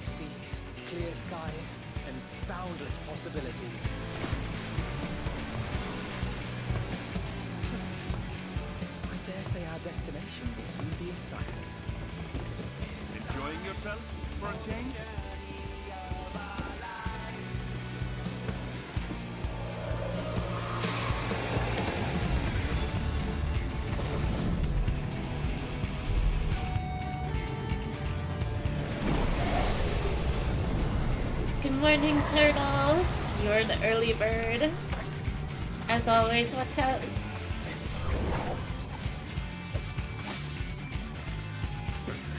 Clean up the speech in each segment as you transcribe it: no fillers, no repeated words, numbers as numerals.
seas, clear skies, and boundless possibilities. I dare say our destination will soon be in sight. Enjoying yourself for a change? Good morning, Turtle. You're the early bird. As always, what's up?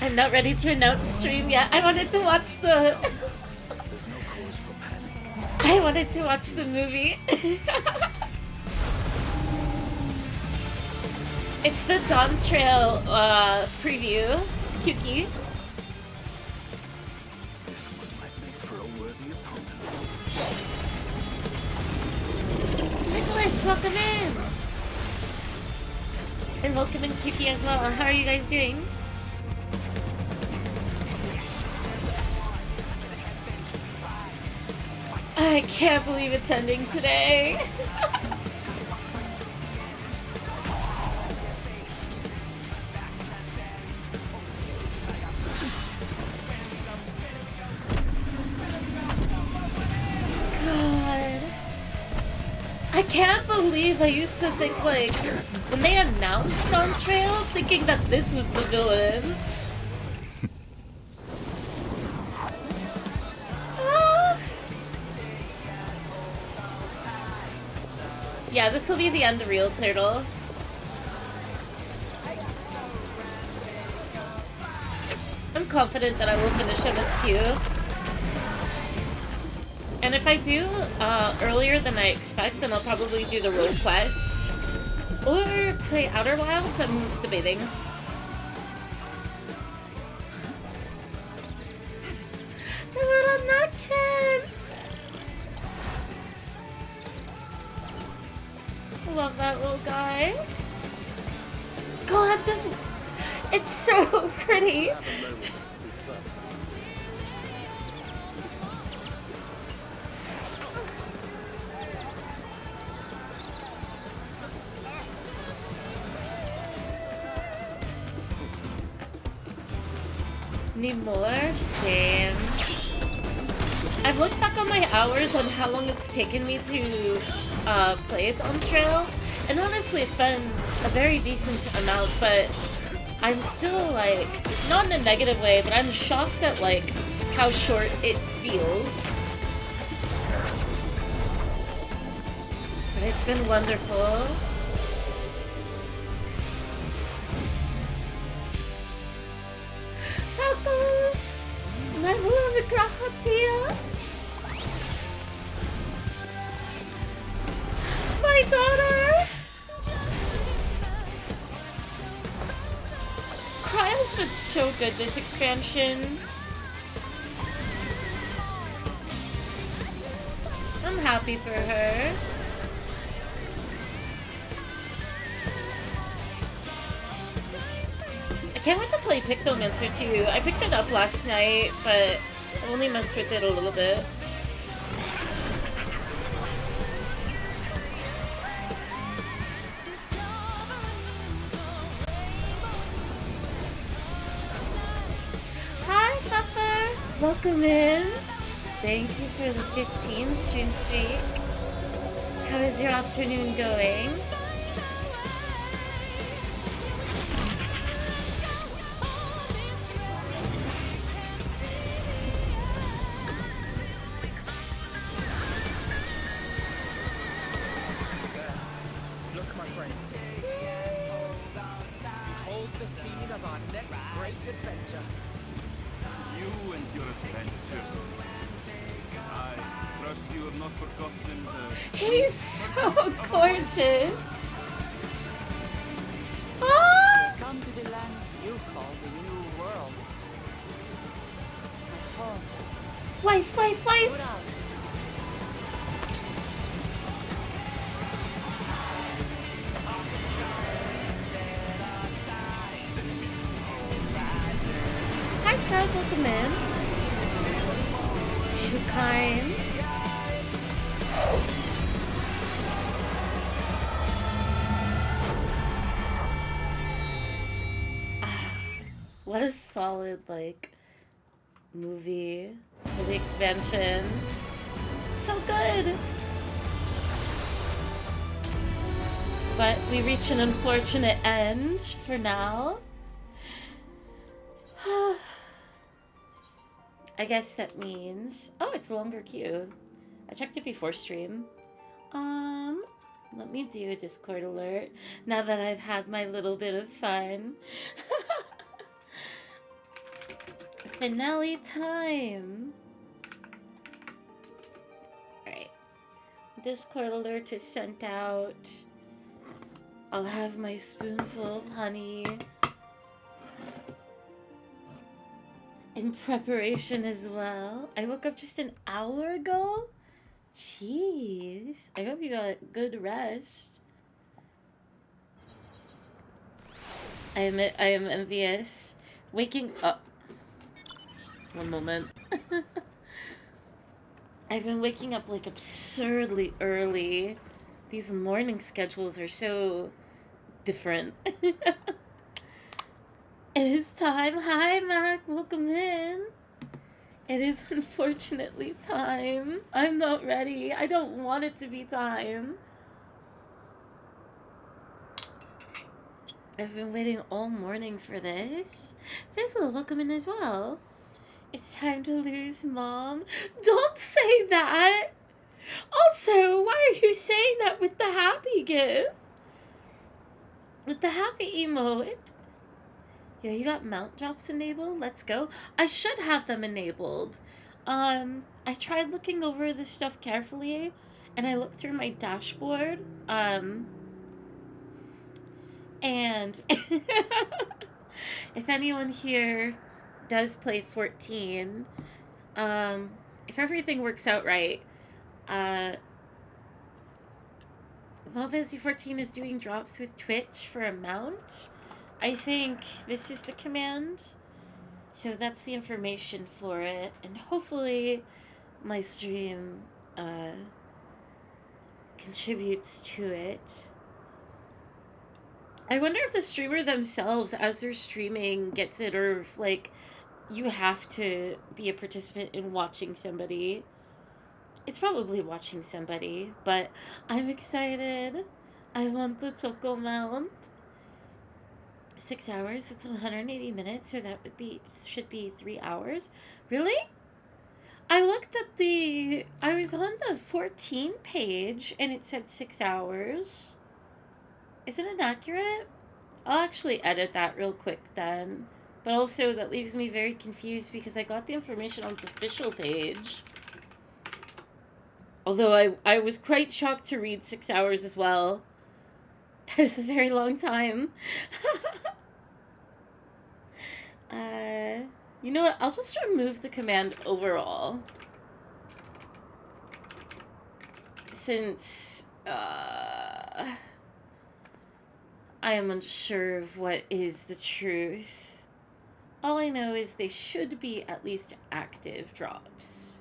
I'm not ready to announce stream yet. I wanted to watch the... There's no cause for panic. I wanted to watch the movie. It's the dawntrail preview. Kyuki. This one might make for a worthy opponent. Nicholas, welcome in! And welcome in Kyuki as well. How are you guys doing? I can't believe it's ending today. God. I can't believe I used to think, like, when they announced dawntrail, thinking that this was the villain. Yeah, this will be the end of Real Turtle. I'm confident that I will finish MSQ. And if I do earlier than I expect, then I'll probably do the road quest. Or play Outer Wilds, I'm debating. The little nutkin! Love that little guy. God, this... It's so pretty. Need more? Same. I've looked back on my hours on how long it's taken me to play it on trail, and honestly it's been a very decent amount, but I'm still, like, not in a negative way, but I'm shocked at, like, how short it feels. But it's been wonderful. Tacos! My beloved Grahatia! My daughter! Cryo's been so good this expansion. I'm happy for her. I can't wait to play Pictomancer too. I picked it up last night, but I only messed with it a little bit. Hi, Pepper! Welcome in. Thank you for the 15 stream streak. How is your afternoon going? Look, my friends. Behold the scene of our next great adventure. You and your adventures. I trust you have not forgotten the... He's so gorgeous! Ah! Come to the land you call the New World. Home. Wife, wife, wife! Put out. Hi, Seb, welcome in. too kind. What a solid, like, movie for the expansion. So good! But we reach an unfortunate end for now. I guess that means... Oh, it's a longer queue. I checked it before stream. Let me do a Discord alert now that I've had my little bit of fun. Finale time! Alright. Discord alert is sent out. I'll have my spoonful of honey in preparation as well. I woke up just an hour ago? Jeez. I hope you got good rest. I am envious. Waking up. One moment. I've been waking up like absurdly early. These morning schedules are so different. It is time. Hi, Mac. Welcome in. It is unfortunately time. I'm not ready. I don't want it to be time. I've been waiting all morning for this. Fizzle, welcome in as well. It's time to lose Mom. Don't say that! Also, why are you saying that with the happy gif? With the happy emote? Yeah, you got mount drops enabled? Let's go. I should have them enabled. I tried looking over this stuff carefully, and I looked through my dashboard, and if anyone here does play 14, if everything works out right, Final Fantasy 14 is doing drops with Twitch for a mount. I think this is the command. So that's the information for it. And hopefully my stream contributes to it. I wonder if the streamer themselves, as they're streaming, gets it, or if, like, you have to be a participant in watching somebody. It's probably watching somebody, but I'm excited. I want the Choco Mount. 6 hours, that's 180 minutes, so that should be 3 hours. Really? I looked at I was on the 14 page, and it said 6 hours. Isn't it accurate? I'll actually edit that real quick then. But also, that leaves me very confused because I got the information on the official page. Although I was quite shocked to read 6 hours as well. That is a very long time. You know what? I'll just remove the command overall. Since, I am unsure of what is the truth. All I know is they should be at least active drops.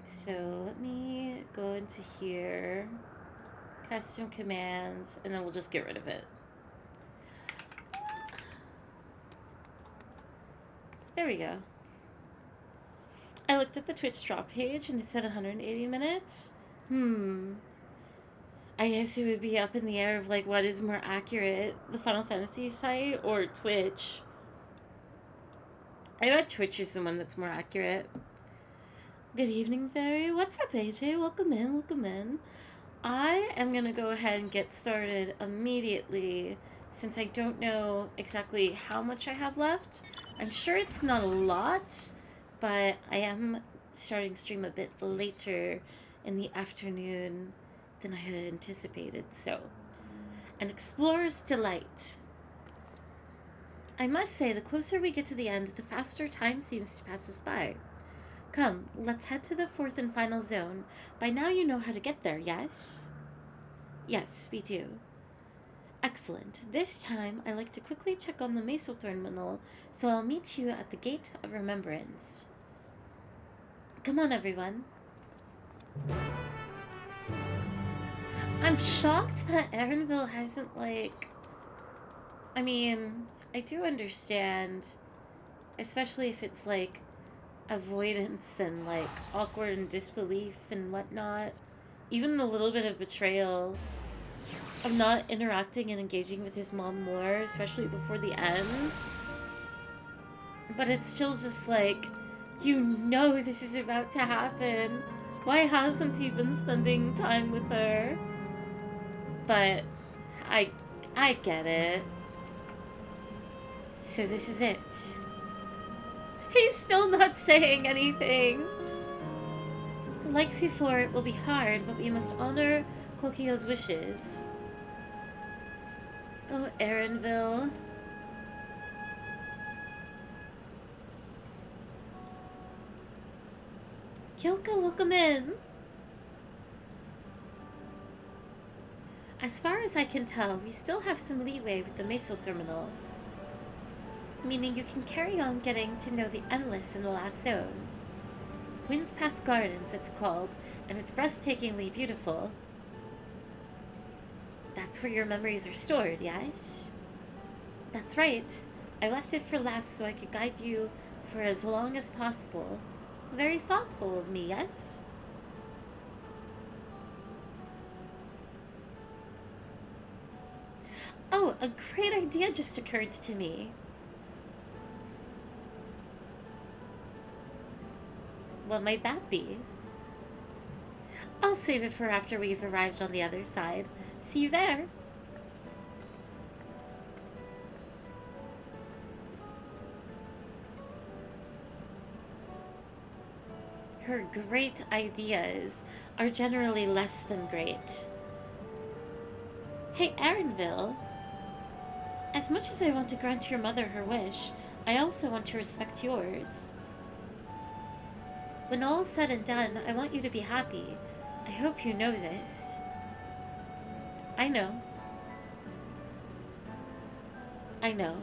So let me go into here, custom commands, and then we'll just get rid of it. There we go. I looked at the Twitch drop page and it said 180 minutes. I guess it would be up in the air of, like, what is more accurate, the Final Fantasy site or Twitch. I bet Twitch is the one that's more accurate. Good evening, Fairy. What's up, AJ? Welcome in, welcome in. I am going to go ahead and get started immediately since I don't know exactly how much I have left. I'm sure it's not a lot, but I am starting stream a bit later in the afternoon than I had anticipated, so an explorer's delight. I must say, the closer we get to the end, the faster time seems to pass us by. Come, let's head to the fourth and final zone. By now you know how to get there, yes? Yes, we do. Excellent. This time, I like to quickly check on the Meso terminal, so I'll meet you at the Gate of Remembrance. Come on, everyone. I'm shocked that Aaronville hasn't, like... I mean, I do understand, especially if it's, like, avoidance and, like, awkward and disbelief and whatnot. Even a little bit of betrayal of not interacting and engaging with his mom more, especially before the end. But it's still just like, you know this is about to happen. Why hasn't he been spending time with her? But I get it. So this is it. He's still not saying anything. Like before, it will be hard, but we must honor Kokio's wishes. Oh, Aaronville. Kyoko, welcome in. As far as I can tell, we still have some leeway with the Mesel terminal. Meaning you can carry on getting to know the Endless in the last zone. Wind's Path Gardens, it's called, and it's breathtakingly beautiful. That's where your memories are stored, yes? That's right. I left it for last so I could guide you for as long as possible. Very thoughtful of me, yes? Oh, a great idea just occurred to me. What might that be? I'll save it for after we've arrived on the other side. See you there. Her great ideas are generally less than great. Hey, Aaronville. As much as I want to grant your mother her wish, I also want to respect yours. When all is said and done, I want you to be happy. I hope you know this. I know. I know.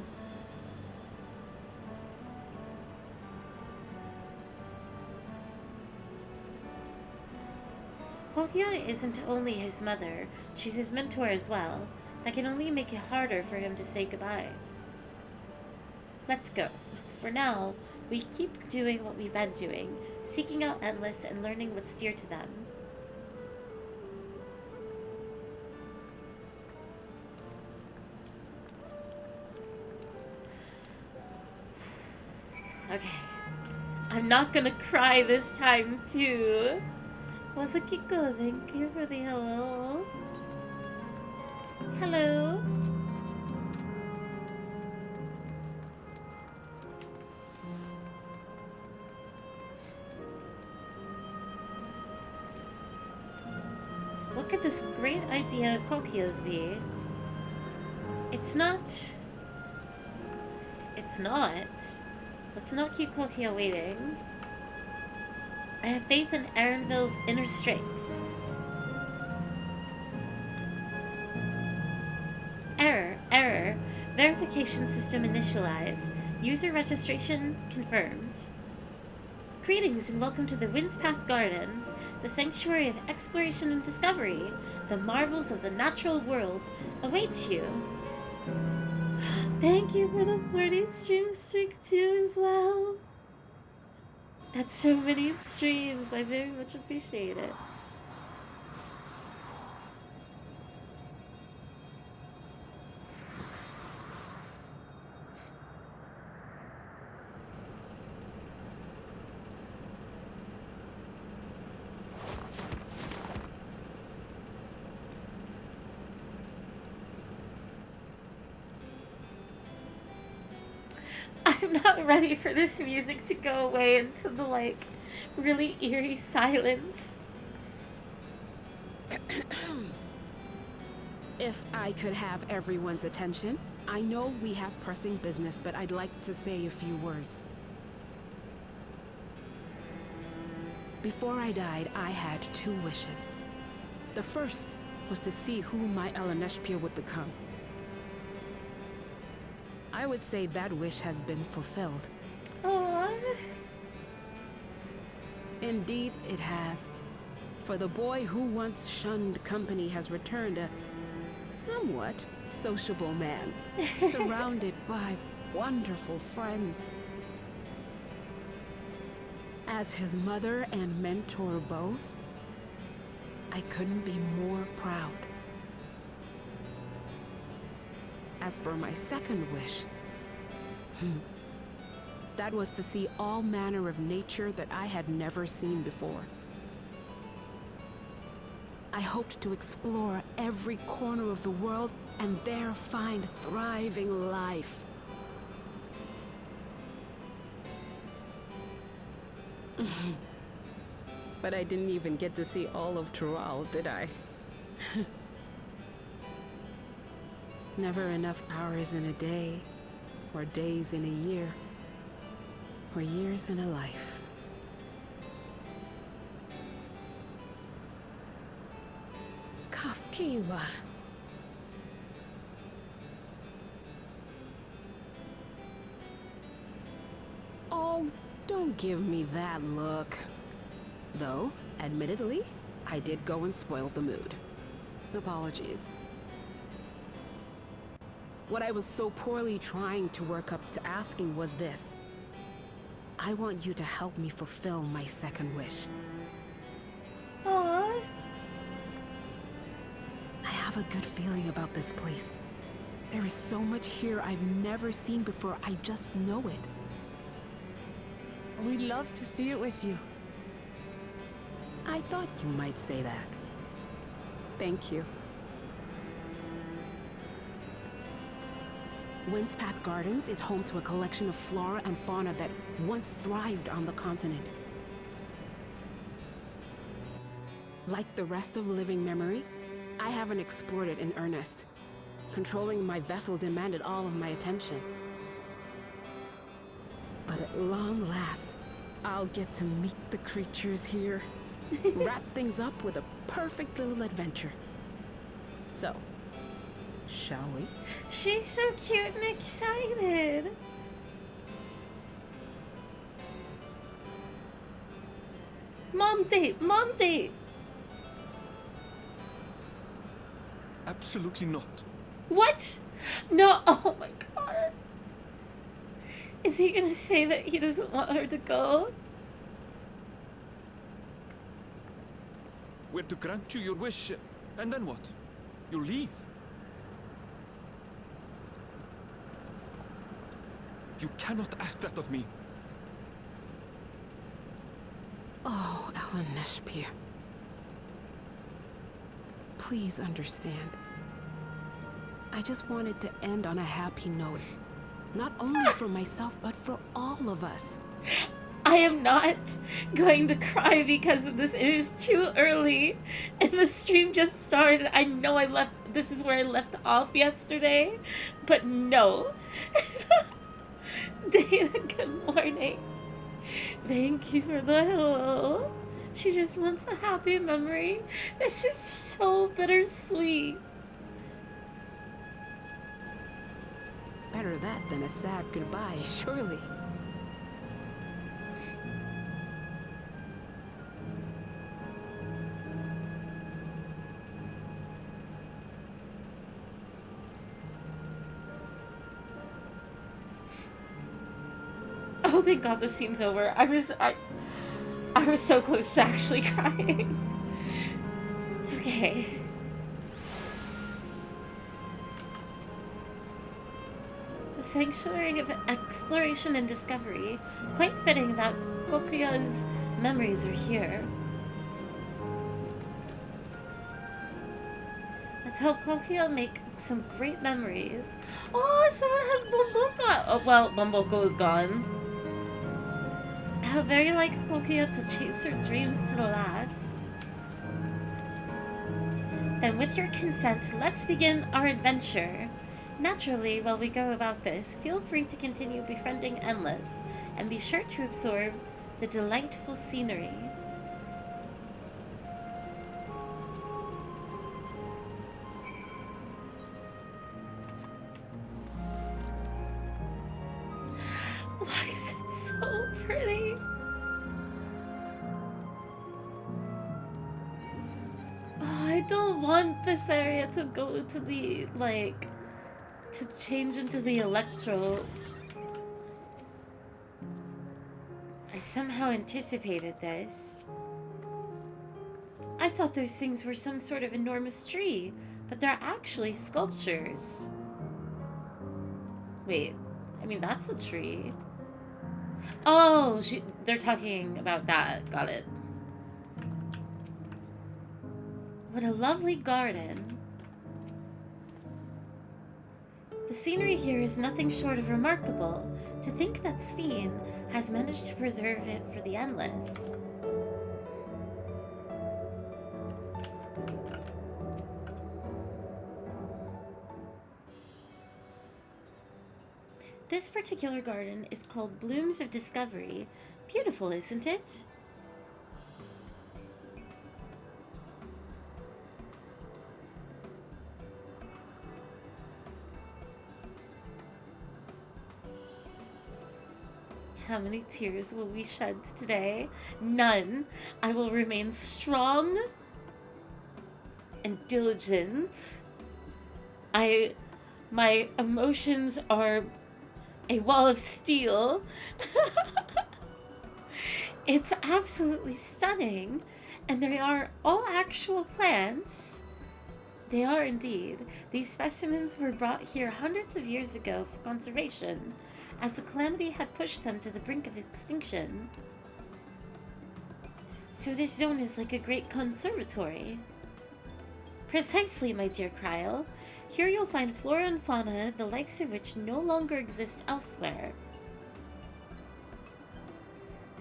Kokio isn't only his mother, she's his mentor as well. That can only make it harder for him to say goodbye. Let's go. For now, we keep doing what we've been doing, seeking out Endless and learning what's dear to them. Okay. I'm not gonna cry this time, too. Masakiko, thank you for the hello. Hello. What could this great idea of Kokio's be? It's not. It's not. Let's not keep Kokio waiting. I have faith in Aaronville's inner strength. Error. Verification system initialized. User registration confirmed. Greetings and welcome to the Wind's Path Gardens, the sanctuary of exploration and discovery. The marvels of the natural world await you. Thank you for the 40 stream streak too as well. That's so many streams. I very much appreciate it. I'm not ready for this music to go away into the, like, really eerie silence. If I could have everyone's attention. I know we have pressing business, but I'd like to say a few words. Before I died, I had 2 wishes. The first was to see who my Eleneshpia would become. I would say that wish has been fulfilled. Aww. Indeed, it has. For the boy who once shunned company has returned a somewhat sociable man, surrounded by wonderful friends. As his mother and mentor both, I couldn't be more proud. As for my second wish, that was to see all manner of nature that I had never seen before. I hoped to explore every corner of the world and there find thriving life. But I didn't even get to see all of Tural, did I? Never enough hours in a day, or days in a year, or years in a life. Kakiwa. Oh, don't give me that look. Though, admittedly, I did go and spoil the mood. Apologies. What I was so poorly trying to work up to asking was this. I want you to help me fulfill my second wish. Aww. I have a good feeling about this place. There is so much here I've never seen before, I just know it. We'd love to see it with you. I thought you might say that. Thank you. Windspath Gardens is home to a collection of flora and fauna that once thrived on the continent. Like the rest of living memory, I haven't explored it in earnest. Controlling my vessel demanded all of my attention. But at long last, I'll get to meet the creatures here. Wrap things up with a perfect little adventure. So, shall we? She's so cute and excited. Mom date, mom date. Absolutely not. What? No, oh my god. Is he gonna say that he doesn't want her to go? We're to grant you your wish, and then what? You leave. You cannot ask that of me. Oh, Ellen Neshpir. Please understand. I just wanted to end on a happy note. Not only for myself, but for all of us. I am not going to cry because of this. It is too early and the stream just started. I know this is where I left off yesterday, but no. Dana, good morning. Thank you for the hello. She just wants a happy memory. This is so bittersweet. Better that than a sad goodbye, surely. Oh, thank God the scene's over. I was so close to actually crying. Okay. The Sanctuary of Exploration and Discovery. Quite fitting that Kokuya's memories are here. Let's help Kokuya make some great memories. Oh, someone has Bomboko. Oh, well, Bomboko is gone. How very like Kokuya to chase her dreams to the last. Then with your consent, let's begin our adventure. Naturally, while we go about this, feel free to continue befriending Endless, and be sure to absorb the delightful scenery. Why is it so pretty? I don't want this area to go to the, like, to change into the electro. I somehow anticipated this. I thought those things were some sort of enormous tree, but they're actually sculptures. Wait, I mean, that's a tree. Oh, they're talking about that. Got it. What a lovely garden. The scenery here is nothing short of remarkable. To think that Sphene has managed to preserve it for the endless. This particular garden is called Blooms of Discovery. Beautiful, isn't it? How many tears will we shed today? None. I will remain strong and diligent. My emotions are a wall of steel. It's absolutely stunning, and they are all actual plants. They are indeed. These specimens were brought here hundreds of years ago for conservation, as the calamity had pushed them to the brink of extinction. So this zone is like a great conservatory. Precisely, my dear Kryl. Here you'll find flora and fauna, the likes of which no longer exist elsewhere.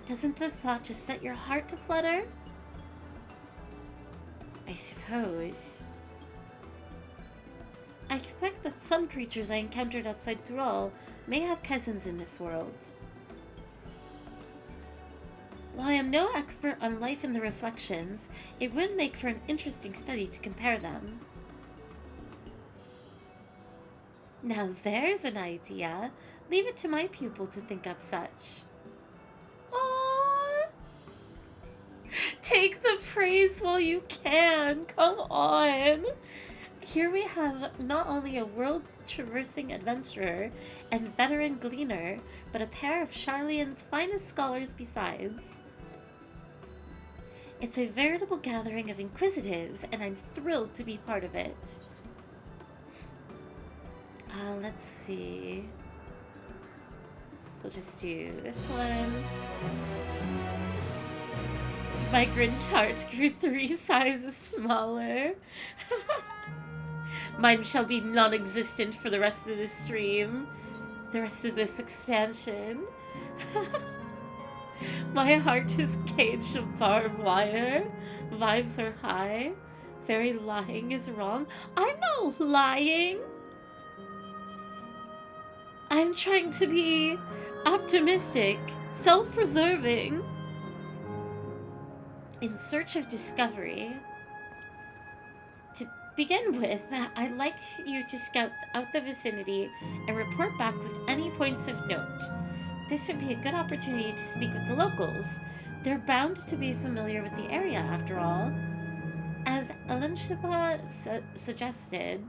Doesn't the thought just set your heart to flutter? I suppose. I expect that some creatures I encountered outside Tyrol may have cousins in this world. While I am no expert on life in the Reflections, it would make for an interesting study to compare them. Now there's an idea. Leave it to my pupil to think up such. Aww! Take the praise while you can. Come on. Here we have not only a world-traversing adventurer and veteran gleaner, but a pair of Sharlayan's finest scholars besides. It's a veritable gathering of inquisitives, and I'm thrilled to be part of it. Let's see. We'll just do this one. My Grinch heart grew 3 sizes smaller. Mine shall be non-existent for the rest of this stream. The rest of this expansion. My heart is caged of barbed wire. Vibes are high. Fairy lying is wrong. I'm not lying. I'm trying to be optimistic, self-preserving, in search of discovery. To begin with, I'd like you to scout out the vicinity and report back with any points of note. This would be a good opportunity to speak with the locals. They're bound to be familiar with the area, after all. As Alensheba suggested,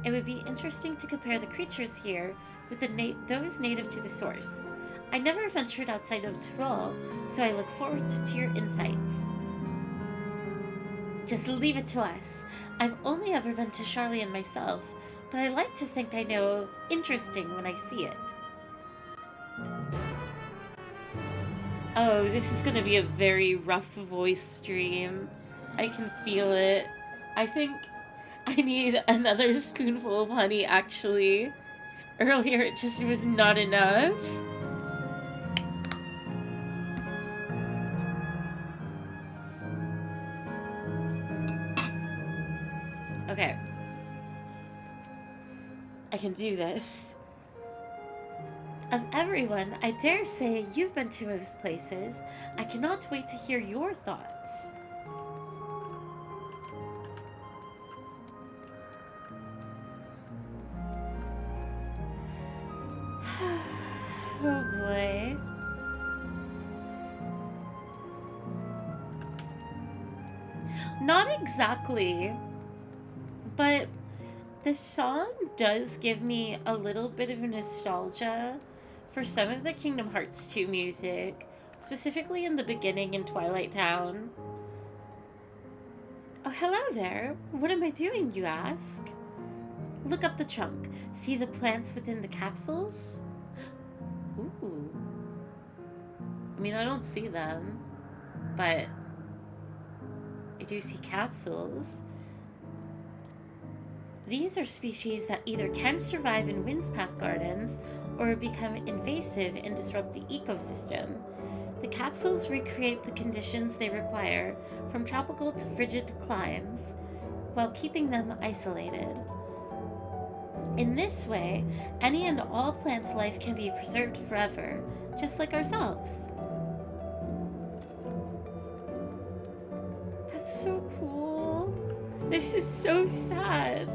it would be interesting to compare the creatures here with those native to the source. I never ventured outside of Tyrol, so I look forward to your insights. Just leave it to us. I've only ever been to Sharlayan myself, but I like to think I know interesting when I see it. Oh, this is gonna be a very rough voice stream. I can feel it. I think I need another spoonful of honey, actually. Earlier it just was not enough. Okay. I can do this. Of everyone, I dare say you've been to most places. I cannot wait to hear your thoughts. Oh boy. Not exactly, but this song does give me a little bit of nostalgia for some of the Kingdom Hearts 2 music, specifically in the beginning in Twilight Town. Oh, hello there. What am I doing, you ask? Look up the trunk. See the plants within the capsules? Ooh. I mean, I don't see them, but I do see capsules. These are species that either can survive in Windspath Gardens or become invasive and disrupt the ecosystem. The capsules recreate the conditions they require, from tropical to frigid climes, while keeping them isolated. In this way, any and all plant life can be preserved forever, just like ourselves. That's so cool. This is so sad.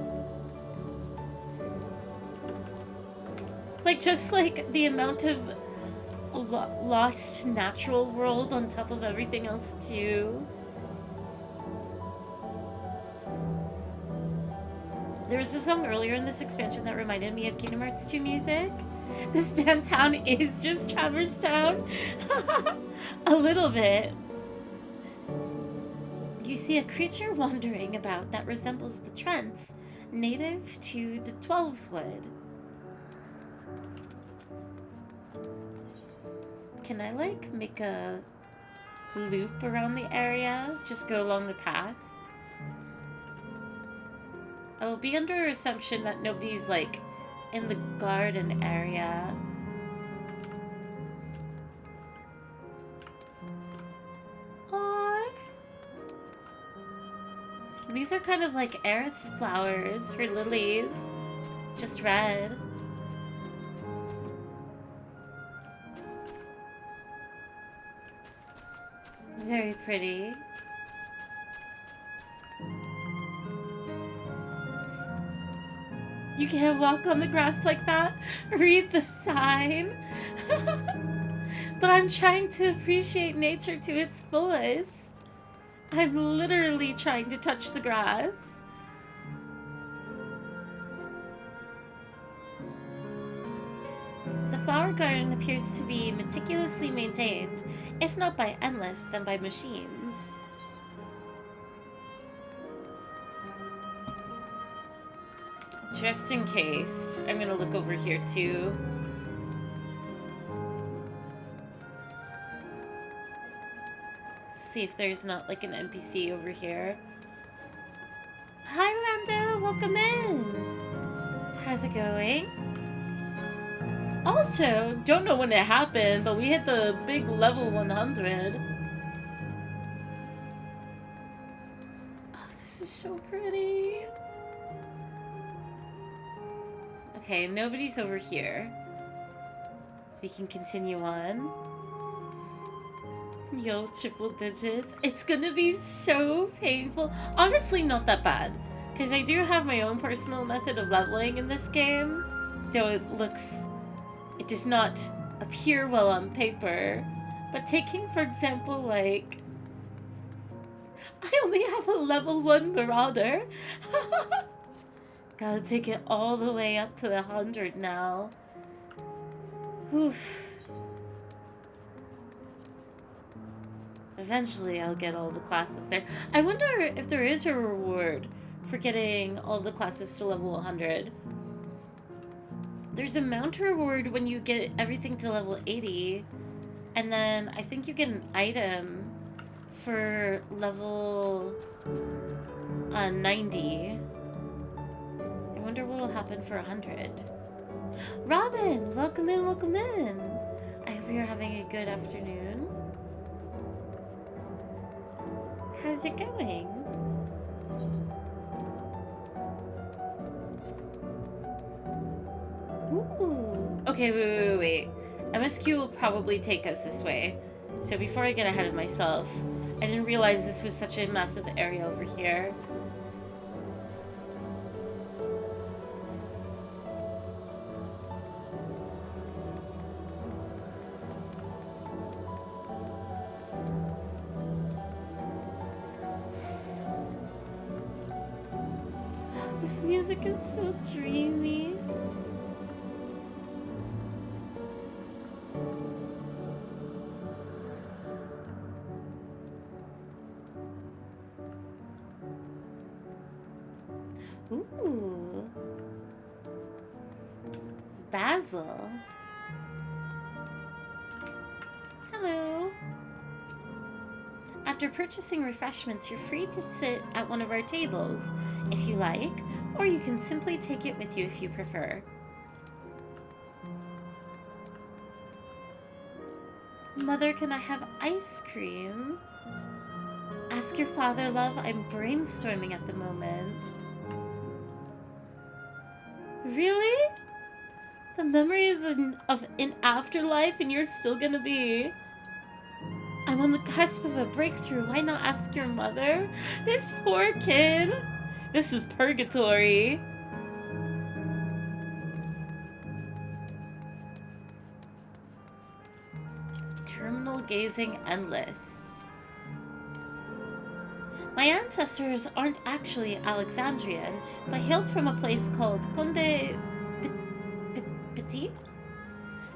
Like, just like the amount of lost natural world on top of everything else too. There was a song earlier in this expansion that reminded me of Kingdom Hearts 2 music. This damn town is just Traverse Town. A little bit. You see a creature wandering about that resembles the Trents, native to the Twelveswood. Can I, like, make a loop around the area? Just go along the path? I'll be under assumption that nobody's, like, in the garden area. Aww. These are kind of like Aerith's flowers, her lilies. Just red. Very pretty. You can't walk on the grass like that? Read the sign. But I'm trying to appreciate nature to its fullest. I'm literally trying to touch the grass. The flower garden appears to be meticulously maintained, if not by Endless, then by machines. Just in case, I'm gonna look over here too. See if there's not like an NPC over here. Hi Lando, welcome in! How's it going? Also, don't know when it happened, but we hit the big level 100. Oh, this is so pretty. Okay, nobody's over here. We can continue on. Yo, triple digits. It's gonna be so painful. Honestly, not that bad. Because I do have my own personal method of leveling in this game. Though it does not appear well on paper. But taking, for example, like... I only have a level 1 Marauder. Gotta take it all the way up to the 100 now. Oof. Eventually I'll get all the classes there. I wonder if there is a reward for getting all the classes to level 100. There's a mount reward when you get everything to level 80. And then I think you get an item for level 90. I wonder what will happen for 100. Robin, welcome in, welcome in. I hope you're having a good afternoon. How's it going? Ooh. Okay, wait. MSQ will probably take us this way. So before I get ahead of myself, I didn't realize this was such a massive area over here. This music is so dreamy. Ooh. Basil. Hello. After purchasing refreshments, you're free to sit at one of our tables, if you like, or you can simply take it with you if you prefer. Mother, can I have ice cream? Ask your father, love. I'm brainstorming at the moment. Really? The memories of an afterlife and you're still gonna be... I'm on the cusp of a breakthrough. Why not ask your mother? This poor kid. This is purgatory. Terminal gazing endless. My ancestors aren't actually Alexandrian, but hailed from a place called Conde Petit.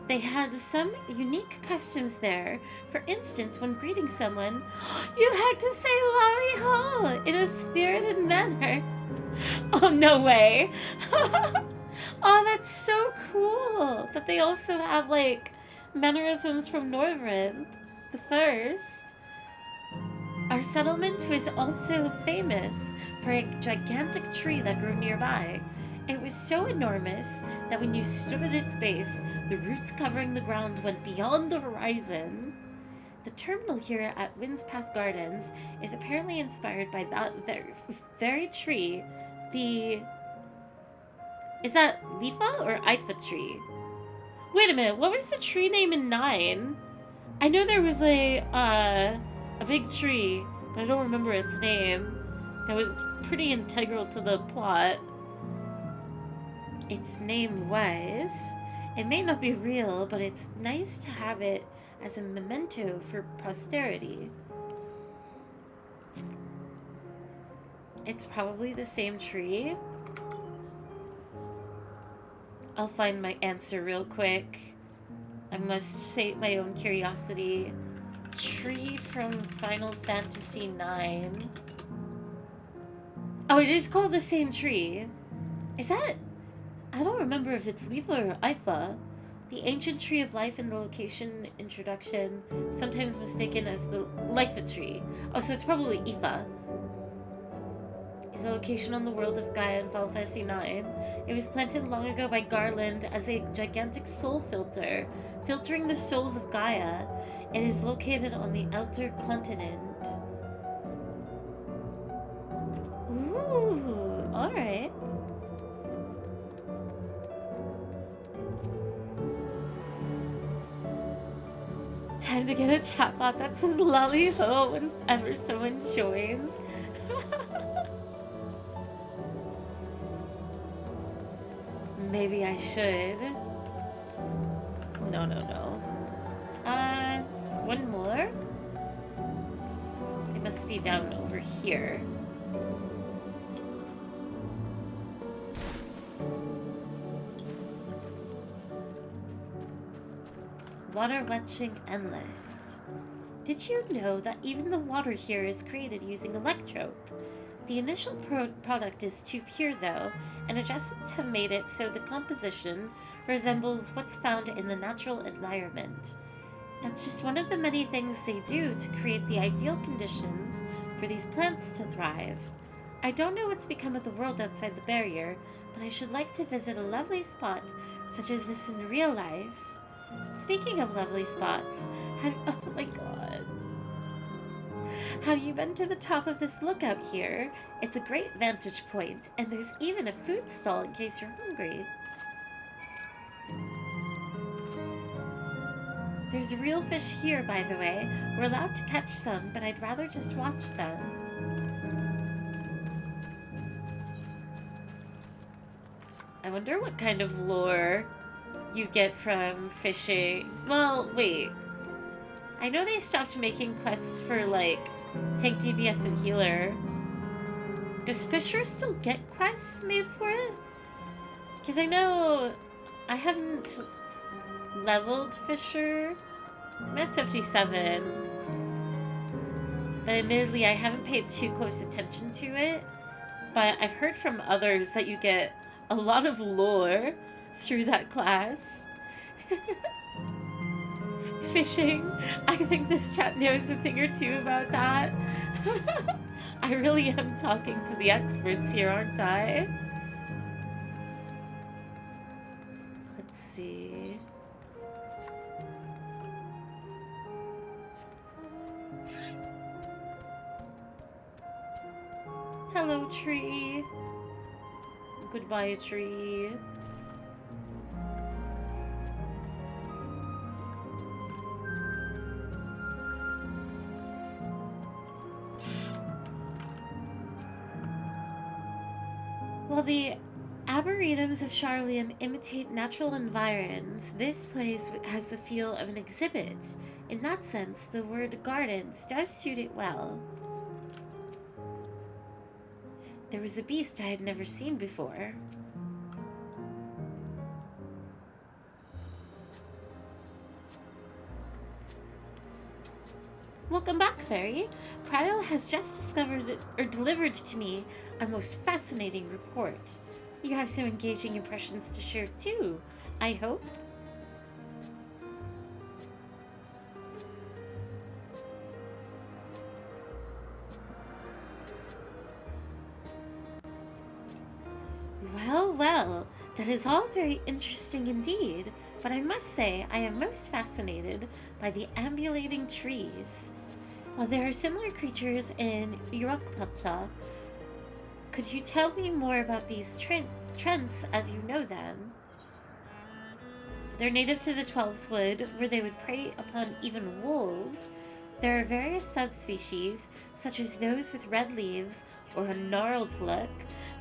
They had some unique customs there. For instance, when greeting someone, you had to say "Lally ho" in a spirited manner. Oh, no way. Oh, that's so cool that they also have, like, mannerisms from Northrend the First. Our settlement was also famous for a gigantic tree that grew nearby. It was so enormous that when you stood at its base, the roots covering the ground went beyond the horizon. The terminal here at Windspath Gardens is apparently inspired by that very tree. Is that Lifa or Ifa tree? Wait a minute, what was the tree name in 9? I know there was a big tree, but I don't remember its name. That was pretty integral to the plot. Its name was... It may not be real, but it's nice to have it as a memento for posterity. It's probably the same tree. I'll find my answer real quick. I must sate my own curiosity. Tree from Final Fantasy IX. Oh, it is called the same tree. Is that... I don't remember if it's Lifa or Ifa. The ancient tree of life in the location introduction, sometimes mistaken as the Lifa tree. Oh, so it's probably Ifa. Is a location on the world of Gaia in Final Fantasy IX. It was planted long ago by Garland as a gigantic soul filter, filtering the souls of Gaia. It is located on the outer continent. Ooh, alright. Time to get a chatbot that says lolly ho whenever someone joins. Maybe I should. No. One more? It must be down over here. Water watching endless. Did you know that even the water here is created using electrope? The initial product is too pure though, and adjustments have made it so the composition resembles what's found in the natural environment. That's just one of the many things they do to create the ideal conditions for these plants to thrive. I don't know what's become of the world outside the barrier, but I should like to visit a lovely spot such as this in real life. Speaking of lovely spots, oh my god. Have you been to the top of this lookout here? It's a great vantage point, and there's even a food stall in case you're hungry. There's real fish here, by the way. We're allowed to catch some, but I'd rather just watch them. I wonder what kind of lore you get from fishing. Well, wait. I know they stopped making quests for, like, Tank DPS and Healer. Does Fisher still get quests made for it? Because I know I haven't leveled Fisher. I'm at 57. But admittedly, I haven't paid too close attention to it. But I've heard from others that you get a lot of lore through that class. Fishing. I think this chat knows a thing or two about that. I really am talking to the experts here, aren't I? Let's see. Hello, tree. Goodbye, tree. While the arboretums of Charlian imitate natural environs, this place has the feel of an exhibit. In that sense, the word gardens does suit it well. There was a beast I had never seen before. Welcome back, Fairy. Cryle has just discovered or delivered to me a most fascinating report. You have some engaging impressions to share too, I hope. Well, well, that is all very interesting indeed, but I must say I am most fascinated by the ambulating trees. While there are similar creatures in Yorkpacha, could you tell me more about these trents as you know them? They're native to the Twelveswood, where they would prey upon even wolves. There are various subspecies, such as those with red leaves or a gnarled look.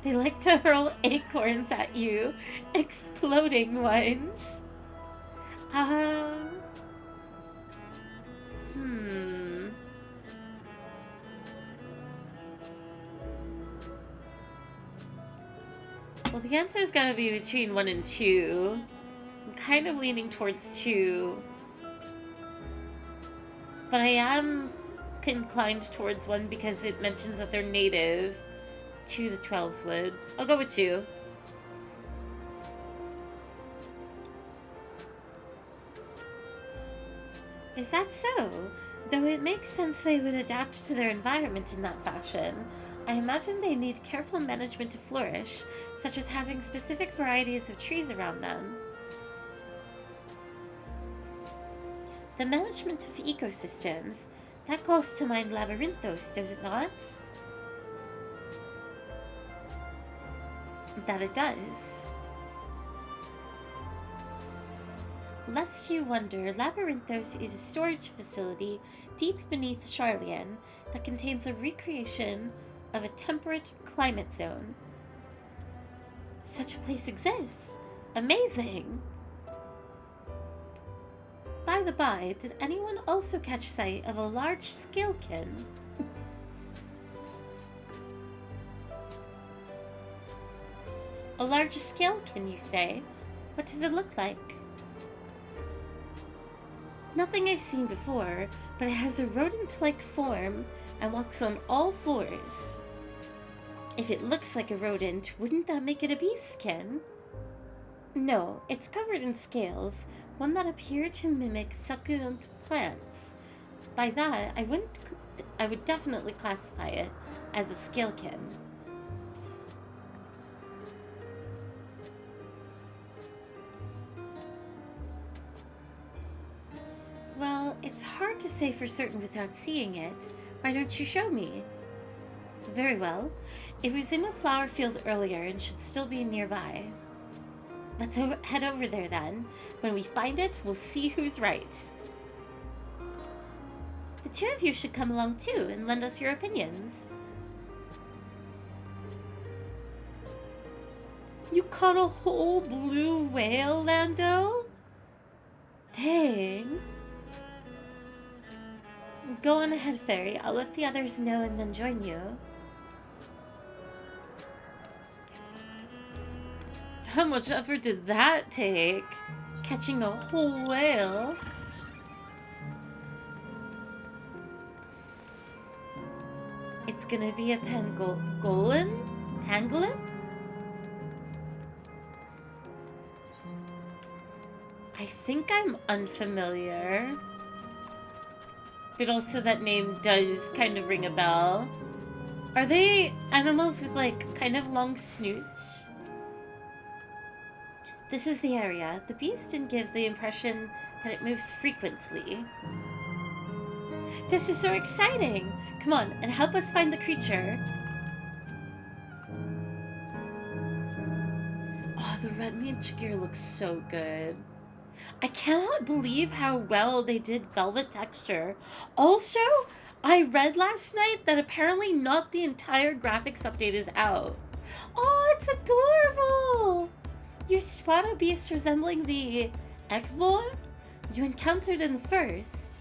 They like to hurl acorns at you, exploding ones. Well, the answer is gonna be between 1 and 2. I'm kind of leaning towards 2. But I am inclined towards 1 because it mentions that they're native to the Twelveswood. I'll go with 2. Is that so? Though it makes sense they would adapt to their environment in that fashion, I imagine they need careful management to flourish, such as having specific varieties of trees around them. The management of ecosystems, that calls to mind Labyrinthos, does it not? That it does. Lest you wonder, Labyrinthos is a storage facility deep beneath Charlian that contains a recreation of a temperate climate zone. Such a place exists. Amazing! By the by, did anyone also catch sight of a large scalekin? A large scalekin, you say? What does it look like? Nothing I've seen before, but it has a rodent-like form and walks on all fours. If it looks like a rodent, wouldn't that make it a beastkin? No, it's covered in scales, one that appear to mimic succulent plants. By that, I would definitely classify it as a scalekin. Well, it's hard to say for certain without seeing it. Why don't you show me? Very well. It was in a flower field earlier and should still be nearby. Let's head over there then. When we find it, we'll see who's right. The two of you should come along too and lend us your opinions. You caught a whole blue whale, Lando? Dang. Go on ahead, Fairy. I'll let the others know and then join you. How much effort did that take? Catching a whole whale. It's gonna be a pangolin? Pangolin? I think I'm unfamiliar. But also that name does kind of ring a bell. Are they animals with like kind of long snoots? This is the area. The beast didn't give the impression that it moves frequently. This is so exciting! Come on, and help us find the creature. Oh, the red mage gear looks so good. I cannot believe how well they did velvet texture. Also, I read last night that apparently not the entire graphics update is out. Oh, it's adorable! You spot a beast resembling the Ekvor you encountered in the first.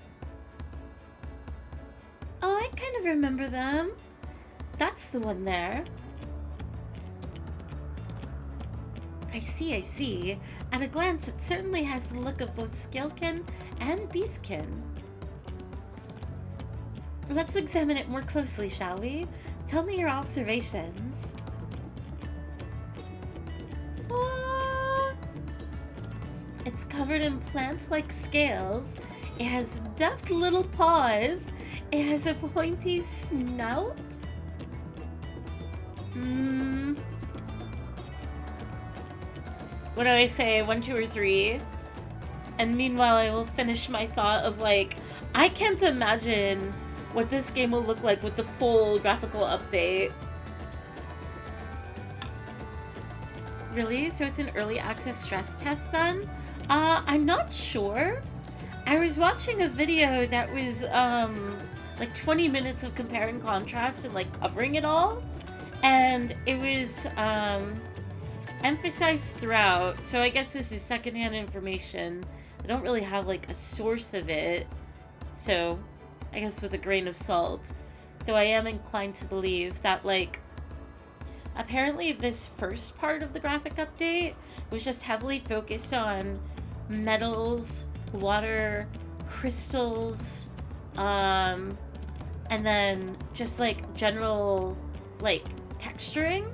Oh, I kind of remember them. That's the one there. I see. At a glance, it certainly has the look of both scalekin and beastkin. Let's examine it more closely, shall we? Tell me your observations. Ah, it's covered in plant-like scales. It has deft little paws. It has a pointy snout. What do I say? 1, 2, or 3? And meanwhile, I will finish my thought of like, I can't imagine what this game will look like with the full graphical update. Really? So it's an early access stress test then? I'm not sure. I was watching a video that was like 20 minutes of compare and contrast and like covering it all. And it was emphasized throughout, so I guess this is secondhand information. I don't really have like a source of it, so I guess with a grain of salt. Though I am inclined to believe that like apparently this first part of the graphic update was just heavily focused on metals, water, crystals, and then just like general like texturing.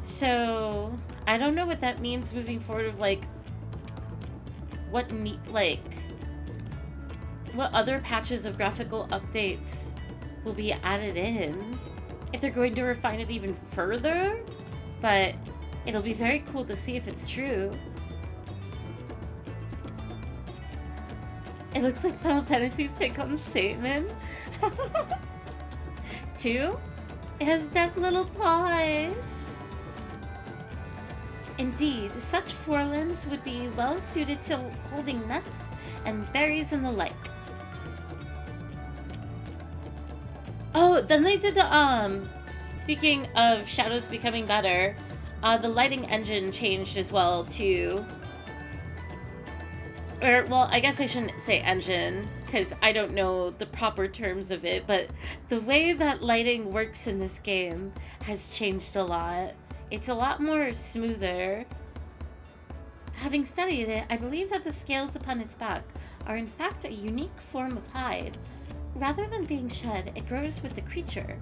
So I don't know what that means moving forward of like what other patches of graphical updates will be added in, if they're going to refine it even further, but it'll be very cool to see if it's true. It looks like Final Fantasy's take on Shaman. 2. It has deft little paws. Indeed, such forelimbs would be well suited to holding nuts and berries and the like. Oh, then they did the, speaking of shadows becoming better, the lighting engine changed as well too. Or, well, I guess I shouldn't say engine, because I don't know the proper terms of it, but the way that lighting works in this game has changed a lot. It's a lot more smoother. Having studied it, I believe that the scales upon its back are in fact a unique form of hide. Rather than being shed, it grows with the creature.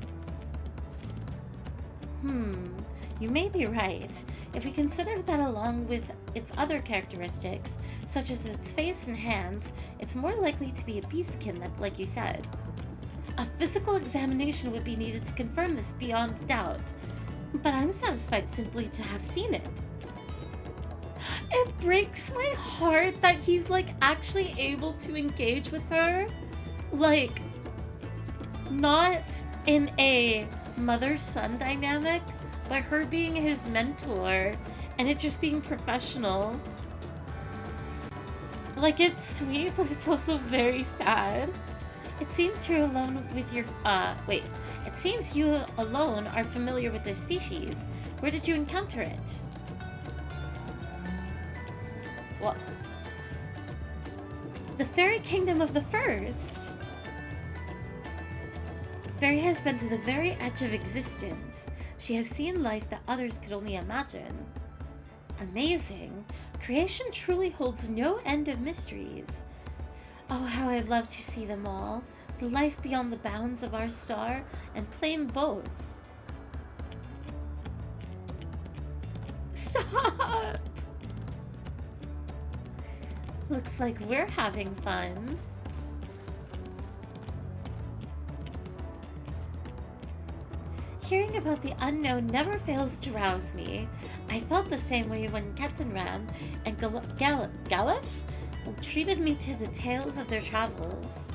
You may be right. If we consider that along with its other characteristics, such as its face and hands, it's more likely to be a beastkin, like you said. A physical examination would be needed to confirm this beyond doubt, but I'm satisfied simply to have seen it. It breaks my heart that he's like actually able to engage with her, like not in a mother-son dynamic, but her being his mentor and it just being professional. Like, it's sweet, but it's also very sad. It seems you're alone with your, it seems you alone are familiar with this species. Where did you encounter it? What? The fairy kingdom of the first. Fairy has been to the very edge of existence. She has seen life that others could only imagine. Amazing. Creation truly holds no end of mysteries. Oh, how I'd love to see them all. The life beyond the bounds of our star, and claim both. Stop! Looks like we're having fun. Hearing about the unknown never fails to rouse me. I felt the same way when Captain Ram and Galef treated me to the tales of their travels.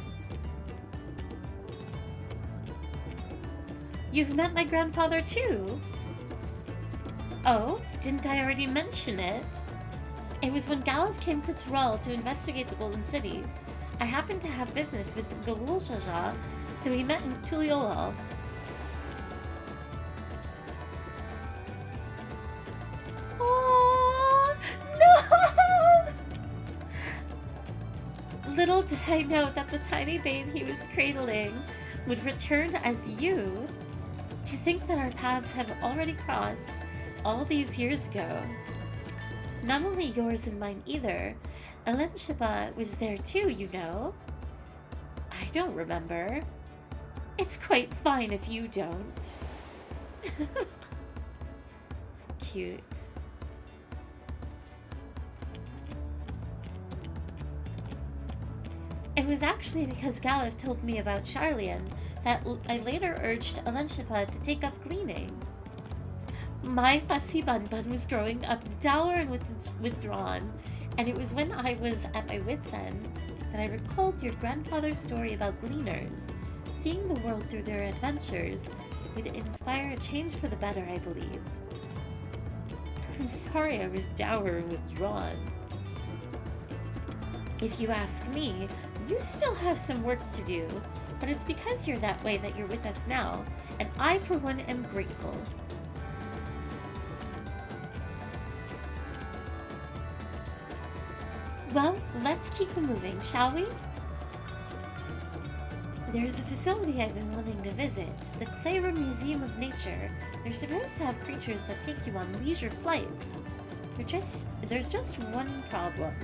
You've met my grandfather too? Oh, didn't I already mention it? It was when Galef came to Tyrol to investigate the Golden City. I happened to have business with Galul Jaja, so we met in Tuliolal. Oh no! Little did I know that the tiny babe he was cradling would return as you. To think that our paths have already crossed all these years ago. Not only yours and mine either. Elenshiba was there too, you know. I don't remember. It's quite fine if you don't. Cute. It was actually because Galef told me about Charlian that I later urged Elenshiba to take up cleaning. My fussy bun was growing up dour and withdrawn, and it was when I was at my wit's end that I recalled your grandfather's story about gleaners. Seeing the world through their adventures would inspire a change for the better, I believed. I'm sorry I was dour and withdrawn. If you ask me, you still have some work to do, but it's because you're that way that you're with us now, and I, for one, am grateful. Well, let's keep moving, shall we? There's a facility I've been wanting to visit, the Clayroom Museum of Nature. They're supposed to have creatures that take you on leisure flights. There's just one problem.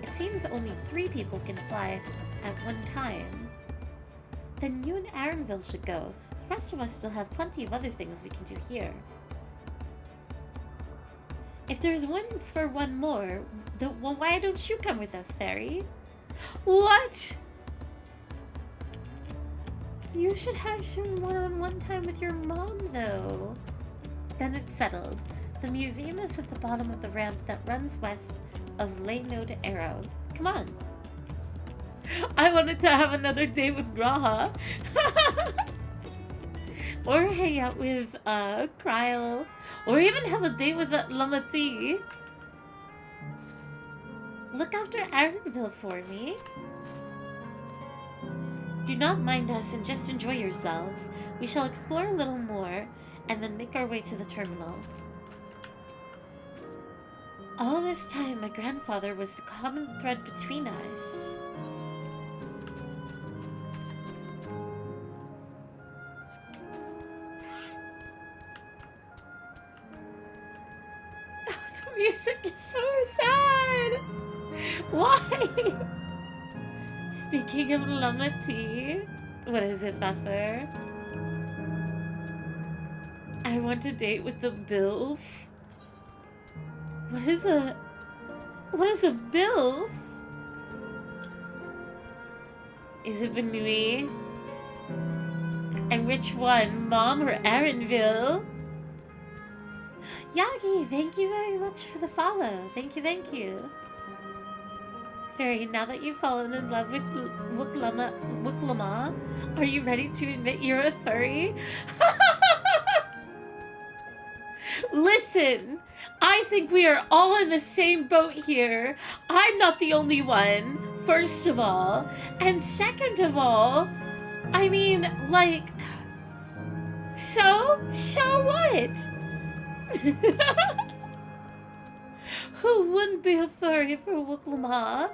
It seems only 3 people can fly at one time. Then you and Arenville should go. The rest of us still have plenty of other things we can do here. If there's one for one more, well, why don't you come with us, Fairy? What? You should have some one-on-one time with your mom, though. Then it's settled. The museum is at the bottom of the ramp that runs west of Laynode Arrow. Come on. I wanted to have another day with Graha. Or hang out with Kryl. Or even have a date with Lamati. Look after Arenville for me. Do not mind us and just enjoy yourselves. We shall explore a little more and then make our way to the terminal. All this time, my grandfather was the common thread between us. The music is so sad! Why? Speaking of Lamati, what is it, Pfeffer? I want a date with the BILF. What is a BILF? Is it Benui? And which one, Mom or Arenville? Yagi, thank you very much for the follow. Thank you. Fairy, now that you've fallen in love with Wuklama, are you ready to admit you're a furry? Listen, I think we are all in the same boat here. I'm not the only one, first of all. And second of all, I mean, like, so what? Who wouldn't be a furry for Wuklama?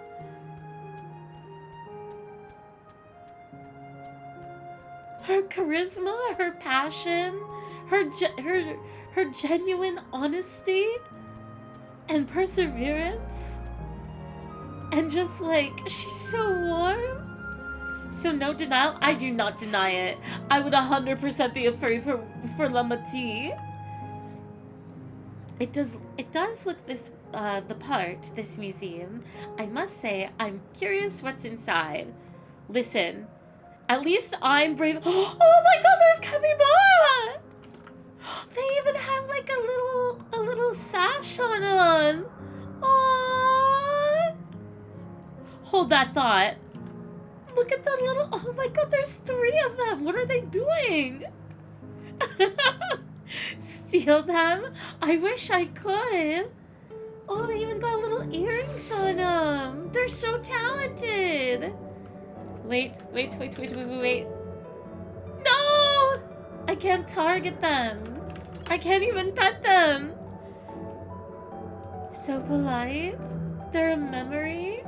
Her charisma, her passion, her genuine honesty, and perseverance. And just like, she's so warm. So no denial? I do not deny it. I would 100% be a furry for Lamati. It does look this the part, this museum. I must say, I'm curious what's inside. Listen, at least I'm brave. Oh my god, there's capybara! They even have like a little sash on them. Aww. Hold that thought. Look at the little, oh my god, there's 3 of them. What are they doing? Steal them? I wish I could. Oh, they even got little earrings on them. They're so talented. Wait. No! I can't target them. I can't even pet them. So polite. They're a memory.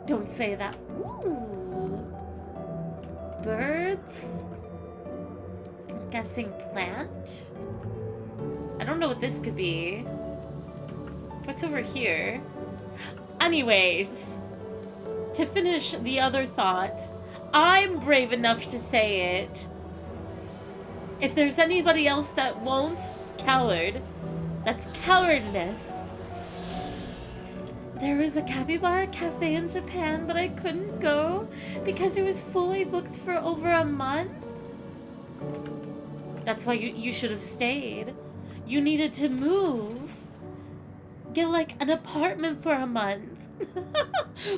Don't say that. Ooh. Birds? I'm guessing plant? I don't know what this could be. What's over here? Anyways, to finish the other thought, I'm brave enough to say it. If there's anybody else that won't, coward. That's cowardness. There was a capybara cafe in Japan, but I couldn't go because it was fully booked for over a month. That's why you should have stayed. You needed to move. Get like an apartment for a month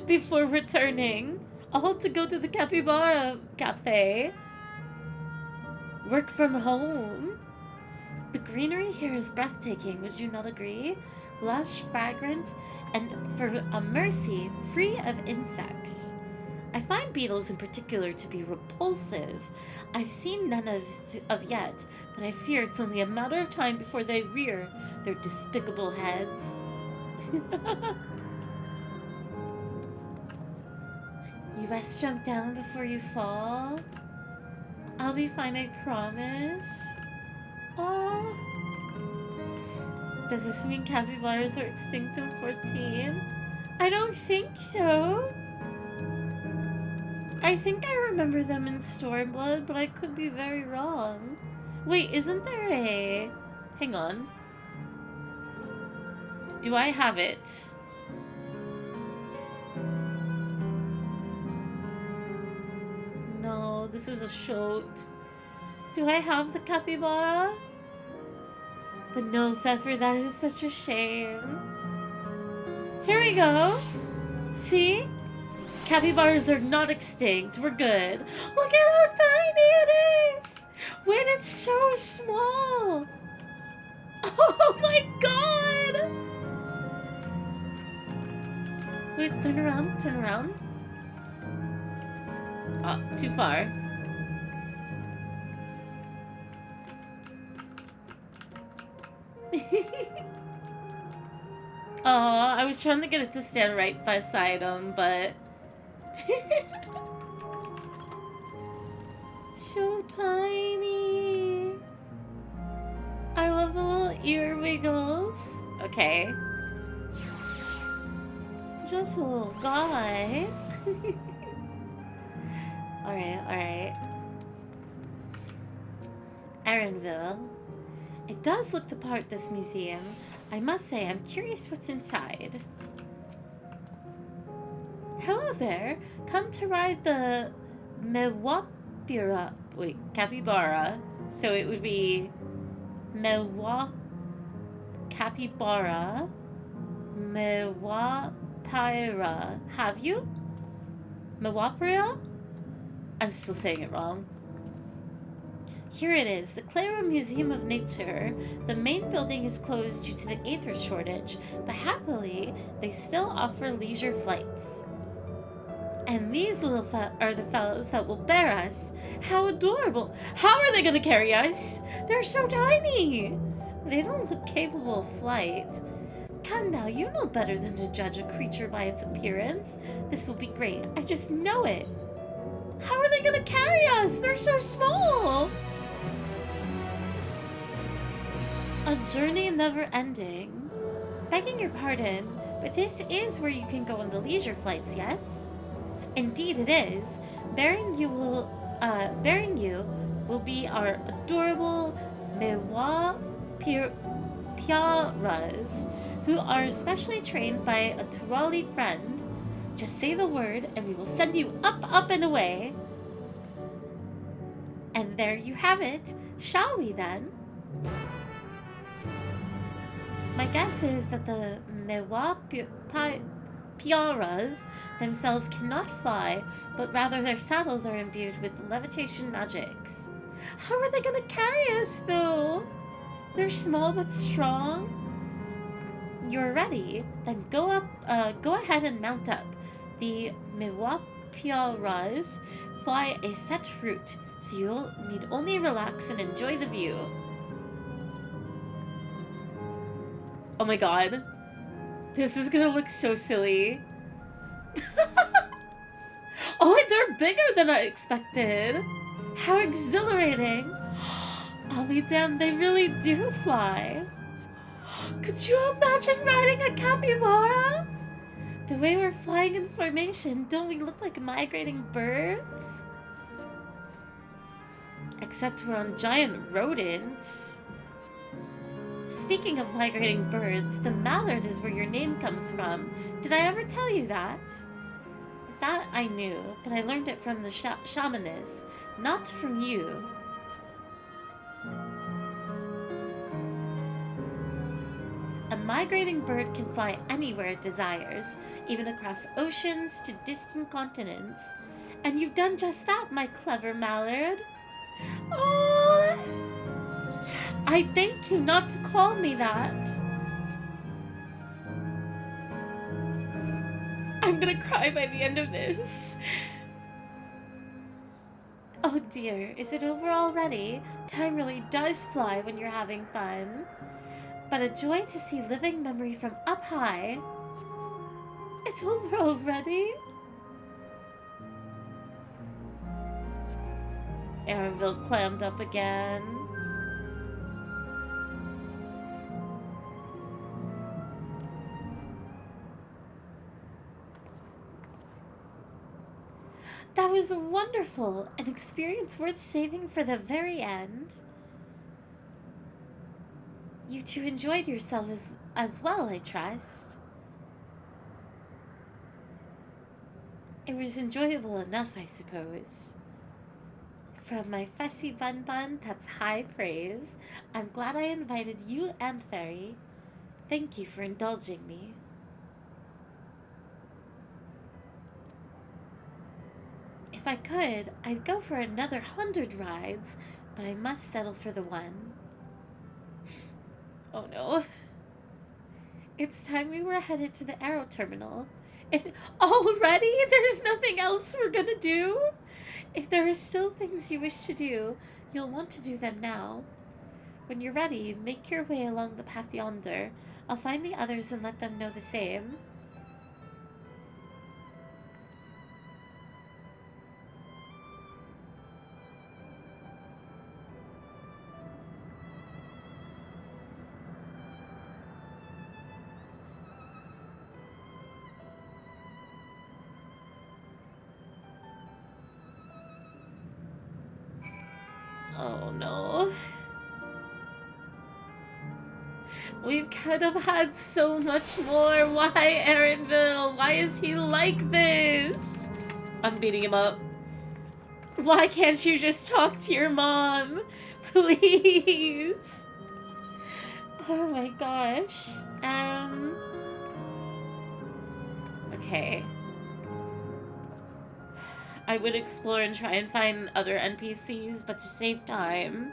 before returning. All to go to the capybara cafe. Work from home. The greenery here is breathtaking, would you not agree? Lush, fragrant, and for a mercy, free of insects. I find beetles in particular to be repulsive. I've seen none of yet, but I fear it's only a matter of time before they rear their despicable heads. You best jump down before you fall. I'll be fine, I promise. Aww. Does this mean capybaras are extinct in 14? I don't think so. I think I remember them in Stormblood, but I could be very wrong. Wait, isn't there a... Hang on. Do I have it? No, this is a shoat. Do I have the capybara? But no, Pfeffer, that is such a shame. Here we go. See? Capybaras are not extinct. We're good. Look at how tiny it is. Wait, it's so small. Oh my god. Wait, turn around, turn around. Oh, too far. Aw, I was trying to get it to stand right beside him, but... So tiny. I love the little ear wiggles. Okay. Just a little guy. Alright. Erenville. It does look the part, this museum. I must say, I'm curious what's inside. Hello there. Come to ride the capybara. So it would be capybara. Mewapira. Have you? Mewapira? I'm still saying it wrong. Here it is, the Clara Museum of Nature. The main building is closed due to the aether shortage, but happily, they still offer leisure flights. And these little are the fellows that will bear us. How adorable! How are they gonna carry us? They're so tiny! They don't look capable of flight. Come now, you know better than to judge a creature by its appearance. This will be great, I just know it. How are they gonna carry us? They're so small! A journey never ending. Begging your pardon, but this is where you can go on the leisure flights, yes? Indeed it is. Bearing you will be our adorable Mewa Piaras, who are specially trained by a Turali friend. Just say the word and we will send you up, up and away. And there you have it. Shall we then? My guess is that the Mewa Piaras themselves cannot fly, but rather their saddles are imbued with levitation magics. How are they gonna carry us, though? They're small but strong. You're ready? Then go ahead and mount up. The Mewa Piaras fly a set route, so you'll need only relax and enjoy the view. Oh my god. This is gonna look so silly. Oh, they're bigger than I expected. How exhilarating. I'll be damned, they really do fly. Could you imagine riding a capybara? The way we're flying in formation, don't we look like migrating birds? Except we're on giant rodents. Speaking of migrating birds, the mallard is where your name comes from. Did I ever tell you that? That I knew, but I learned it from the shamaness, not from you. A migrating bird can fly anywhere it desires, even across oceans to distant continents. And you've done just that, my clever mallard. Oh, I thank you not to call me that. I'm gonna cry by the end of this. Oh dear, is it over already? Time really does fly when you're having fun. But a joy to see living memory from up high. It's over already? Aaronville clammed up again. That was wonderful, an experience worth saving for the very end. You two enjoyed yourselves as well, I trust. It was enjoyable enough, I suppose. From my fussy bun, that's high praise. I'm glad I invited you and Fairy. Thank you for indulging me. If I could, I'd go for another 100 rides, but I must settle for the one. Oh no. It's time we were headed to the aero terminal. If already there's nothing else we're gonna do? If there are still things you wish to do, you'll want to do them now. When you're ready, make your way along the path yonder. I'll find the others and let them know the same. Oh no. We could have had so much more. Why, Aaronville? Why is he like this? I'm beating him up. Why can't you just talk to your mom? Please. Oh my gosh. Okay. I would explore and try and find other NPCs, but to save time.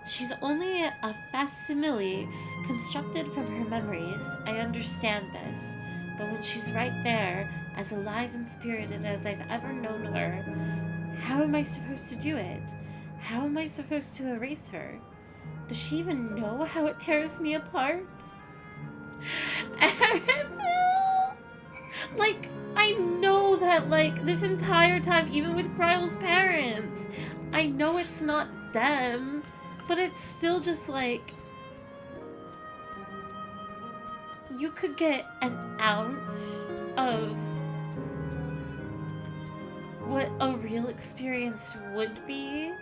She's only a facsimile constructed from her memories. I understand this. But when she's right there, as alive and spirited as I've ever known her, how am I supposed to do it? How am I supposed to erase her? Does she even know how it tears me apart? Like, I know that, like, this entire time, even with Kryle's parents, I know it's not them, but it's still just like, you could get an ounce of what a real experience would be,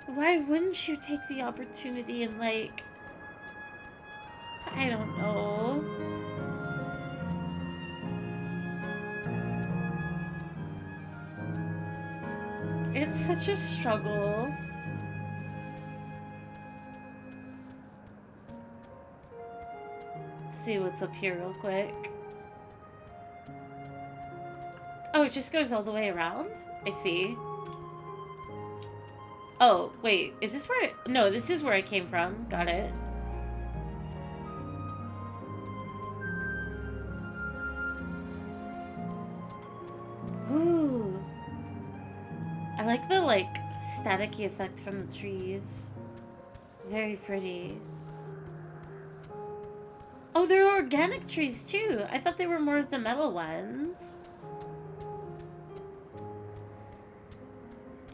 why wouldn't you take the opportunity and, like, I don't know. It's such a struggle. See what's up here real quick. Oh, it just goes all the way around? I see. Oh, wait. Is this where... No, this is where I came from. Got it. Ooh. I like the, like, staticky effect from the trees. Very pretty. Oh, they're organic trees, too. I thought they were more of the metal ones.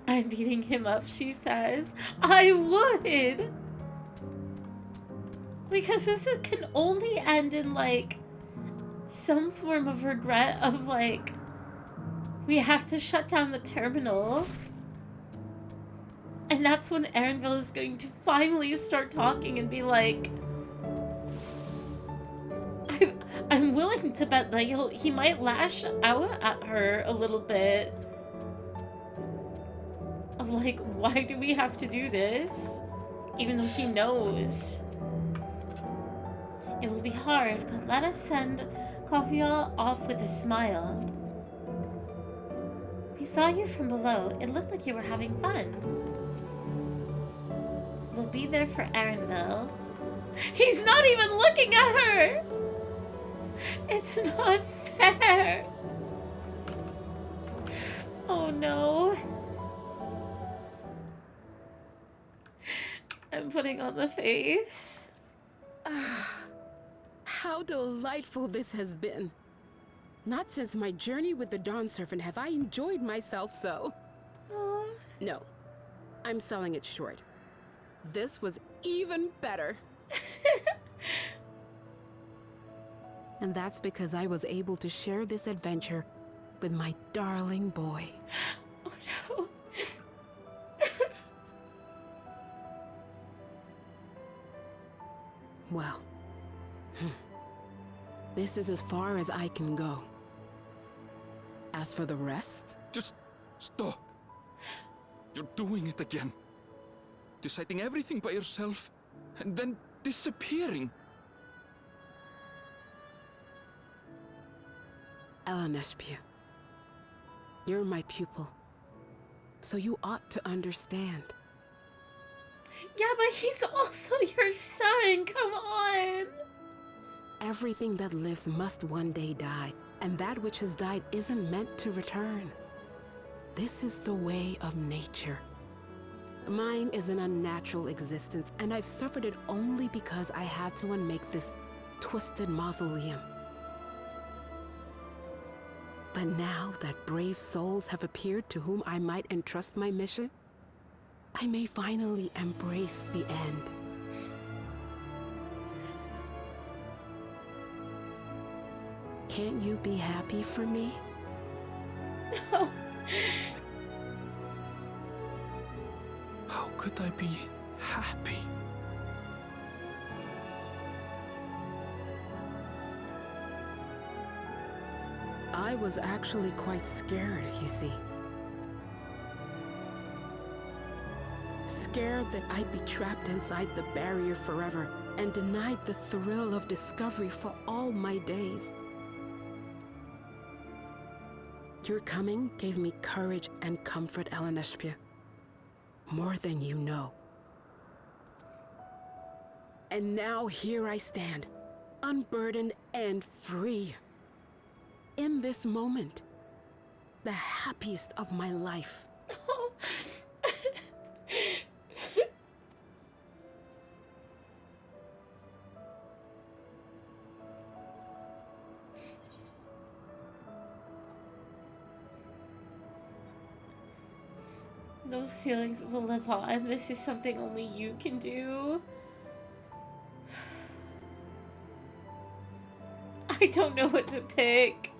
I'm beating him up, she says. I would! Because this can only end in, like, some form of regret of, like, we have to shut down the terminal. And that's when Aaronville is going to finally start talking and be like, I'm willing to bet that he might lash out at her a little bit. Of like, why do we have to do this? Even though he knows. It will be hard, but let us send Kahuya off with a smile. We saw you from below. It looked like you were having fun. We'll be there for Aaronville. He's not even looking at her! It's not fair! Oh no. I'm putting on the face. How delightful this has been. Not since my journey with the Dawn Servant have I enjoyed myself so. Aww. No, I'm selling it short. This was even better. And that's because I was able to share this adventure with my darling boy. Oh no. Well, this is as far as I can go. As for the rest... Just stop. You're doing it again. Deciding everything by yourself, and then disappearing. Elaneshpia, you're my pupil, so you ought to understand. Yeah, but he's also your son. Come on. Everything that lives must one day die, and that which has died isn't meant to return. This is the way of nature. Mine is an unnatural existence, and I've suffered it only because I had to unmake this twisted mausoleum. But now that brave souls have appeared to whom I might entrust my mission, I may finally embrace the end. Can't you be happy for me? No. How could I be happy? I was actually quite scared, you see. Scared that I'd be trapped inside the barrier forever and denied the thrill of discovery for all my days. Your coming gave me courage and comfort, Elaneshpia. More than you know. And now here I stand, unburdened and free. In this moment, the happiest of my life. Those feelings will live on. This is something only you can do. don't know what to pick.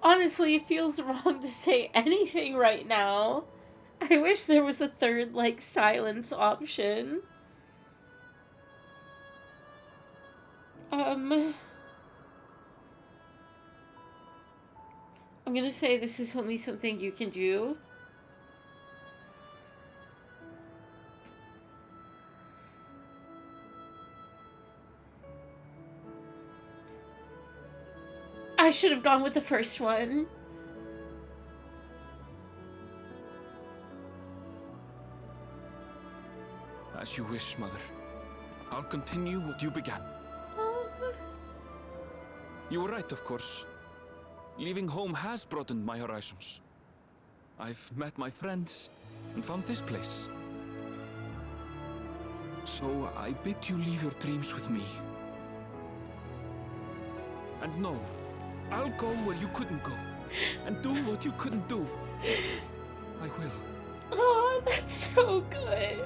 Honestly, it feels wrong to say anything right now. I wish there was a third, like, silence option. I'm gonna say this is only something you can do. I should have gone with the first one. As you wish, Mother. I'll continue what you began. You were right, of course. Leaving home has broadened my horizons. I've met my friends and found this place. So I bid you leave your dreams with me. And no, I'll go where you couldn't go, and do what you couldn't do. I will. Oh, that's so good.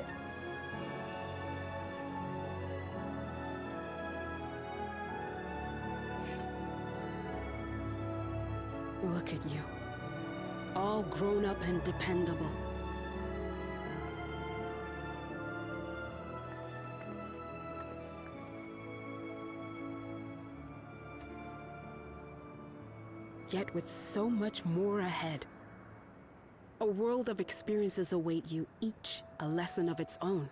Look at you. All grown up and dependable. Yet with so much more ahead. A world of experiences await you, each a lesson of its own.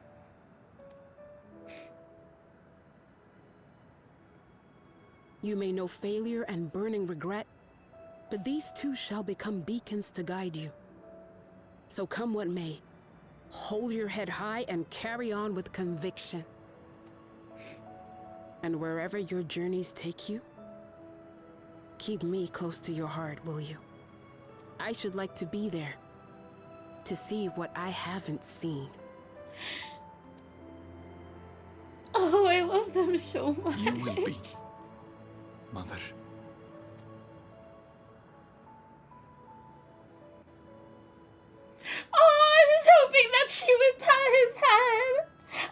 You may know failure and burning regret, but these too shall become beacons to guide you. So come what may, hold your head high and carry on with conviction. And wherever your journeys take you, keep me close to your heart, will you? I should like to be there, to see what I haven't seen. Oh, I love them so much. You will be, Mother. Oh, I was hoping that she would pat his head.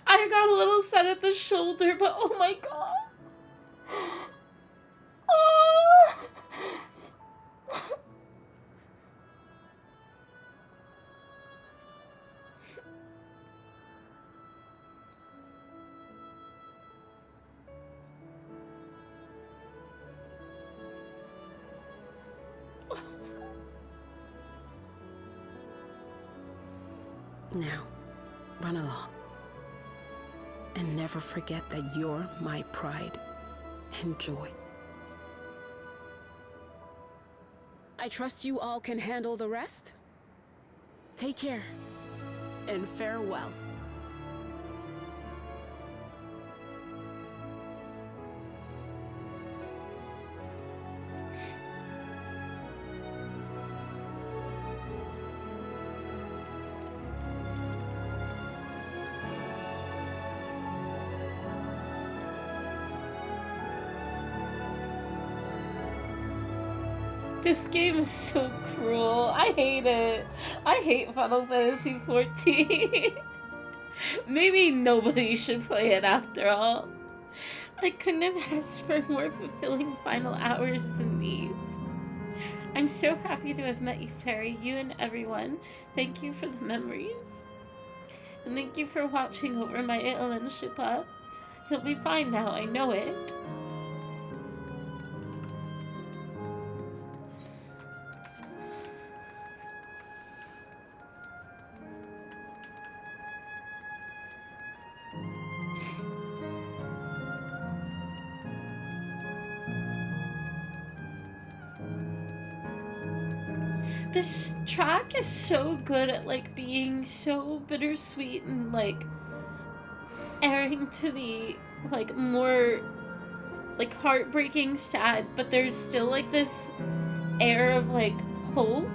I got a little sad at the shoulder, but oh my god. Oh. Now, run along. And never forget that you're my pride and joy. I trust you all can handle the rest. Take care, and farewell. This game is so cruel. I hate it. I hate Final Fantasy XIV. Maybe nobody should play it after all. I couldn't have asked for more fulfilling final hours than these. I'm so happy to have met you, Fairy, you and everyone. Thank you for the memories. And thank you for watching over my Ilan Shippa. He'll be fine now, I know it. This track is so good at, like, being so bittersweet and, like, airing to the, like, more, like, heartbreaking sad, but there's still, like, this air of, like, hope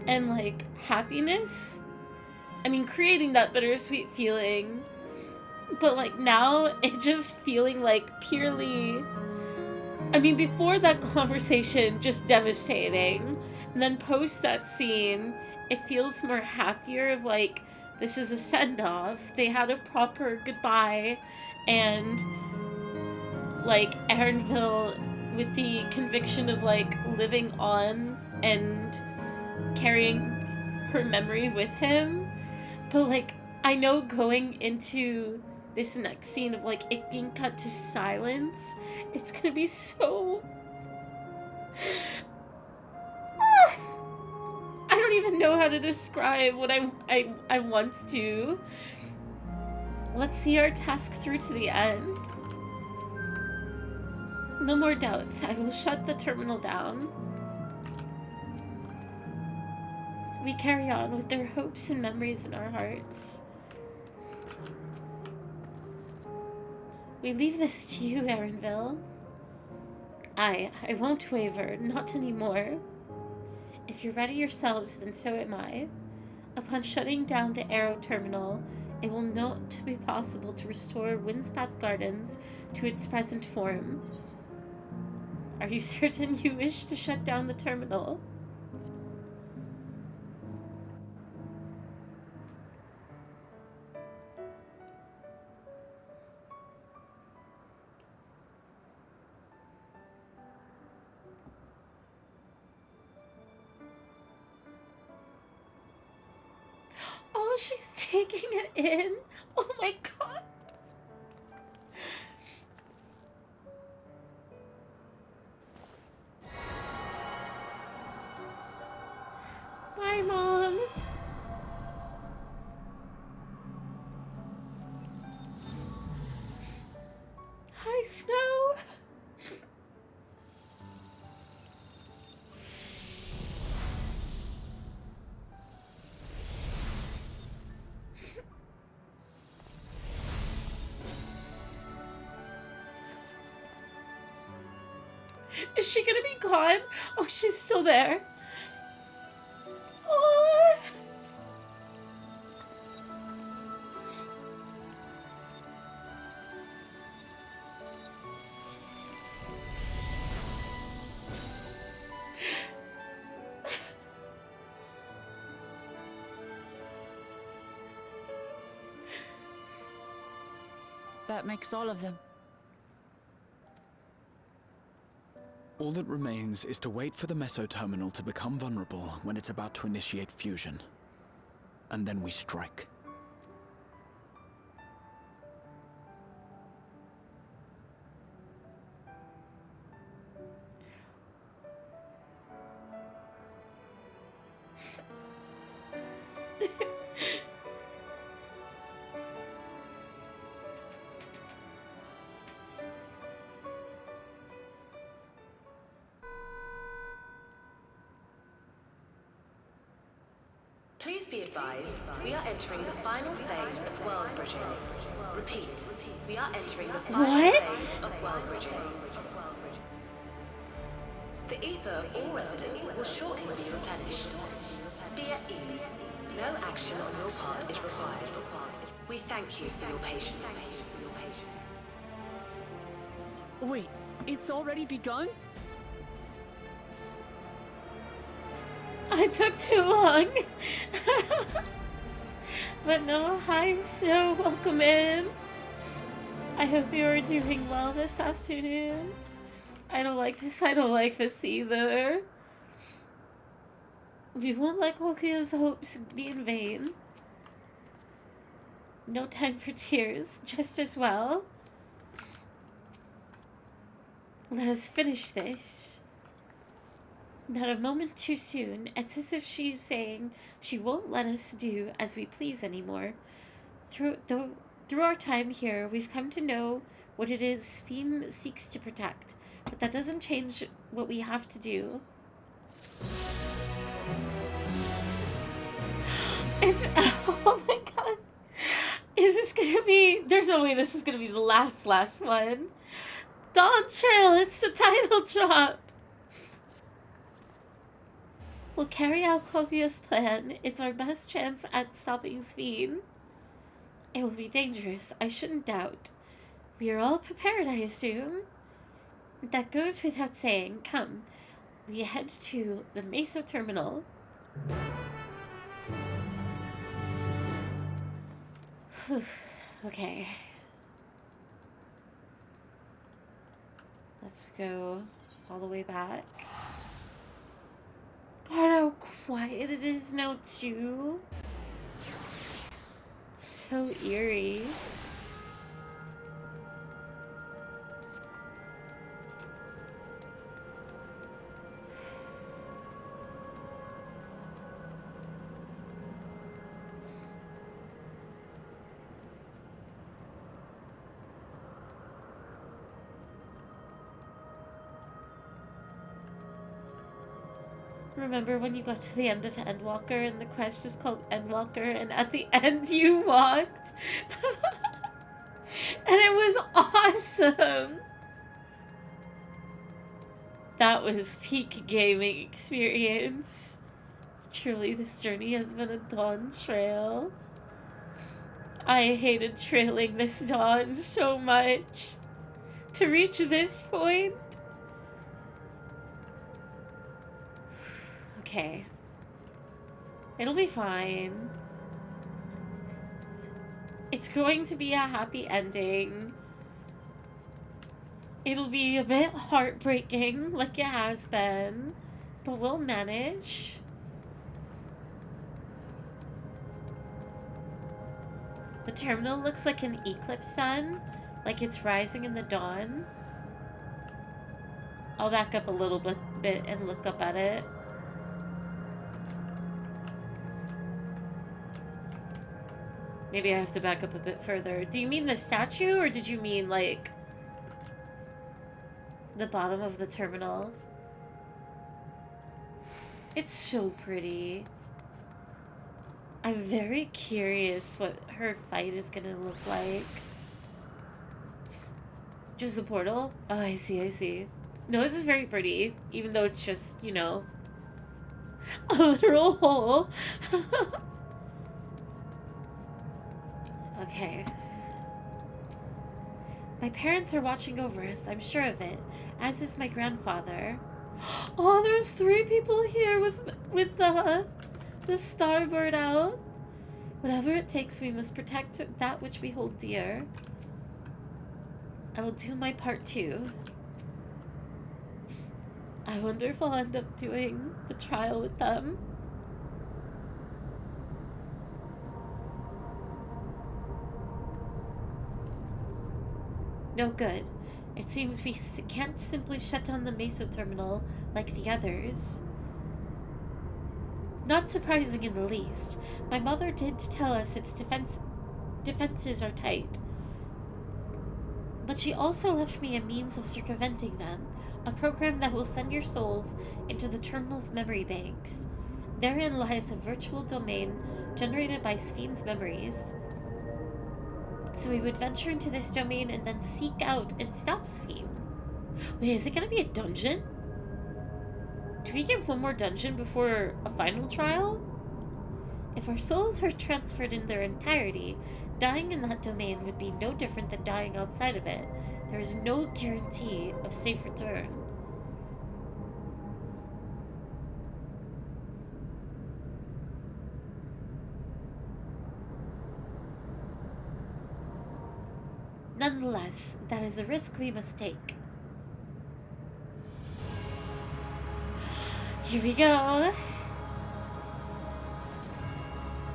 and, like, happiness. I mean, creating that bittersweet feeling, but, like, now it just feeling, like, purely... I mean, before that conversation, just devastating. And then post that scene, it feels more happier of like, this is a send-off. They had a proper goodbye, and like, Erinville with the conviction of, like, living on and carrying her memory with him. But, like, I know going into this next scene of, like, it being cut to silence, it's gonna be so... I don't even know how to describe what I want to. Let's see our task through to the end. No more doubts. I will shut the terminal down. We carry on with their hopes and memories in our hearts. We leave this to you, Erinville. I won't waver, not anymore. If you're ready yourselves, then so am I. Upon shutting down the Arrow Terminal, it will not be possible to restore Windspath Gardens to its present form. Are you certain you wish to shut down the terminal? Oh, she's taking it in. Oh my god. Bye, Mom. Hi, Snow. Is she gonna be gone? Oh, she's still there. Oh. That makes all of them. All that remains is to wait for the meso-terminal to become vulnerable when it's about to initiate fusion. And then we strike. Please be advised, we are entering the final phase of world bridging. Repeat, we are entering the final phase of world bridging. The ether of all residents will shortly be replenished. Be at ease. No action on your part is required. We thank you for your patience. Wait, it's already begun? I took too long. But no, hi, Snow. Welcome in. I hope you are doing well this afternoon. I don't like this. I don't like this either. We won't let Kokio's hopes be in vain. No time for tears, just as well. Let us finish this. Not a moment too soon. It's as if she's saying she won't let us do as we please anymore. Through our time here, we've come to know what it is Fiend seeks to protect, but that doesn't change what we have to do. It's... oh my god. Is this gonna be... There's no way this is gonna be the last one. Dawntrail, it's the title drop. We'll carry out Kokio's plan. It's our best chance at stopping Fiend. It will be dangerous, I shouldn't doubt. We are all prepared, I assume. That goes without saying. Come, we head to the Meso Terminal. Okay. Let's go all the way back. God, how quiet it is now, too. It's so eerie. Remember when you got to the end of Endwalker and the quest was called Endwalker and at the end you walked? And it was awesome! That was peak gaming experience. Truly, this journey has been a dawn trail. I hated trailing this dawn so much. To reach this point. Okay. It'll be fine. It's going to be a happy ending. It'll be a bit heartbreaking, like it has been, but we'll manage. The terminal looks like an eclipse sun, like it's rising in the dawn. I'll back up a little bit and look up at it. Maybe I have to back up a bit further. Do you mean the statue, or did you mean, like, the bottom of the terminal? It's so pretty. I'm very curious what her fight is gonna look like. Just the portal? Oh, I see, I see. No, this is very pretty, even though it's just, you know, a literal hole. Okay. My parents are watching over us, I'm sure of it, as is my grandfather. Oh, there's 3 people here with the starboard out. Whatever it takes, we must protect that which we hold dear. I will do my part too. I wonder if I'll end up doing the trial with them. No good. It seems we can't simply shut down the Meso terminal like the others. Not surprising in the least. My mother did tell us its defenses are tight. But she also left me a means of circumventing them, a program that will send your souls into the terminal's memory banks. Therein lies a virtual domain generated by Sphne's memories. So we would venture into this domain and then seek out and stop Sphene. Wait, is it gonna be a dungeon? Do we get one more dungeon before a final trial? If our souls are transferred in their entirety, dying in that domain would be no different than dying outside of it. There is no guarantee of safe return. Nonetheless, that is a risk we must take. Here we go.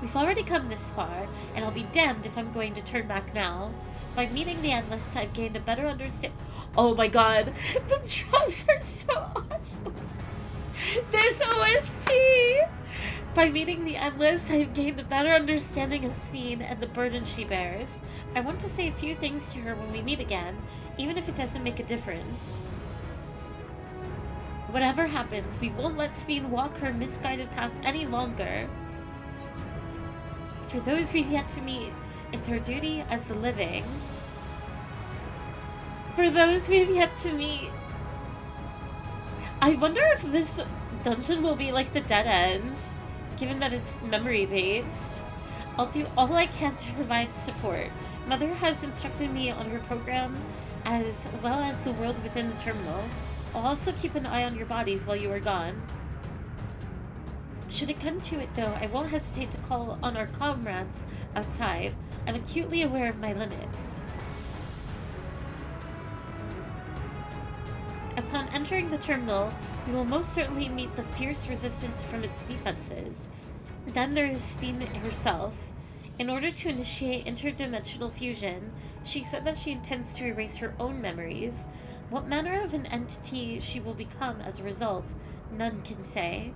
We've already come this far, and I'll be damned if I'm going to turn back now. By meeting the Endless, I've gained a better understanding. Oh my god, the drums are so awesome. There's OST! By meeting the Endless, I've gained a better understanding of Sphene and the burden she bears. I want to say a few things to her when we meet again, even if it doesn't make a difference. Whatever happens, we won't let Sphene walk her misguided path any longer. For those we've yet to meet, it's our duty as the living. For those we've yet to meet. I wonder if this dungeon will be like the Dead Ends, given that it's memory-based. I'll do all I can to provide support. Mother has instructed me on her program, as well as the world within the terminal. I'll also keep an eye on your bodies while you are gone. Should it come to it, though, I won't hesitate to call on our comrades outside. I'm acutely aware of my limits. Upon entering the terminal, we will most certainly meet the fierce resistance from its defenses. Then there is Sphene herself. In order to initiate interdimensional fusion, she said that she intends to erase her own memories. What manner of an entity she will become as a result, none can say.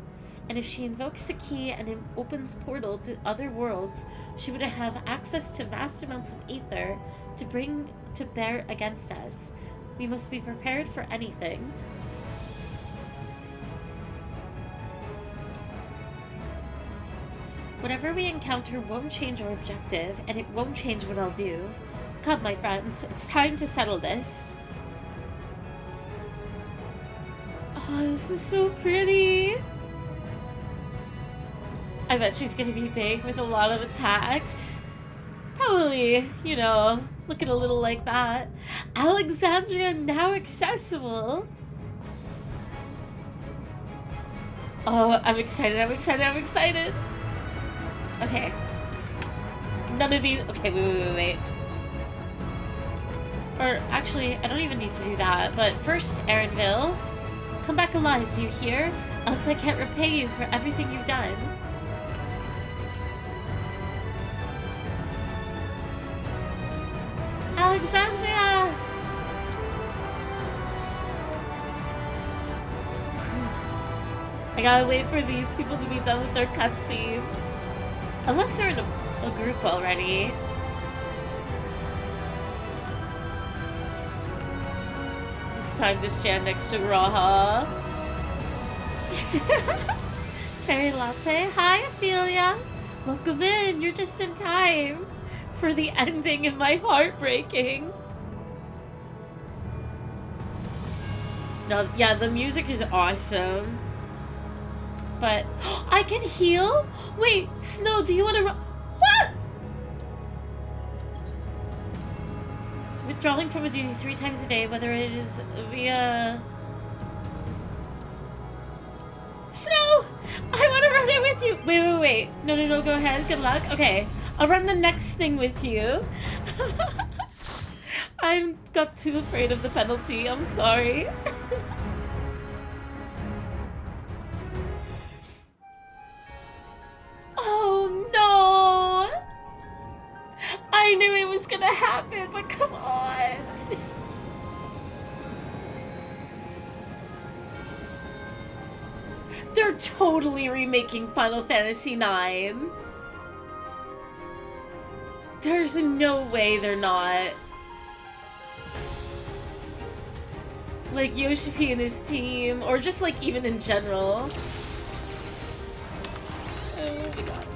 And if she invokes the key and it opens portal to other worlds, she would have access to vast amounts of ether to bring to bear against us. We must be prepared for anything. Whatever we encounter won't change our objective, and it won't change what I'll do. Come, my friends, it's time to settle this. Oh, this is so pretty. I bet she's gonna be big with a lot of attacks. Probably, you know, looking a little like that. Alexandria now accessible. Oh, I'm excited, I'm excited, I'm excited. Okay. None of these. Okay, wait. Or actually, I don't even need to do that. But first, Erinville, come back alive, do you hear? Else I can't repay you for everything you've done. Alexandria! I gotta wait for these people to be done with their cutscenes. Unless they're in a group already. It's time to stand next to Raha. Fairylatte, hi Ophelia. Welcome in, you're just in time for the ending of my heartbreaking. No, yeah, the music is awesome. But I can heal? Wait, Snow, do you want to what? Withdrawing from a duty 3 times a day, whether it is via... Snow! I want to run it with you! Wait. No, go ahead. Good luck. Okay, I'll run the next thing with you. I got too afraid of the penalty. I'm sorry. Oh no! I knew it was gonna happen, but come on! They're totally remaking Final Fantasy IX. There's no way they're not. Like Yoshi P and his team, or just like even in general. Oh my god.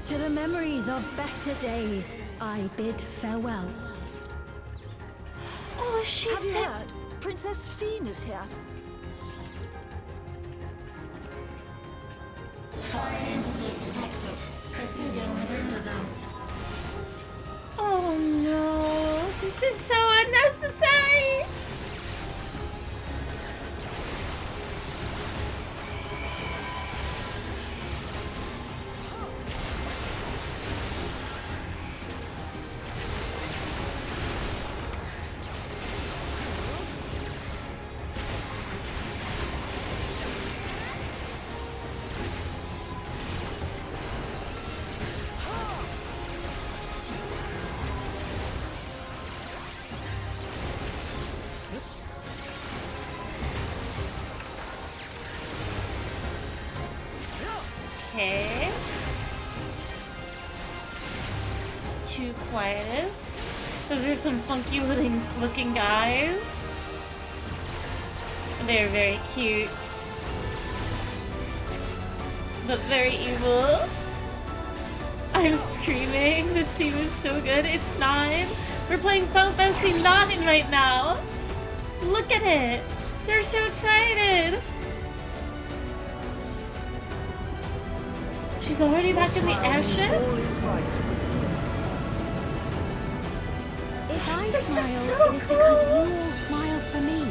To the memories of better days, I bid farewell. Oh, she said... heard? Princess Sphene is here. Oh no, this is so unnecessary! Okay. Two quietest. Those are some funky looking guys. They're very cute. But very evil. I'm screaming. This team is so good. It's 9. We're playing Final Fantasy 9 right now. Look at it. They're so excited. She's already back in the airship? If I This is smile, so it is because cool. you all smile for me.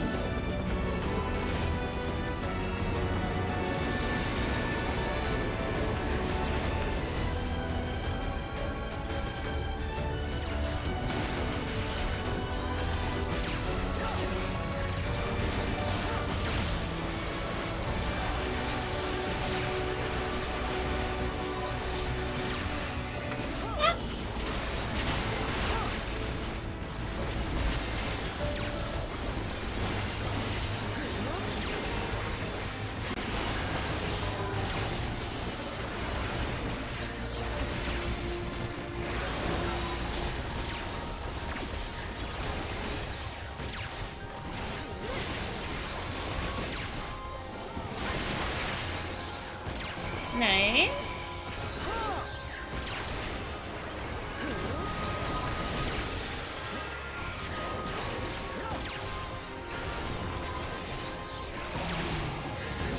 Nice.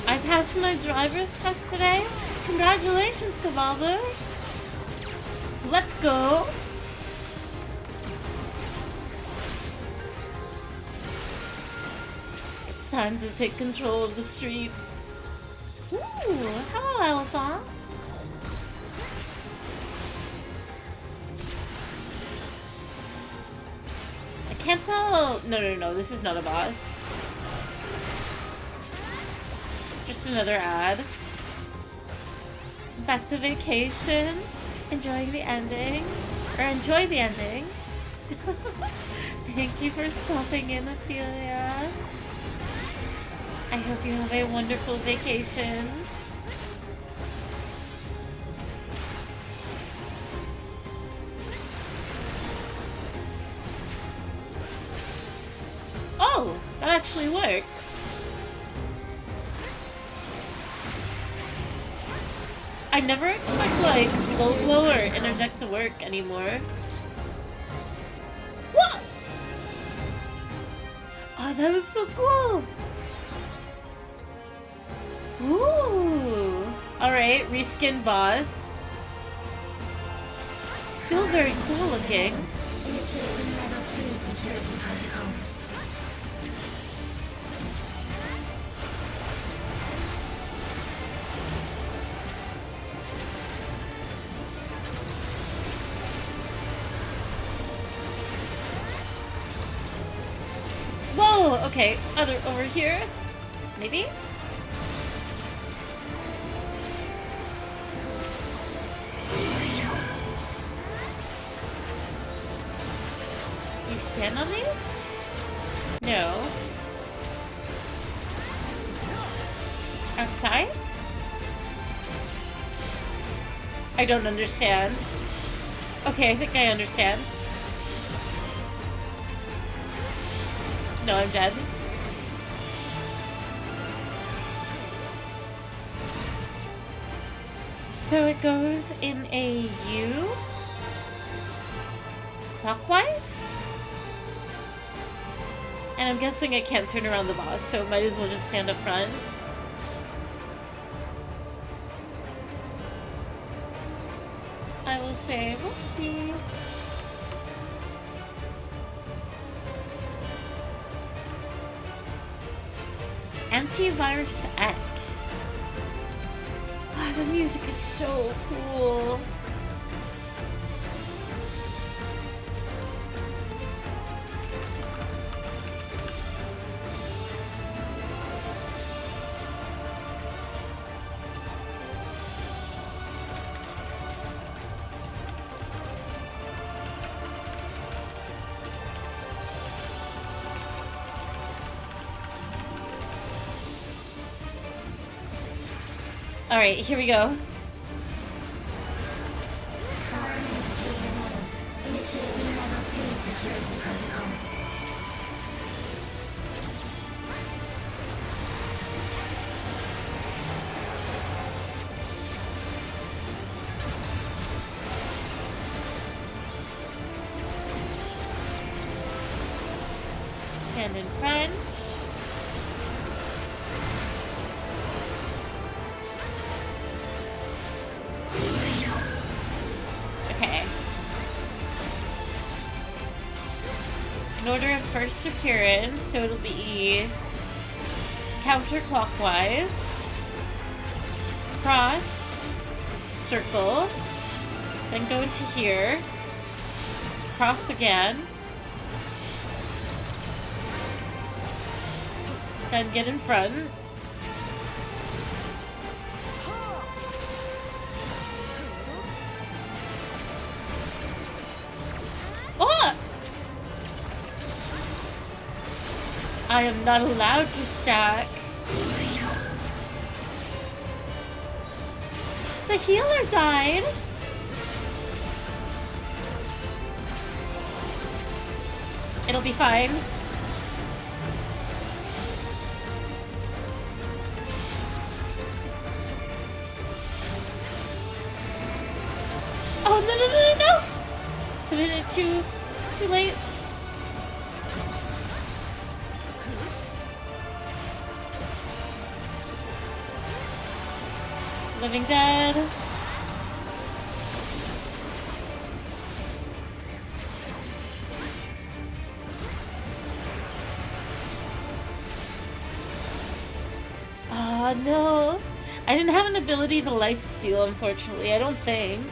I passed my driver's test today. Congratulations, Cabaldo. Let's go. It's time to take control of the streets. Ooh, hello, elephant. I can't tell. No, this is not a boss. Just another ad. Back to vacation. Enjoying the ending. Or enjoy the ending. Thank you for stopping in, Ophelia. I hope you have a wonderful vacation. Oh, that actually worked. I never expect like slow blow or interject to work anymore. What? Oh, that was so cool. Ooh. Alright, reskin boss. Still very cool looking. Whoa, okay, over here, maybe? Do you stand on these? No. Outside? I don't understand. Okay, I think I understand. No, I'm dead. So it goes in a U? Clockwise? And I'm guessing I can't turn around the boss, so might as well just stand up front. I will say, whoopsie. Antivirus X. Wow, the music is so cool. Alright, here we go. Stand in front. In order of first appearance, so it'll be counterclockwise, cross, circle, then go into here, cross again, then get in front. Oh! I am not allowed to stack. The healer died. It'll be fine. Oh, no, no, no, no, no! Submitted it too late. Living Dead. Ah, no. I didn't have an ability to lifesteal, unfortunately. I don't think.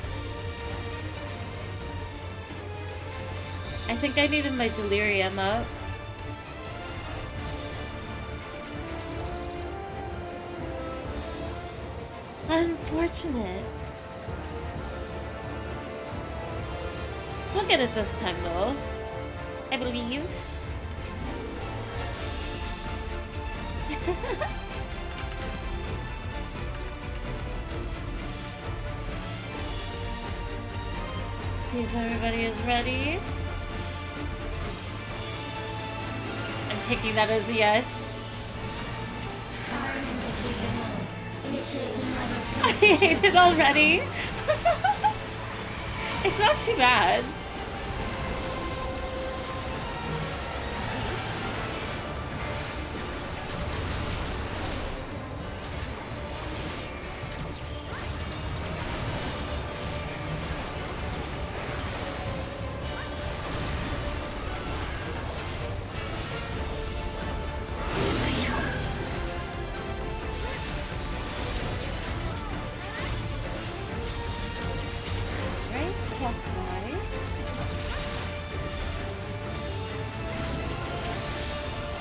I think I needed my delirium up. Unfortunate. We'll get it this time, though. I believe. See if everybody is ready. I'm taking that as a yes. I hate it already. It's not too bad.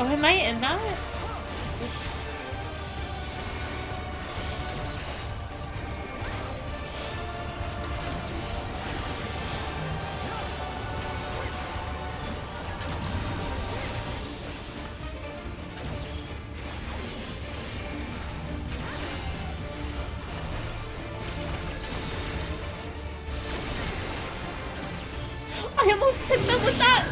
Oh, am I in that? Oops. I almost hit them with that!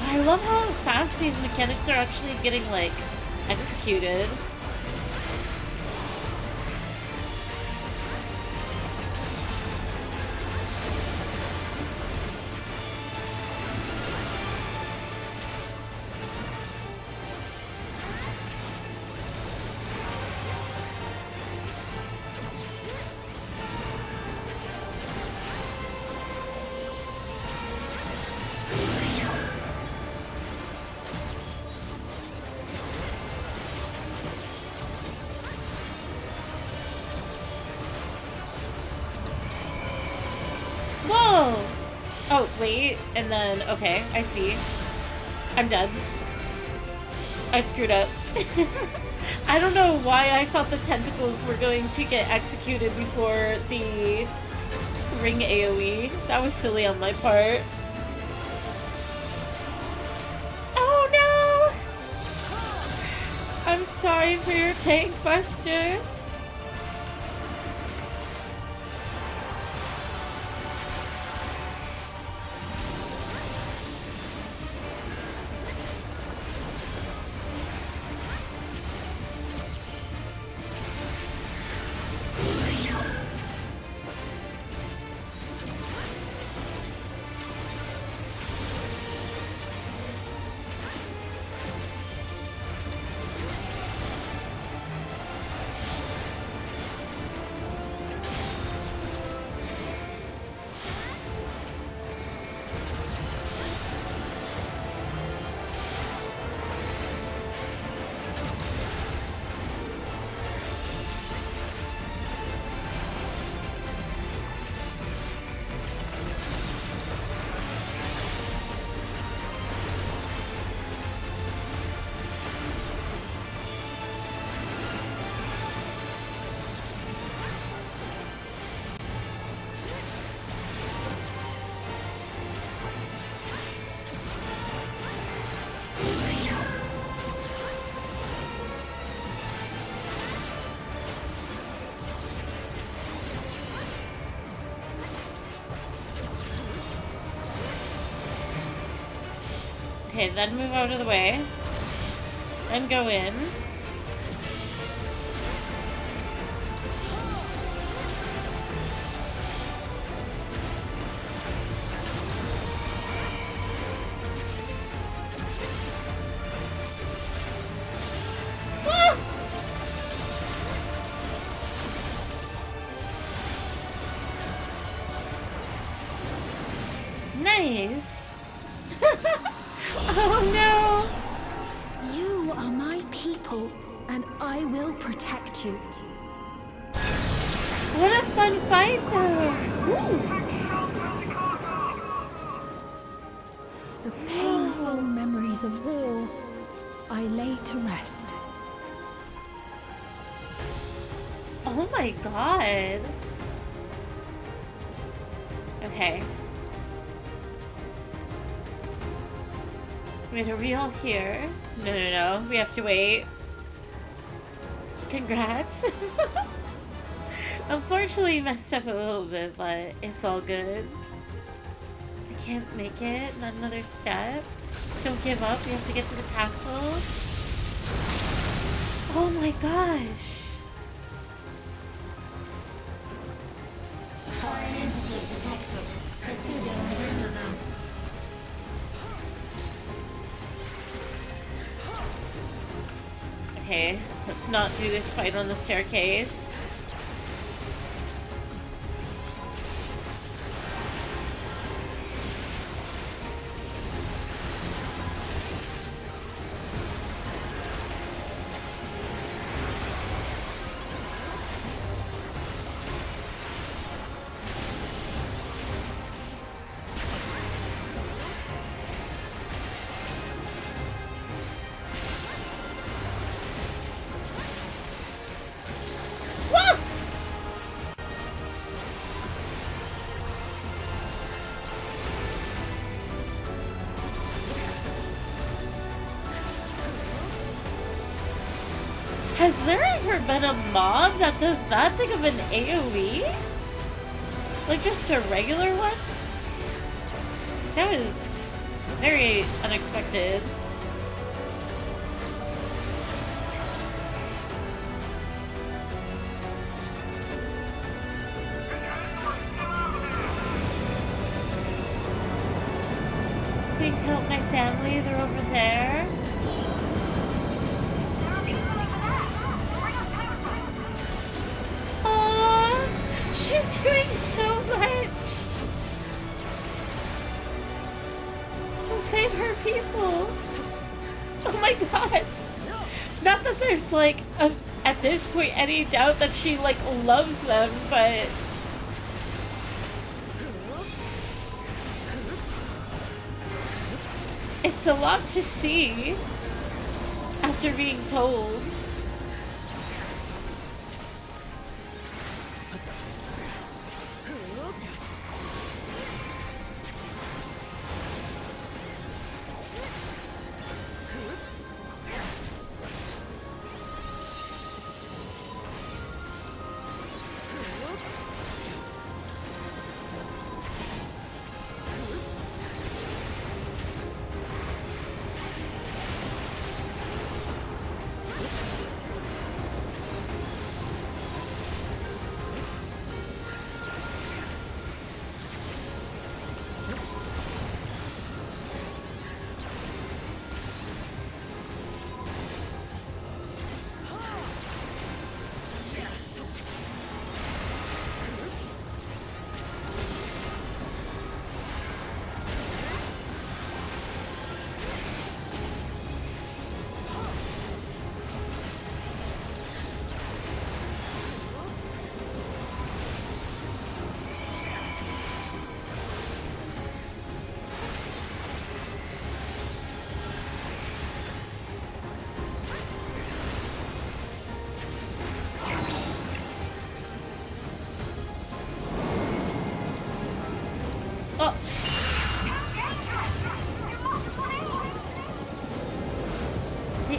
I love how fast these mechanics are actually getting, like, executed. Whoa! Oh, wait, and then, okay, I see. I'm dead. I screwed up. I don't know why I thought the tentacles were going to get executed before the ring AoE. That was silly on my part. Oh no! I'm sorry for your tank buster. Okay, then move out of the way. And go in. Ah! Nice. Oh no! You are my people, and I will protect you. What a fun fight, though. The painful memories of war I lay to rest. Oh my god. Okay. Wait, are we all here? No. We have to wait. Congrats. Unfortunately, messed up a little bit, but it's all good. I can't make it. Not another step. Don't give up. We have to get to the castle. Oh my gosh. Foreign entity detected. Proceeding with removal. Okay, let's not do this fight on the staircase. Has there ever been a mob that does that big of an AoE? Like just a regular one? That was very unexpected. Please help my family, they're over there. She's doing so much to save her people. Oh my god. Not that there's like at this point any doubt that she like loves them, but it's a lot to see after being told.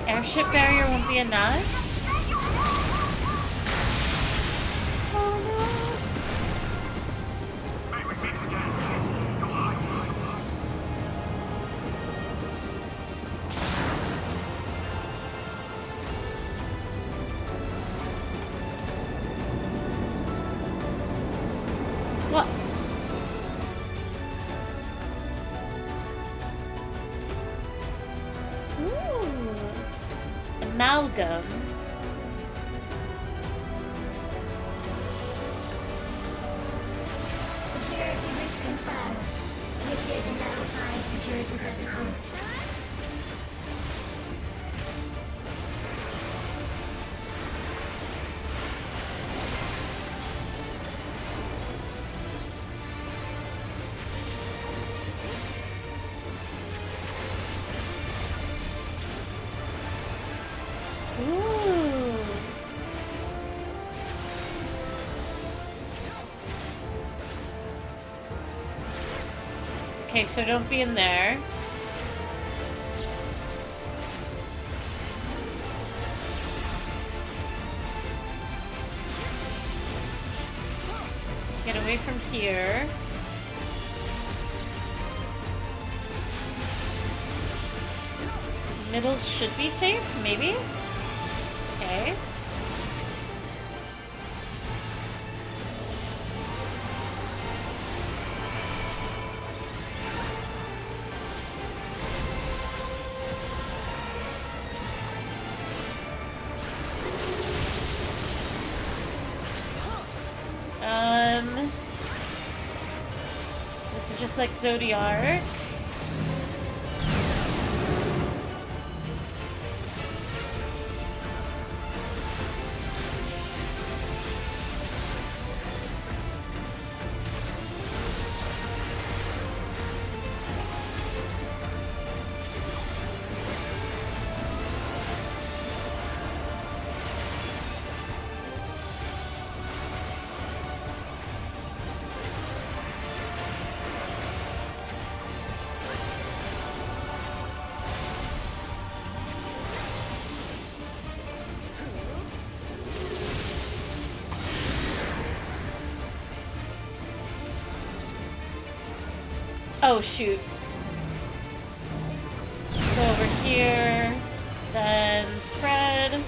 Airship barrier won't be enough? Oh no. amalgam. Security breach confirmed. Initiating level 5 security protocol. Ooh. Okay, so don't be in there. Get away from here. Middle should be safe, maybe? Okay. This is just like Zodiac. Oh, shoot. Go over here, then spread.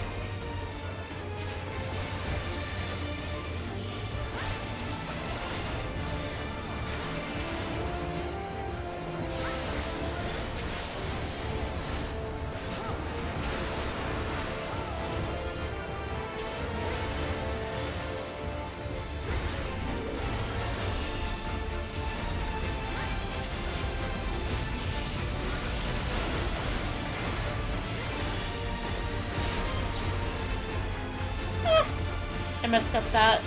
I messed up that.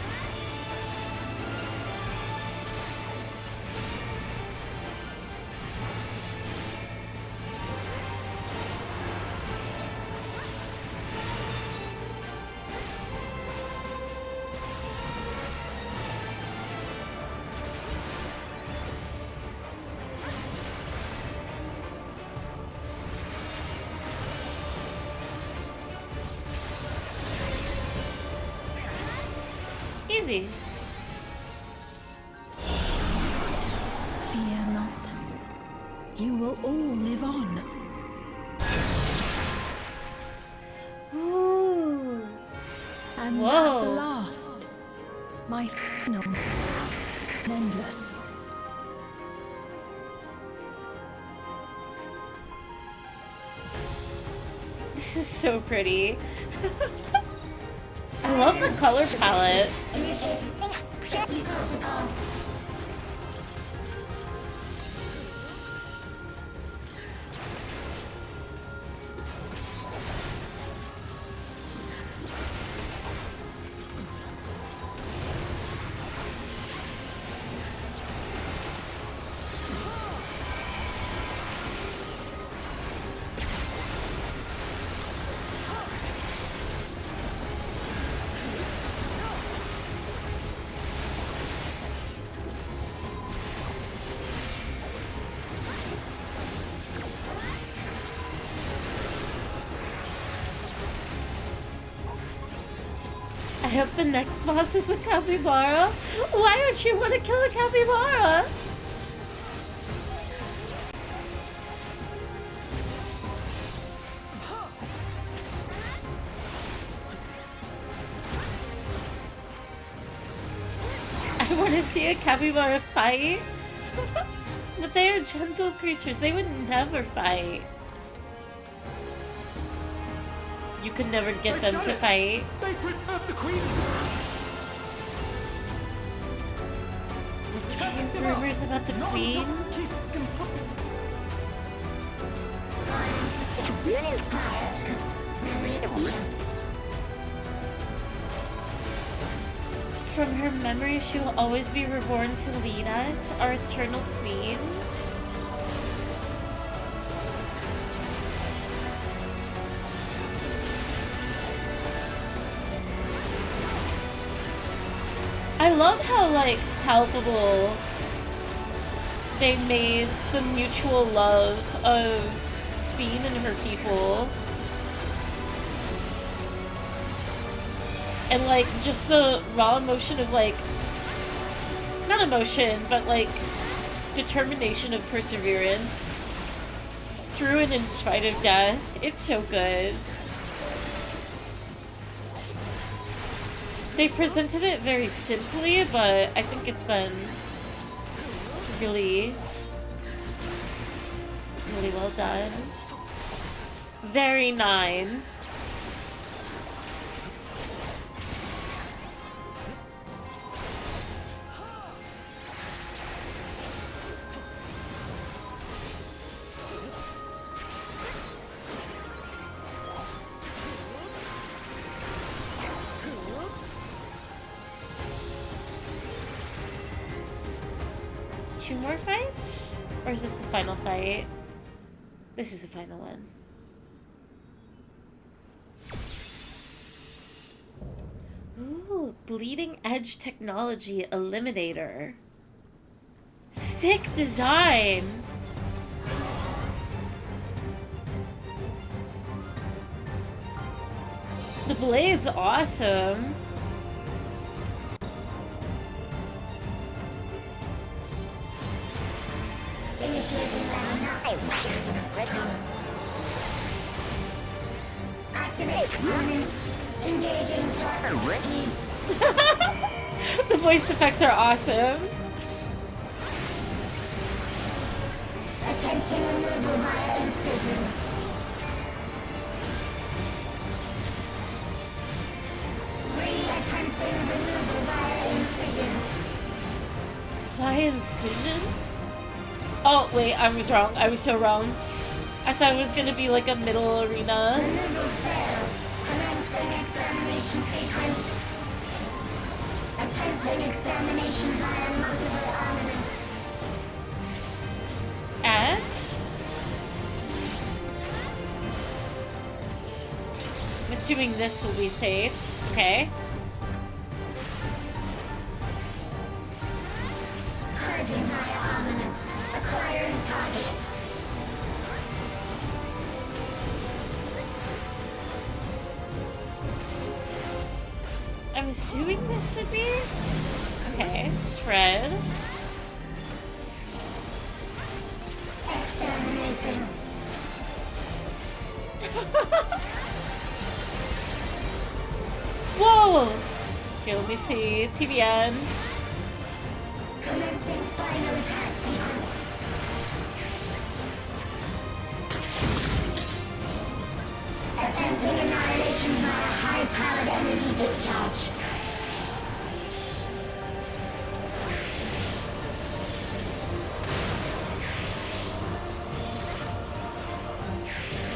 Easy. Fear not. You will all live on. Ooh. And Whoa. at the last, my final endless. This is so pretty. I love the color palette. Initiating security protocol. I hope the next boss is a capybara. Why would you want to kill a capybara? I want to see a capybara fight. But they are gentle creatures. They would never fight. You could never get them to fight. They prepared the queen! Did you hear rumors about the queen? From her memory, she will always be reborn to lead us, our eternal queen. I love how, like, palpable they made the mutual love of Sphene and her people. And, like, just the raw emotion of, like, not emotion, but, like, determination of perseverance through and in spite of death. It's so good. They presented it very simply, but I think it's been really, really well done. Very 9. Two more fights? Or is this the final fight? This is the final one. Ooh, bleeding edge technology eliminator. Sick design! The blade's awesome. Activate components. Engaging priorities. The voice effects are awesome. Attempting removal via incision. Re-attempting removal via incision. Via incision? Oh, wait, I was wrong. I was so wrong. I thought it was gonna be like a middle arena. Removal failed. Commencing extermination sequence. Attempting extermination via multiple armaments. At? I'm assuming this will be safe. Okay. Purging via armaments. Acquiring target. I'm assuming this would be... Okay, spread. Exterminating. Whoa! Okay, let me see. TBN. Commencing final attack sequence. Attempting annihilation via high-powered energy discharge.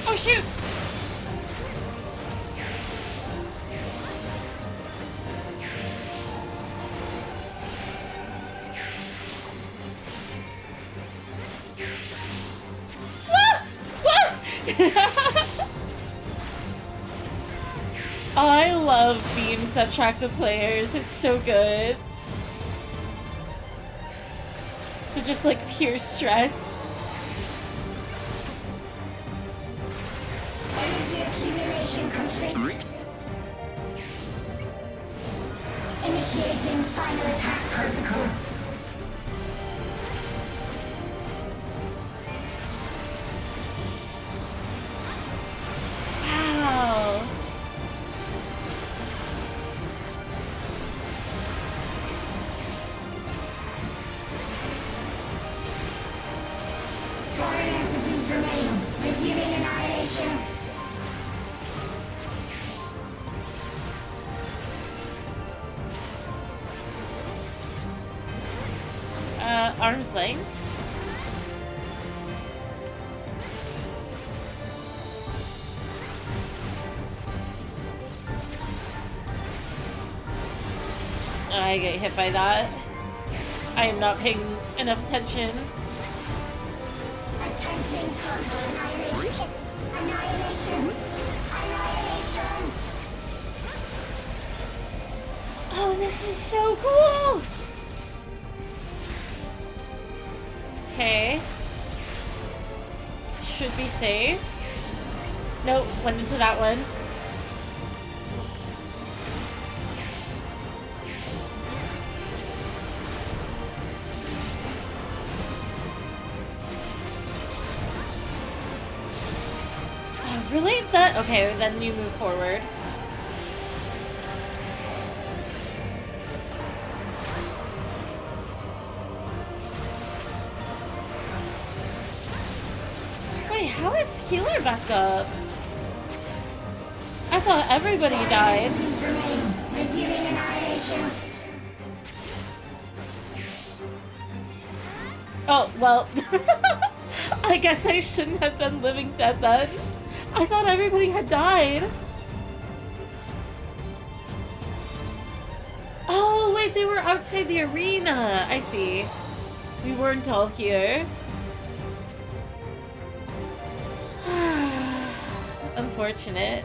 Oh, shoot! I love beams that track the players. It's so good. They're just like pure stress. Energy accumulation complete. Initiating final attack protocol. Wow. Foreign entities remain. Resuming annihilation. arm's length. I get hit by that. I am not paying enough attention. Attempting total annihilation. Annihilation. Annihilation. Oh, this is so cool! Okay. Should be safe. Nope, went into that one. Oh, really? That okay, then you move forward. Wait, how is healer back up? I thought everybody died. Resuming annihilation. Oh, well. I guess I shouldn't have done Living Dead then. I thought everybody had died. Oh, wait, they were outside the arena. I see. We weren't all here. Unfortunate.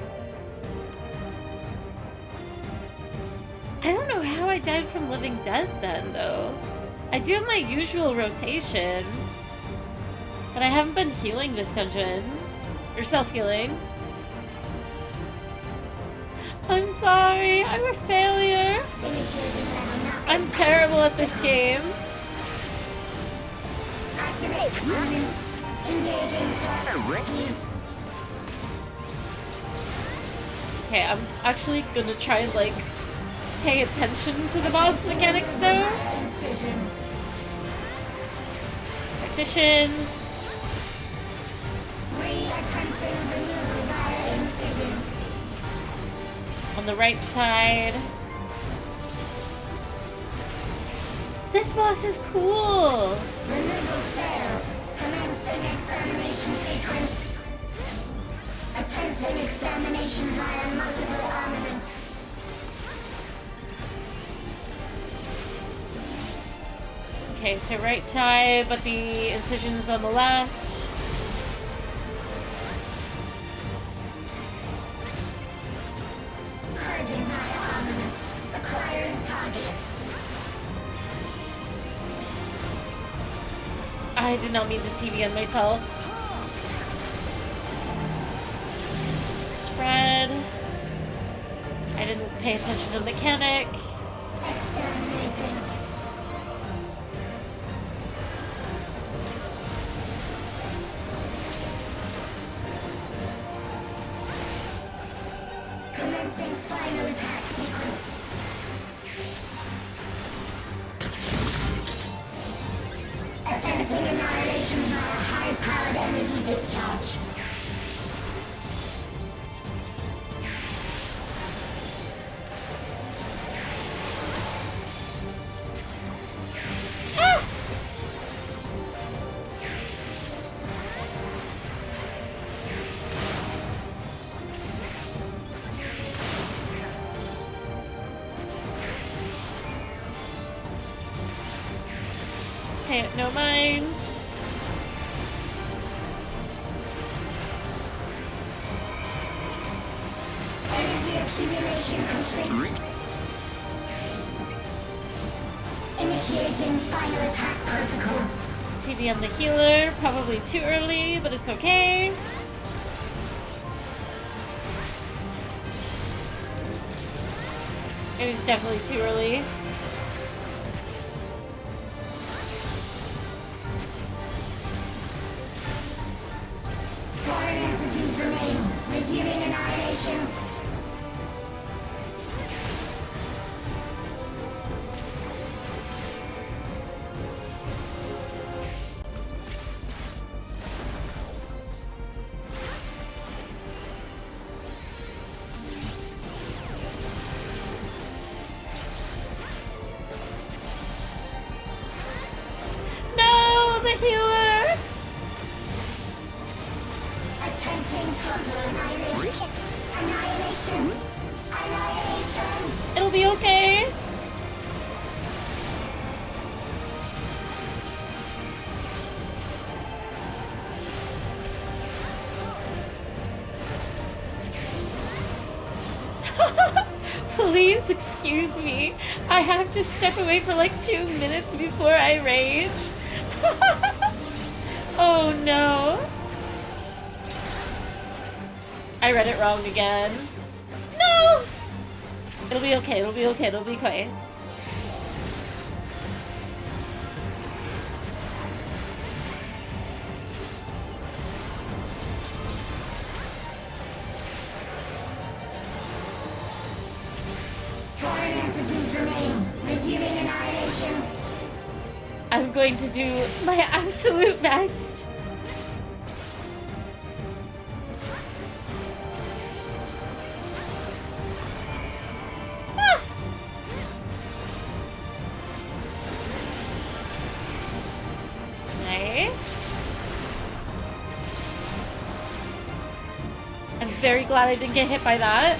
I don't know how I died from Living Dead then, though. I do have my usual rotation, but I haven't been healing this dungeon. Or self-healing. I'm sorry, I'm a failure. I'm terrible at this game. Activate movements. Engaging priorities. Okay, I'm actually gonna try and, like, pay attention to the boss mechanics, though. Partition. On the right side. This boss is cool! Removal failed. Commencing extermination sequence. Attempting extermination via multiple armaments. Okay, so right side, but the incision's on the left. Purging via armaments. Acquiring target. I did not mean to TBN myself. Spread. I didn't pay attention to the mechanic. Exterminating. Commencing final attack sequence. Attempting annihilation via high-powered energy discharge. Okay, no mind. Energy accumulation complete. Initiating final attack protocol. TBN the healer, probably too early, but it's okay. It was definitely too early. Foreign entities remain. Resuming annihilation. Attempting total annihilation. Annihilation. Annihilation. It'll be okay. Please excuse me. I have to step away for like 2 minutes before I rage. Oh no. I read it wrong again. No! It'll be okay, it'll be okay, it'll be okay. Foreign entities remain. Resuming annihilation. I'm going to do my absolute best. Ah. Nice. I'm very glad I didn't get hit by that.